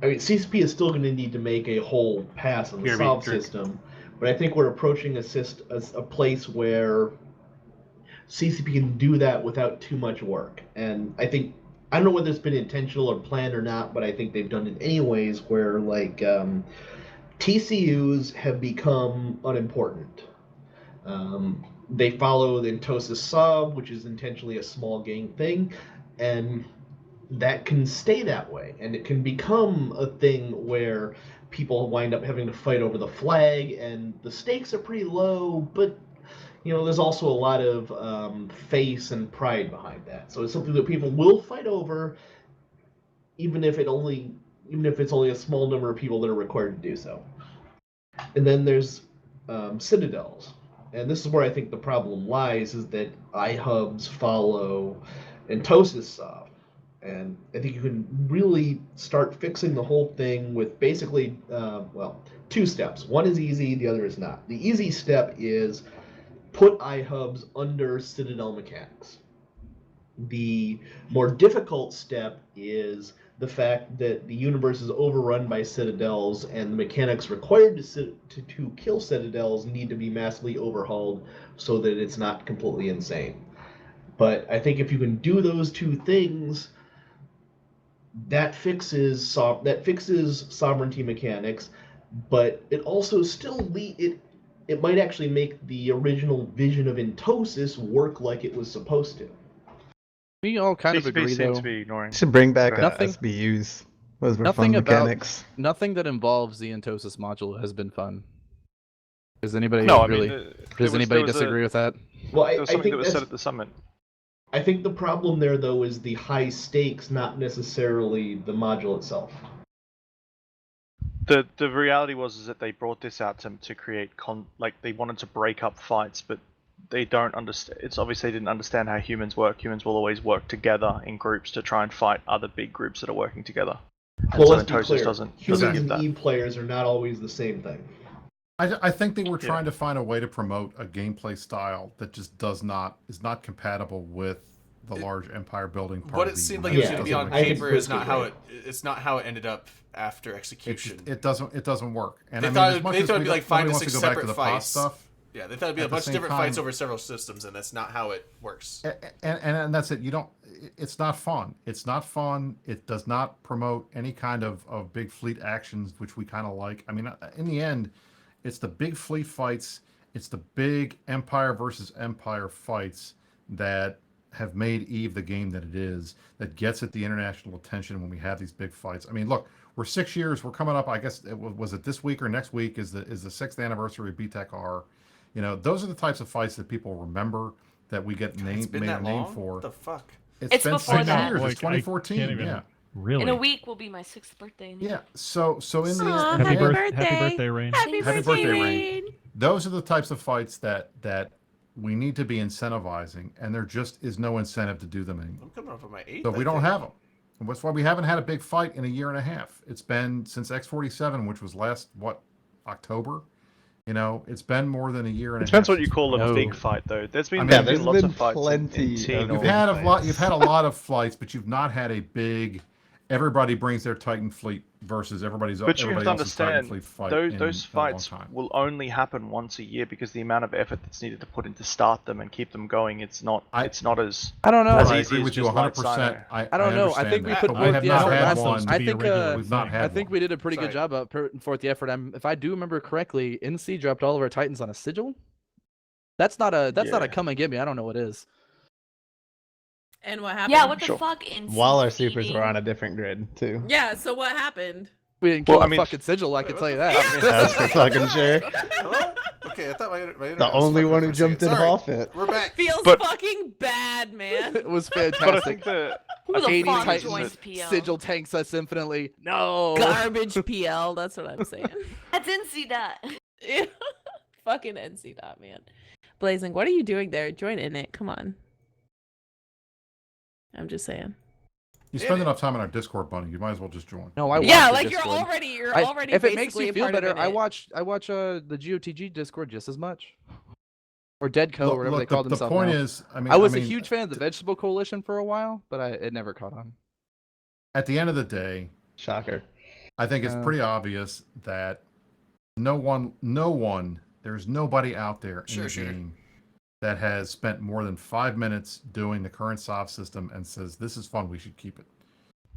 CCP is still going to need to make a whole pass on the Here, solve drink. system, but I think we're approaching a place where CCP can do that without too much work. And I don't know whether it's been intentional or planned or not, but I think they've done it anyways, where like TCUs have become unimportant. They follow the Entosis sub, which is intentionally a small game thing, and that can stay that way. And it can become a thing where people wind up having to fight over the flag, and the stakes are pretty low, but there's also a lot of face and pride behind that. So it's something that people will fight over, even if it's only a small number of people that are required to do so. And then there's citadels. And this is where I think the problem lies, is that iHubs follow Entosis sub. And I think you can really start fixing the whole thing with basically, 2 steps. One is easy, the other is not. The easy step is put iHubs under Citadel mechanics. The more difficult step is the fact that the universe is overrun by citadels, and the mechanics required to kill citadels need to be massively overhauled so that it's not completely insane. But I think if you can do those 2 things, that fixes sovereignty mechanics, but it also still it it might actually make the original vision of Intosis work like it was supposed to. We all kind of CCP agree, seems though. to be ignoring. Should bring back Nothing- SBUs. Those were Nothing fun about mechanics. nothing that involves the Intosis module has been fun. Does anybody No, I really? mean, does anybody disagree with that? Well, There was I something think that was that's, said at the summit. I think the problem there, though, is the high stakes, not necessarily the module itself. The reality was that they brought this out to create they wanted to break up fights, but they don't understand. It's obvious they didn't understand how humans work. Humans will always work together in groups to try and fight other big groups that are working together. And Well, so let's be Intosis clear. doesn't Humans give and that. E-players are not always the same thing. I think they were trying to find a way to promote a gameplay style that just is not compatible with the large empire building part. What of it the seemed like United it should be States. on Doesn't make paper sense. is not how it's not how it ended up after execution. It doesn't work. And They I mean, thought as much they as thought it'd be like 5 to nobody wants 6 go back to separate the past fights. stuff. Yeah, they thought it'd be a At the bunch of same different fights time- over several systems, and that's not how it works. And that's it. You don't. It's not fun. It's not fun. It does not promote any kind of big fleet actions, which we kind of like. I mean, in the end, it's the big fleet fights. It's the big empire versus empire fights that have made EVE the game that it is, that gets it the international attention when we have these big fights. I mean, look, we're 6 years. We're coming up. I guess was it this week or next week is the 6th anniversary of BTEC R. You know, those are the types of fights that people remember, that we get made a name for. What the fuck? It's been before 6 that. years. Like, It's I 2014. can't even- Yeah. Really? In a week will be my 6th birthday. Yeah. So in the Aw, end, happy Happy birthday. birthday, Rain. Happy Happy birthday, birthday, Rain. those are the types of fights that we need to be incentivizing, and there just is no incentive to do them anymore. I'm coming up on my 8th. So we don't have them. And that's why we haven't had a big fight in a year and a half. It's been since X-47, which was last, October? You know, it's been more than a year and a half. Depends what you since- call a No. big fight, though. There's been, I mean, there's there's been lots been of fights plenty in T of North. You've had a lot. You've had a lot of fights, but you've not had a big. Everybody brings their Titan fleet versus But you have everybody to else's Titan understand, fleet fight. those in a long fights time. will only happen once a year because the amount of effort that's needed to put in to start them and keep them going, it's not as I don't know. as I easy agree as with you just light 100%. Sino. I don't know. I understand think we that, put but forth have the not effort had last one. I to be a think regular We've not thing. had I think one. we did a pretty good Sorry. job of putting forth the effort. If I do remember correctly, NC dropped all of our Titans on a sigil. That's not a Yeah. come and get me. I don't know what is. And what happened? Yeah, what the Sure. fuck? In While our supers were on a different grid too. Yeah, so what happened? We didn't Well, kill I a mean- fucking sigil. I can tell you that. That's for fucking sure. Hello? Okay, I thought my internet The was only fucking one up who for a second. jumped in Sorry. off it. We're back. Feels But- fucking bad, man. It was But I fantastic. think the Who the 80 fuck Titans joins PL? sigil tanks us infinitely. No. Garbage PL, that's what I'm saying. That's NC dot. Yeah. Fucking NC dot, man. Blazing, what are you doing there? Join in it. Come on. I'm just saying. You spend enough time on our Discord, Bunny. You might as well just join. No, I watch Yeah, the like you're Discord. already If it makes basically you a feel part of better, I it. watch the GOTG Discord just as much. Or Deadco, or whatever they call the themselves. point now. is, I was a huge fan of the Vegetable Coalition for a while, but it never caught on. At the end of the day, Shocker. I think it's pretty obvious that no one, there's nobody out there in the game that has spent more than 5 minutes doing the current SOV system and says this is fun, we should keep it.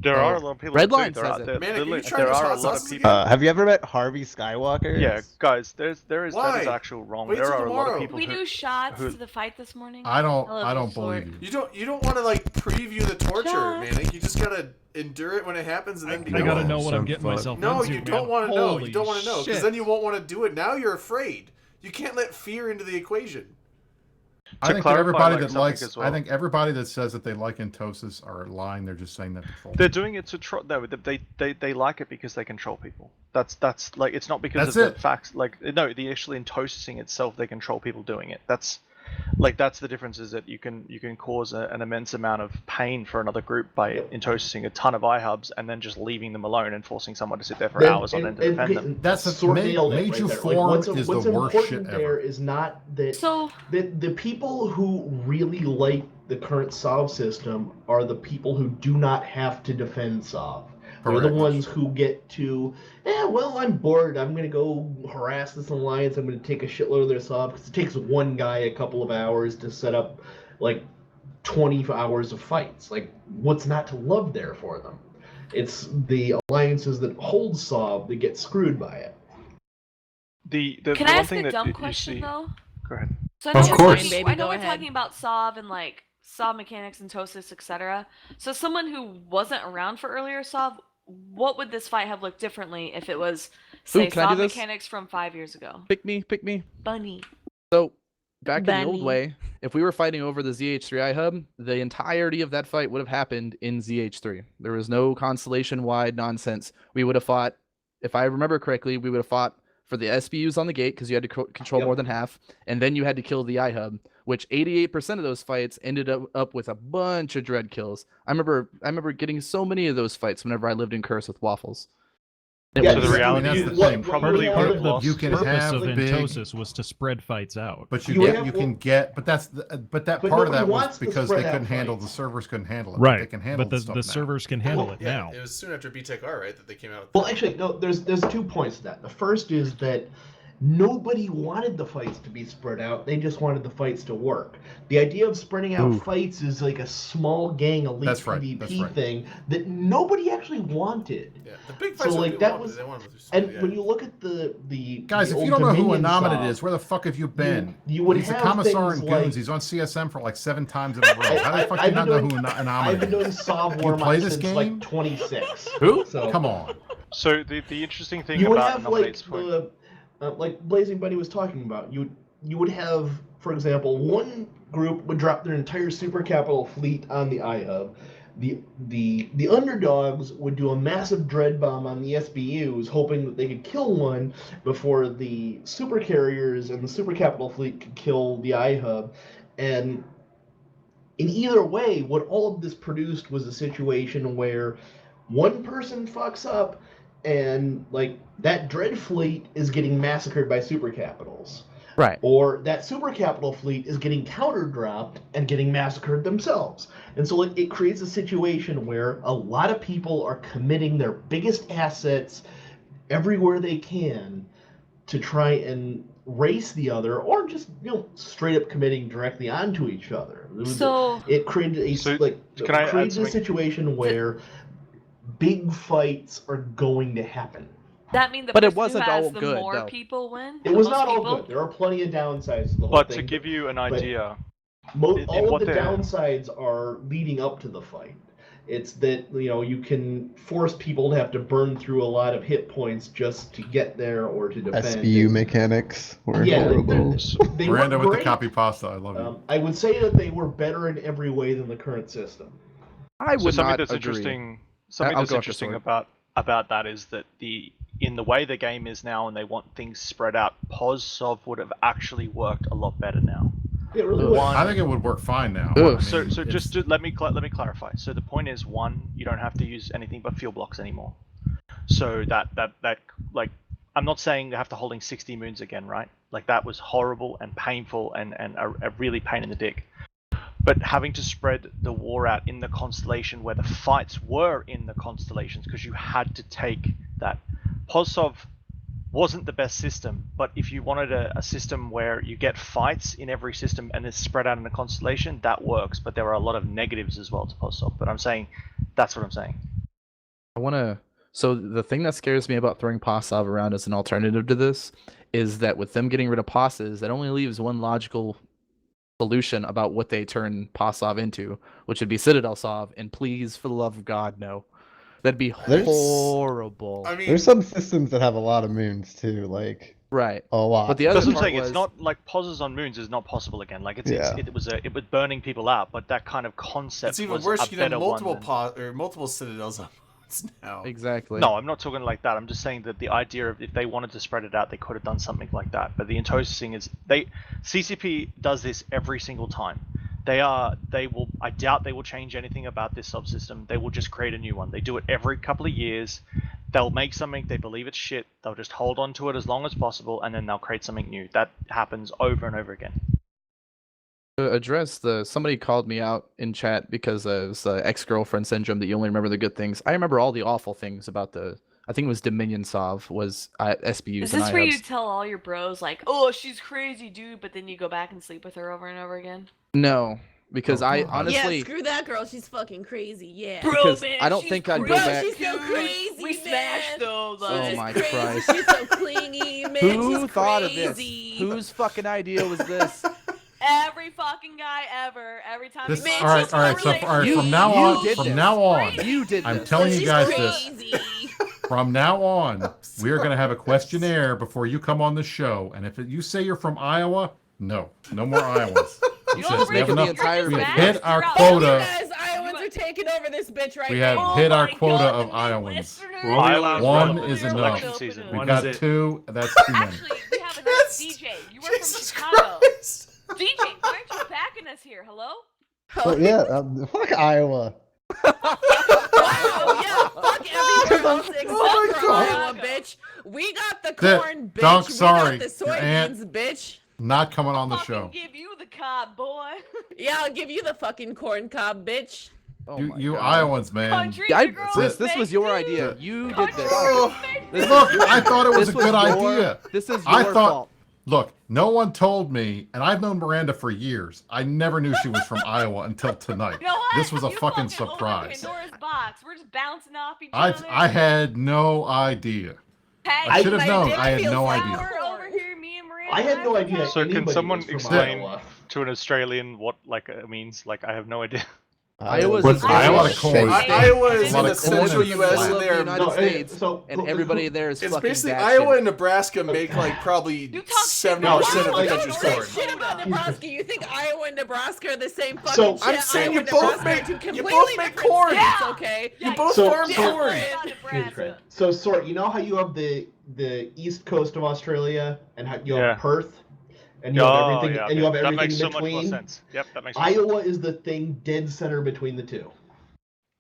There are a lot of people. Redline that do. There says are- it. there- Man, there- are you there trying to are a hot lot sauce of people. Have you ever met Harvey Skywalker? Yeah, guys, there is that Why? is actual wrong. Wait There till are a lot tomorrow. of people We who do shots who- to the fight this morning. I don't love believe Lord. you. You don't want to like preview the torture, Shut. man. You just gotta endure it when it happens and then be I gotta gone. know what I'm getting myself No, into. you don't man. want to know. Holy You don't want to know because shit. then you won't want to do it. Now you're afraid. You can't let fear into the equation. I think that clarify, everybody like, that something likes, as I well. think everybody that says that they like Intosis are lying. They're just saying that to troll. They're doing it to troll. No, they like it because they control people. That's like it's not because That's of it. the facts. Like no, the actually intosing itself, they control people doing it. That's the difference is that you can cause an immense amount of pain for another group by intosing a ton of iHubs and then just leaving them alone and forcing someone to sit there for Then- hours on end to defend them. That's the sort of nailed it right major there. form what's is what's the worst shit important ever. there is not that So that the people who really like the current SOV system are the people who do not have to defend SOV. They're the Correct. ones who get to, well, I'm bored. I'm going to go harass this alliance. I'm going to take a shitload of their SOV because it takes one guy a couple of hours to set up like 20 hours of fights. Like, what's not to love there for them? It's the alliances that hold SOV that get screwed by it. The Can I one ask thing a that dumb you question see... though? Go ahead. So Of course. Baby, I know go we're ahead. talking about Sov and like Sov mechanics and Tosis, etc. So someone who wasn't around for earlier Sov, what would this fight have looked differently if it was, say, can I do Sov this? mechanics from 5 years ago? Pick me. Bunny. So back in the old Bunny. way, if we were fighting over the ZH3i hub, the entirety of that fight would have happened in ZH3. There was no constellation-wide nonsense. We would have fought, if I remember correctly, we would have fought for the SBUs on the gate because you had to control more than half, and then you had to kill the iHub, which 88% of those fights ended up with a bunch of dread kills. I remember getting so many of those fights whenever I lived in Curse with Waffles. So the reality that's is the thing. probably would have lost. You can purpose have of big, Entosis was to spread fights out. but You have- but that But part of nobody that was wants to because they spread out couldn't handle fights. the servers couldn't handle it. Right, They can handle but the stuff now. servers can handle it Yeah, now. it was soon after BTEC R, right, that they came out with Well, that. actually, no. There's 2 points to that. The first is that nobody wanted the fights to be spread out. They just wanted the fights to work. The idea of spreading out fights is like a small gang elite That's right, PvP that's right. thing that nobody actually wanted. Yeah, the big fights So like that was, they wanted to and yeah. when you look at the Guys, the if old you don't know who Dominion Anominate Sov, is, where the fuck have you been? you would He's a have commissar in things Goons. like- He's on CSM for like 7 times in a row. How the fuck do you not know who I've Anominate been is? doing Sov You warm play up this since game? like 26. Who? So Come on. So the interesting thing you would about have like Nominate's point... the like Blazing Bunny was talking about. You would have, for example, one group would drop their entire super capital fleet on the iHub. The underdogs would do a massive dread bomb on the SBUs, hoping that they could kill one before the super carriers and the super capital fleet could kill the iHub. And in either way, what all of this produced was a situation where one person fucks up and like that dread fleet is getting massacred by super capitals. Right. Or that super capital fleet is getting counter dropped and getting massacred themselves. And so it creates a situation where a lot of people are committing their biggest assets everywhere they can to try and race the other, or just straight up committing directly onto each other. It created a situation where big fights are going to happen. That mean the But it person wasn't who has all the good, more though. people win? It The was most not all people? good. There are plenty of downsides to the whole But thing. to give you an idea, all of the downsides are leading up to the fight. It's that you can force people to have to burn through a lot of hit points just to get there or to defend. SBU mechanics were horrible. They Miranda were with the great. copy pasta. I love you. I would say that they were better in every way than the current system. I would something not that's agree. interesting. Something I'll that's go after interesting Sword. about that is that in the way the game is now, and they want things spread out, POS-SOV would have actually worked a lot better now. It really would. I think it would work fine now. Ugh. I mean, So it's- just let me clarify. So the point is, one, you don't have to use anything but fuel blocks anymore. So that like, I'm not saying you have to holding 60 moons again, right? Like that was horrible and painful and a really pain in the dick. But having to spread the war out in the constellation where the fights were in the constellations, because you had to take that. POS-SOV wasn't the best system, but if you wanted a system where you get fights in every system and it's spread out in a constellation, that works. But there are a lot of negatives as well to POS-SOV. But I'm saying, that's what I'm saying. So the thing that scares me about throwing POS-SOV around as an alternative to this is that with them getting rid of POSes, that only leaves one logical solution about what they turn POS-SOV into, which would be Citadel SOV, and please, for the love of God, no. That'd be horrible. I mean, There's some systems that have a lot of moons too, like right, a lot. But the other That's what I'm part saying. was, It's not like pauses on moons is not possible again. Like it was burning people out, but that kind of concept. it's even was worse. a You can have better multiple one multiple citadels on moons now. exactly. No, I'm not talking like that. I'm just saying that the idea of if they wanted to spread it out, they could have done something like that. But the Entosis thing is CCP does this every single time. I doubt they will change anything about this subsystem. They will just create a new one. They do it every couple of years. They'll make something, they believe it's shit, they'll just hold on to it as long as possible, and then they'll create something new. That happens over and over again. To address somebody called me out in chat because of ex-girlfriend syndrome that you only remember the good things. I remember all the awful things about I think it was Dominion SOV was SBUs. Is and this where you IHUBs. tell all your bros like, oh, she's crazy, dude, but then you go back and sleep with her over and over again? No, because Oh, I God. honestly, Yeah, screw that girl. She's fucking crazy. Yeah. because man, I don't she's think I'd go Bro, back. she's so crazy, We man. smashed those. Oh She's my crazy. Christ. She's so clingy, man. Who She's thought of this? crazy. Whose fucking idea was this? Every fucking guy ever. Every time. This, he all goes right, to all a right. So, all right. You- From now you on, did from this. now on, You did I'm this. telling She's you guys crazy. this. From now on, we are going to have a questionnaire before you come on the show, and if you say you're from Iowa, no more Iowans. You It's should just make it the enough- entire we video. have hit our Oh, you quota. guys, Iowans are taking over this bitch right We now. have hit our my quota God, of the Iowans. Midwesterners. We're only I allowed One one is election enough. season. We've One got is it. 2. That's too many. Actually, we have a nice DJ. You were from Jesus Chicago. Christ. DJ, why aren't you backing us here? Hello? Oh, yeah, fuck Iowa. Wow, yeah, fuck everyone else except Oh my for God. Iowa, bitch. We got the That- corn, bitch. Dunk, We sorry. got the Your aunt- soybeans, bitch. Not coming on the Fucking show. give you the cob, boy. Yeah, I'll give you the fucking corn cob, bitch. Oh You, my you God. Iowans, man. Country I, girl this was your idea. You did this. Oh, This Look, is- I thought it was a this good your- idea. This is I your thought- fault. Look, no one told me, and I've known Miranda for years. I never knew she was from Iowa until tonight. You know what? This was a You fucking fucking opened surprise. Pandora's box. We're just bouncing off each I other. I had no idea. Hey, I should have I known. did I had feel no sour. idea. We're over here, me and Miranda. I had no idea. So can anybody someone was from explain Iowa. to an Australian what like it means? Like I have no idea. Iowa's What's a Iowa? state. Corn. Iowa is A lot in the of central corn. U.S. All and of the they're United No, States, so- and everybody there is it's fucking basically batshit. Iowa and Nebraska make like probably You talk shit 70% of about the Iowa. country's Don't corn. say shit about Nebraska. You think Iowa and Nebraska are the same fucking So- shit? I'm saying Iowa you and both Nebraska make- are two you completely both make different corn. states, Yeah. okay? You both So- farm so- corn. Nebraska. So, Sort, you know how you have the east coast of Australia and how you have Yeah. Perth, and you have Oh, everything, yeah, and you okay. have That everything makes in so much more between. sense. Yep, that makes sense. Iowa is the thing dead center between the two.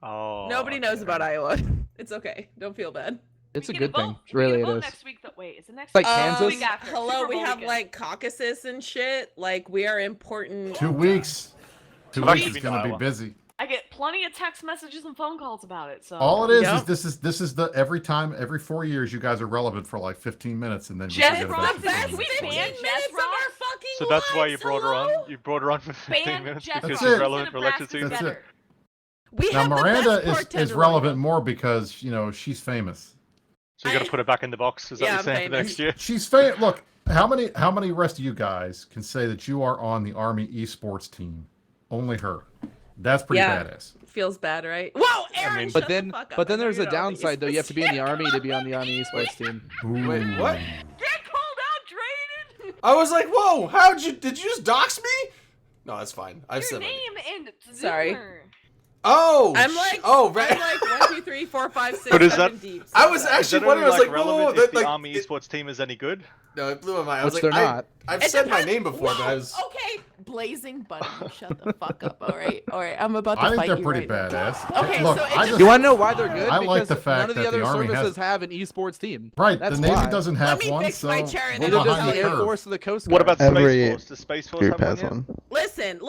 Oh. Nobody knows okay. about Iowa. It's okay. Don't feel bad. It's a We get good vote. thing. We Really, get a it vote is. Next week, wait, is it next Like week? Kansas? Week after. Hello, Super we Bowl have weekend. like caucuses and shit. Like we are important. 2 weeks. 2 I've weeks actually is been going to to be Iowa. busy. I get plenty of text messages and phone calls about it. So All it is Yep. this is the every 4 years you guys are relevant for like 15 minutes and then we Jess forget Ross, about The it. best Can we 15 ban minutes Jess of our fucking So that's why you lives, brought her hello? on. You brought her on for 15 ban minutes Jess because That's she's it. relevant for election Nebraska's season. That's better. it. We Now have the Miranda best is bartender relevant lineup. more because, you know, she's famous. So you got to put her back in the box. Is that Yeah, what you're saying for famous. next year? She's famous. Look, how many rest of you guys can say that you are on the Army esports team? Only her. That's pretty Yeah. badass. Feels bad, right? Whoa, Aaron, mean- shut But then, the fuck up. but then I know there's a you're not on the downside though. You have to be in the esports army to be on the Army esports team. Wait, what? Get called out, Drayden. I was like, whoa, did you just dox me? No, that's fine. I've Your said my name and Sorry. Zoomer. Oh, I'm like, right. I'm like 1, 2, 3, 4, 5, 6, But is 7 that- deep. I was Is actually that wondering. only I was like, relevant whoa, if that, the like, Army esports team is any good? No, it blew my mind. I was Which like, they're not. I've It said my depends- name before, but I Whoa, was. okay. Blazing Bunny, you shut the fuck up. All right. I'm about to I think fight they're you pretty right now. badass. Okay, Look, so it I just- just, You want to know why they're good? I like Because the fact none of the that the other Army has- services have an esports team. right. That's the Navy why. doesn't Let have me one, fix so my chair and we're then I'll Neither does behind the the Air curve. Force or the Coast Guard. What about Every Space Force? Does Space Force group have has one yet? one.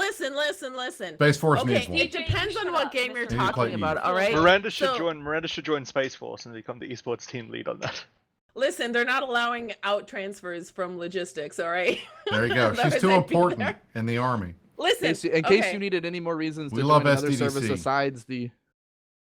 Listen. Space Force Okay, needs one. it depends on what game you're They need to play talking about, Eve. all right? Miranda should So- join. Miranda should join Space Force and become the esports team lead on that. Listen, they're not allowing out transfers from logistics, all right? There you go. She's Otherwise too I'd be important there. in the Army. Listen, In case okay, you needed any more reasons to We join love another SDDC. service besides the.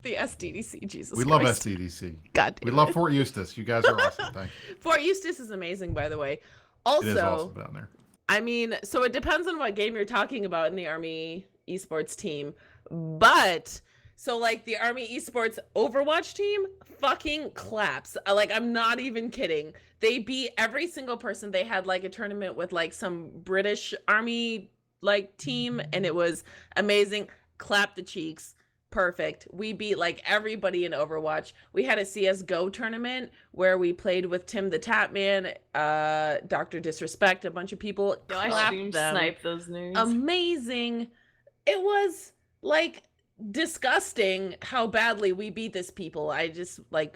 the SDDC, Jesus We love Christ. SDDC. God We damn love it. Fort Eustis. You guys are awesome. Thank you. Fort Eustis is amazing, by the way. It Also, is awesome down there. I mean, so it depends on what game you're talking about in the Army esports team. But so like the Army esports Overwatch team fucking claps. Like I'm not even kidding. They beat every single person. They had like a tournament with like some British Army like team and it was amazing. Clap the cheeks. Perfect. We beat like everybody in Overwatch. We had a CS:GO tournament where we played with Tim the Tapman, Dr. Disrespect, a bunch of people. Yo, I Clapped stream them. snipe those nerds. Amazing. It was like disgusting how badly we beat this people. I just want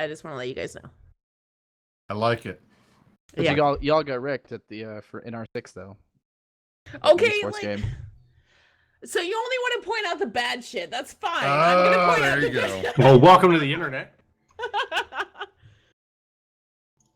to let you guys know. I like it. But Yeah. y'all got wrecked at the for in R6 though. Okay, Esports like, game. so you only want to point out the bad shit. That's fine. I'm gonna Oh, point there out you the go. good Well, welcome to the internet.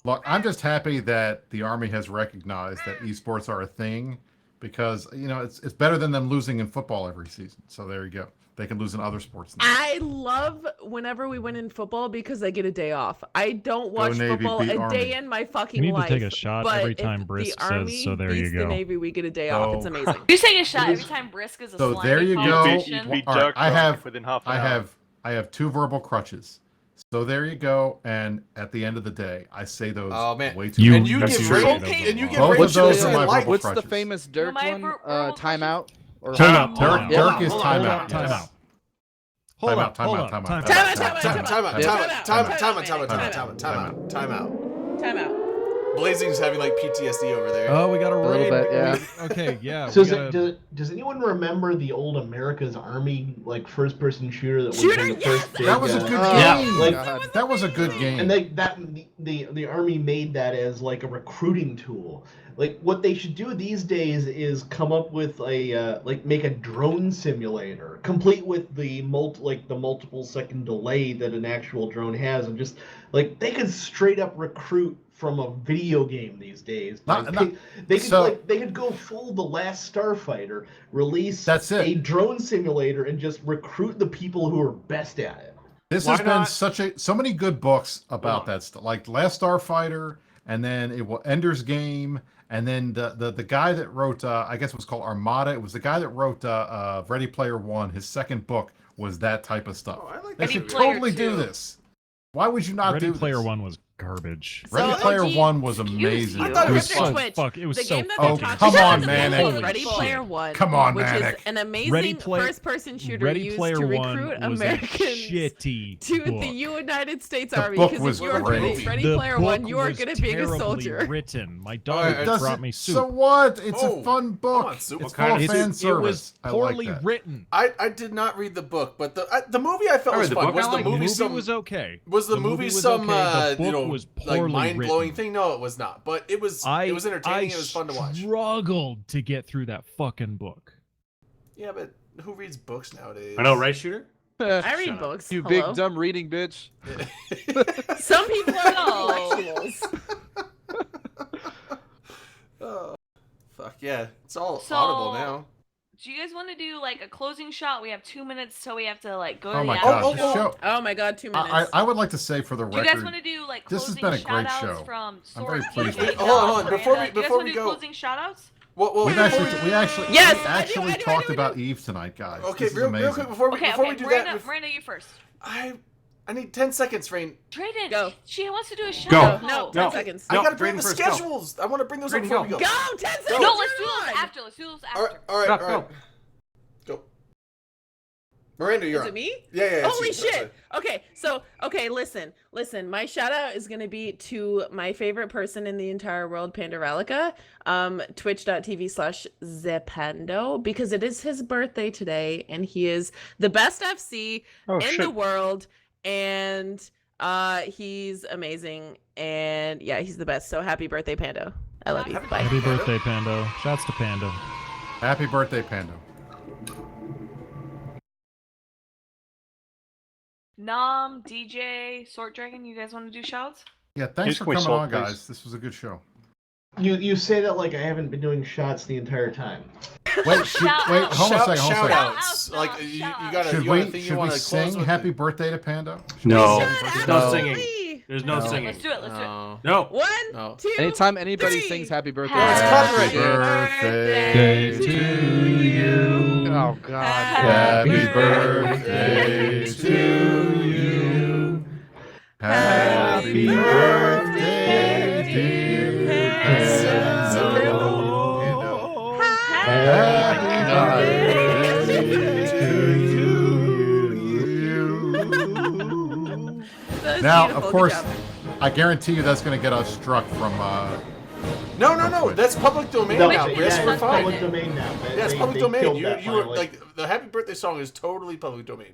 Look, I'm just happy that the Army has recognized that esports are a thing because it's better than them losing in football every season. So there you go. They can lose in other sports now. I love whenever we win in football because I get a day off. I don't watch Navy, football beat a Army. day in my fucking You need life. to take a shot but every if time the Brisk Army says, so there beats you the go. Navy, we get a day off. It's So- amazing. You're taking a shot every time Brisk is a So slimy there you go. politician. Be All right, Dirk drunk within half an hour. I have 2 verbal crutches. So there you go. And at the end of the day, I say those way too You- And you much. give That's Ray, okay. and you give Both Ray of those are my like, verbal What's the crutches. famous Dirk my one? verbal Timeout? Or Hold up, Dirk is hold timeout. up, time yes. out. Hold up, Time out. Time out. Blazing's having like PTSD over there. Oh, we got a little raid. bit, yeah. Okay, yeah. So we gotta- does anyone remember the old America's Army like first-person shooter that was Shooter, one of the first big? That was a good Yeah. game. Like, That was a good game. and the Army made that as like a recruiting tool. Like what they should do these days is come up with a make a drone simulator, complete with the multiple second delay that an actual drone has, and just like they could straight up recruit from a video game these days. They could go full The Last Starfighter, release a drone simulator, and just recruit the people who are best at it. This has been so many good books about that stuff, like Last Starfighter, and then Ender's Game, and then the guy that wrote I guess it was called Armada. It was the guy that wrote Ready Player One. His second book was that type of stuff. They should totally do this. Why would you not do Ready this? Player One was garbage. Ready Player One was amazing. I thought it was so fuck. It was the so game that fucking. they talked come about on, is man. called Ready Player One. Come on, which Manic. is an amazing first-person shooter Ready used Player to One recruit was a Americans shitty to book. the United States The Army. book Because was if you're great. doing Ready The Player book One, you are was good at being a terribly soldier. written. My daughter It brought me soup. So what? It's Oh, a fun book. It's full of fan service. It was I poorly like that. written. I did not read the book, but the movie I felt was fun. Was the movie some? Was okay. Was the movie was some okay. The book was like poorly mind blowing written. thing? No, it was not. But it was entertaining. It was fun to watch. I struggled to get through that fucking book. Yeah, but who reads books nowadays? I know, right, Shooter? I read books. You Hello? big dumb reading bitch. Some people are intellectuals. Oh, fuck yeah! It's all So- audible now. Do you guys want to do like a closing shot? We have 2 minutes, so we have to like go to Oh the my after god, show. show. Oh my god, 2 minutes. I would like to say for the Do you record, guys want to do like this has closing been a great shout-outs show. from I'm very Sword pleased. TV, with it. Hold on, before Miranda? we You guys before wanna we do go. closing shout-outs? Well, We actually Yes, actually talked about Eve tonight, guys. Okay, This is real amazing. quick before we Okay, before okay, we do Miranda, that, Miranda, you first. I need 10 seconds, Rain. Drayden, Go. she wants to do a shout Go. out. No, No. 10 seconds. I No, gotta bring Drayden the first, go. schedules. I want to bring those up Drayden, before we go. go. Go, 10 seconds. No, let's do Come those on. after. Let's do those All after. right, all right, Go, all right. Go. Miranda, you're Is on. it me? Yeah, it's Holy you. shit. Okay, listen. My shout out is going to be to my favorite person in the entire world, Pandarelica, twitch.tv/Zepando, because it is his birthday today and he is the best FC in the world and he's amazing and yeah, he's the best. So happy birthday, Pando. I love you. Bye. Happy birthday, Pando. Shouts to Pando. Happy birthday, Pando. Nom, DJ, Sword Dragon, you guys want to do shouts? Yeah, thanks for Can we coming solve on, this? guys. This was a good show. You say that like I haven't been doing shots the entire time. Wait, Shout wait, out. hold on a second, hold on a Shout second. outs. Like you Shout got a Should you got a we thing you should we want to close sing with? Happy Birthday to Pando? No. Shout No out. singing. Hey. There's no No. singing. Let's do it. Let's do it. No. No. 1, No. 2, Anytime anybody 3. sings happy birthday. Happy birthday to you. Oh god. Happy birthday to you. Happy birthday, dear Pando. Happy birthday to you. Now, of course, I guarantee you that's going to get us struck from. No. That's public domain No, now, yeah, Chris. We're it's fine. public domain now. Yeah, it's public They domain. killed You that were finally. like the happy birthday song is totally public domain.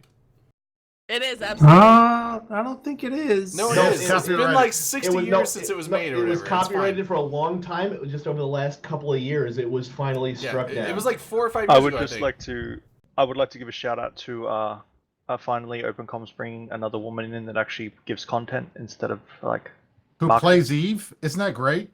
It is absolutely. I don't think it is. No, No, it is. It's been copyrighted. like 60 was- years no, since it was no, made or It was whatever. It's fine. copyrighted for a long time. It was just over the last couple of years. It was finally Yeah, struck down. it was like 4 or 5 years I would ago, just think. like to. I would like to give a shout out to finally OpenCom's bringing another woman in that actually gives content instead of like. Who Mark. plays Eve? Isn't that great?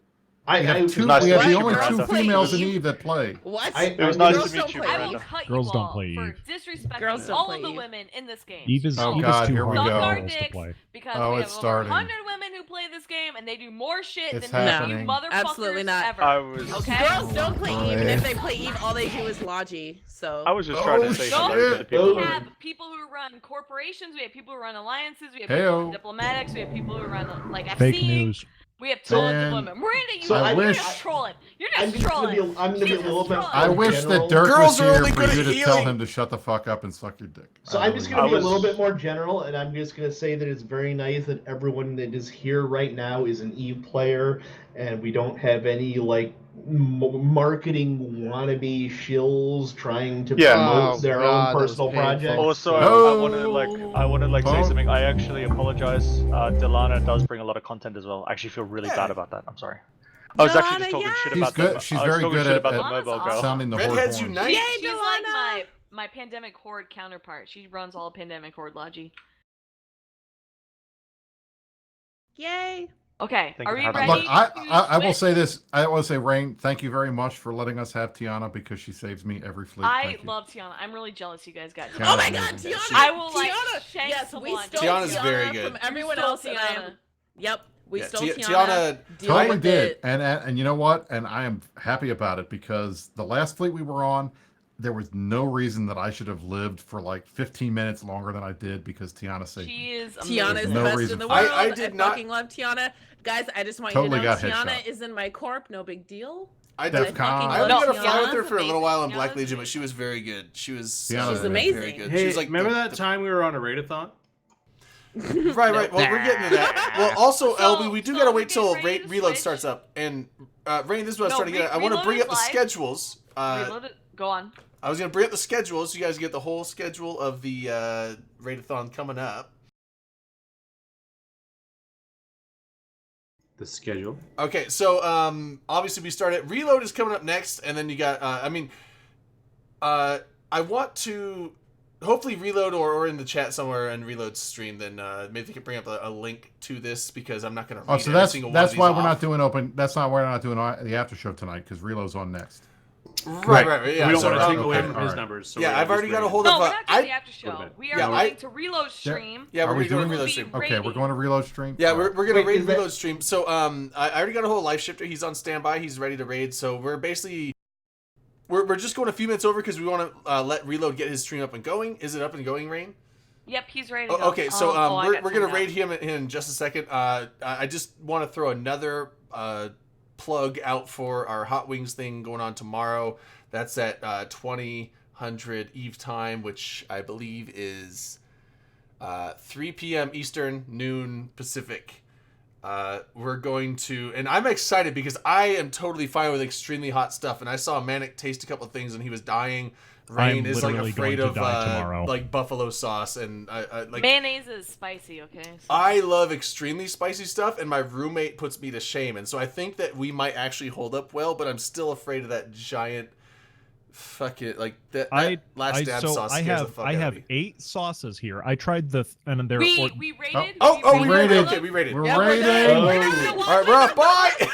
We have It two. nice We to have meet the you, only Miranda. two Play females in Eve. Eve that play. What? It was nice Girls to meet don't you, play I will Miranda. Eve. cut Girls you don't all play for Eve. disrespecting Girls don't all play of the Eve. women in this game. Eve is, Oh, Eve God, is too here we hard Suck go. for our girls to dicks play. because Oh, we have it's over starting. 100 women who play this game and they do more shit It's than happening. you motherfuckers Absolutely not. ever. I was Okay? Girls don't play boy. Eve, and if they play Eve, all they do is logi. So. I was just trying to Oh, say shit. hello to the people. We Oh. have people who run corporations, we have people who run alliances, we have Heyo. people who run diplomatics, we have people who run like Fake FC. news. We have tons Man. of women. Miranda, you So I you're wish- just trolling. You're I'm just just gonna trolling. be I'm gonna be a little bit. I wish general. that Dirk Girls was are here only for good you at to tell healing. him to shut the fuck up and suck your dick. So I I'm just really gonna be I a little was- bit more general, and I'm just gonna say that it's very nice that everyone that is here right now is an Eve player, and we don't have any like marketing wannabe shills trying to Yeah. promote Oh, their God, that own was personal painful. projects. Also, Oh. I want to say Oh. something. I actually apologize. Delana does bring a lot of content as well. I actually feel really bad about that. I'm sorry. I was actually just Delana, talking yes! shit She's about good. the. She's I was very talking good shit at- about the at mobile girl. sounding the horde Redheads horns. unite. Yay, She's Delana! like my pandemic horde counterpart. She runs all pandemic horde logi. Yay! Okay, Thank are you we for ready? having Look, I will switch? say this. I will say, Rain, thank you very much for letting us have Tiana because she saves me every fleet. I Thank you. love Tiana. I'm really jealous you guys got Tiana. Tiana. Oh my God, amazing. Tiana! I will, like, Tiana. shank Yes, we someone. stole Tiana's Tiana very good. from everyone You stole else, and I am. Tiana. Yep, we Yeah, stole Tiana Tiana. Deal Totally with did, it. and you know what? And I am happy about it because the last fleet we were on, there was no reason that I should have lived for like 15 minutes longer than I did because Tiana saved me. She is Tiana amazing. is No the best reason in the for world. it. I did not- fucking love Tiana. Guys, I just want Totally you to know got Tiana headshot. is in my corp. No big deal. I Def did. Con. I love only got to Tiana. fly with her for a Tiana's little while in amazing. Black Tiana's Legion, but she was very good. She was Tiana's She's very amazing. good. Hey, she was like remember the- that time we were on a Raidathon? Right. Well, we're getting to that. Well, also, So- LB, we do so gotta we're wait till getting ready to reload switch. starts up. And Rain, this is what I was No, trying to get at. I want to Reload bring is up the live. schedules. Reload it. Go on. I was gonna bring up the schedules so you guys get the whole schedule of the Raidathon coming up. The schedule. Okay, so obviously we started. Reload is coming up next, and then you got. I want to hopefully Reload or in the chat somewhere and Reload stream. Then maybe they can bring up a link to this because I'm not going to. Oh, so that's why we're not doing open. That's not why we're not doing the after show tonight because Reload's on next. Right. Yeah. We don't so, want to take away okay, from all his right. numbers. So Yeah, we're I've already just got a bringing- hold No, of. we're not doing the after show. We are Yeah, going to Reload stream. Yeah, Are we're we doing doing Reload Be stream. Okay, we're raiding. going to Reload stream. Yeah, All right. we're gonna Wait, raid is that- Reload stream. So I already got a whole live shifter. He's on standby. He's ready to raid. So we're basically we're just going a few minutes over because we want to let Reload get his stream up and going. Is it up and going, Rain? Yep, he's ready to go. Okay, so I we're got gonna timed raid out. him in just a second. I just want to throw another plug out for our Hot Wings thing going on tomorrow. That's at 2000 Eve time, which I believe is 3 p.m. Eastern, noon Pacific. We're going to, and I'm excited because I am totally fine with extremely hot stuff. And I saw Manic taste a couple of things and he was dying. Rain I'm is like literally afraid going of to die tomorrow. like buffalo sauce and I like. Mayonnaise is spicy, okay? So. I love extremely spicy stuff, and my roommate puts me to shame. And so I think that we might actually hold up well, but I'm still afraid of that giant, fucking like that last dab sauce. I scares the have fuck I out have of me. 8 sauces here. I tried and they're We raided. Oh, we raided. raided. Okay, we raided. We're Yeah, we're raiding. done. Oh. We're not gonna All right, we're off. Bye.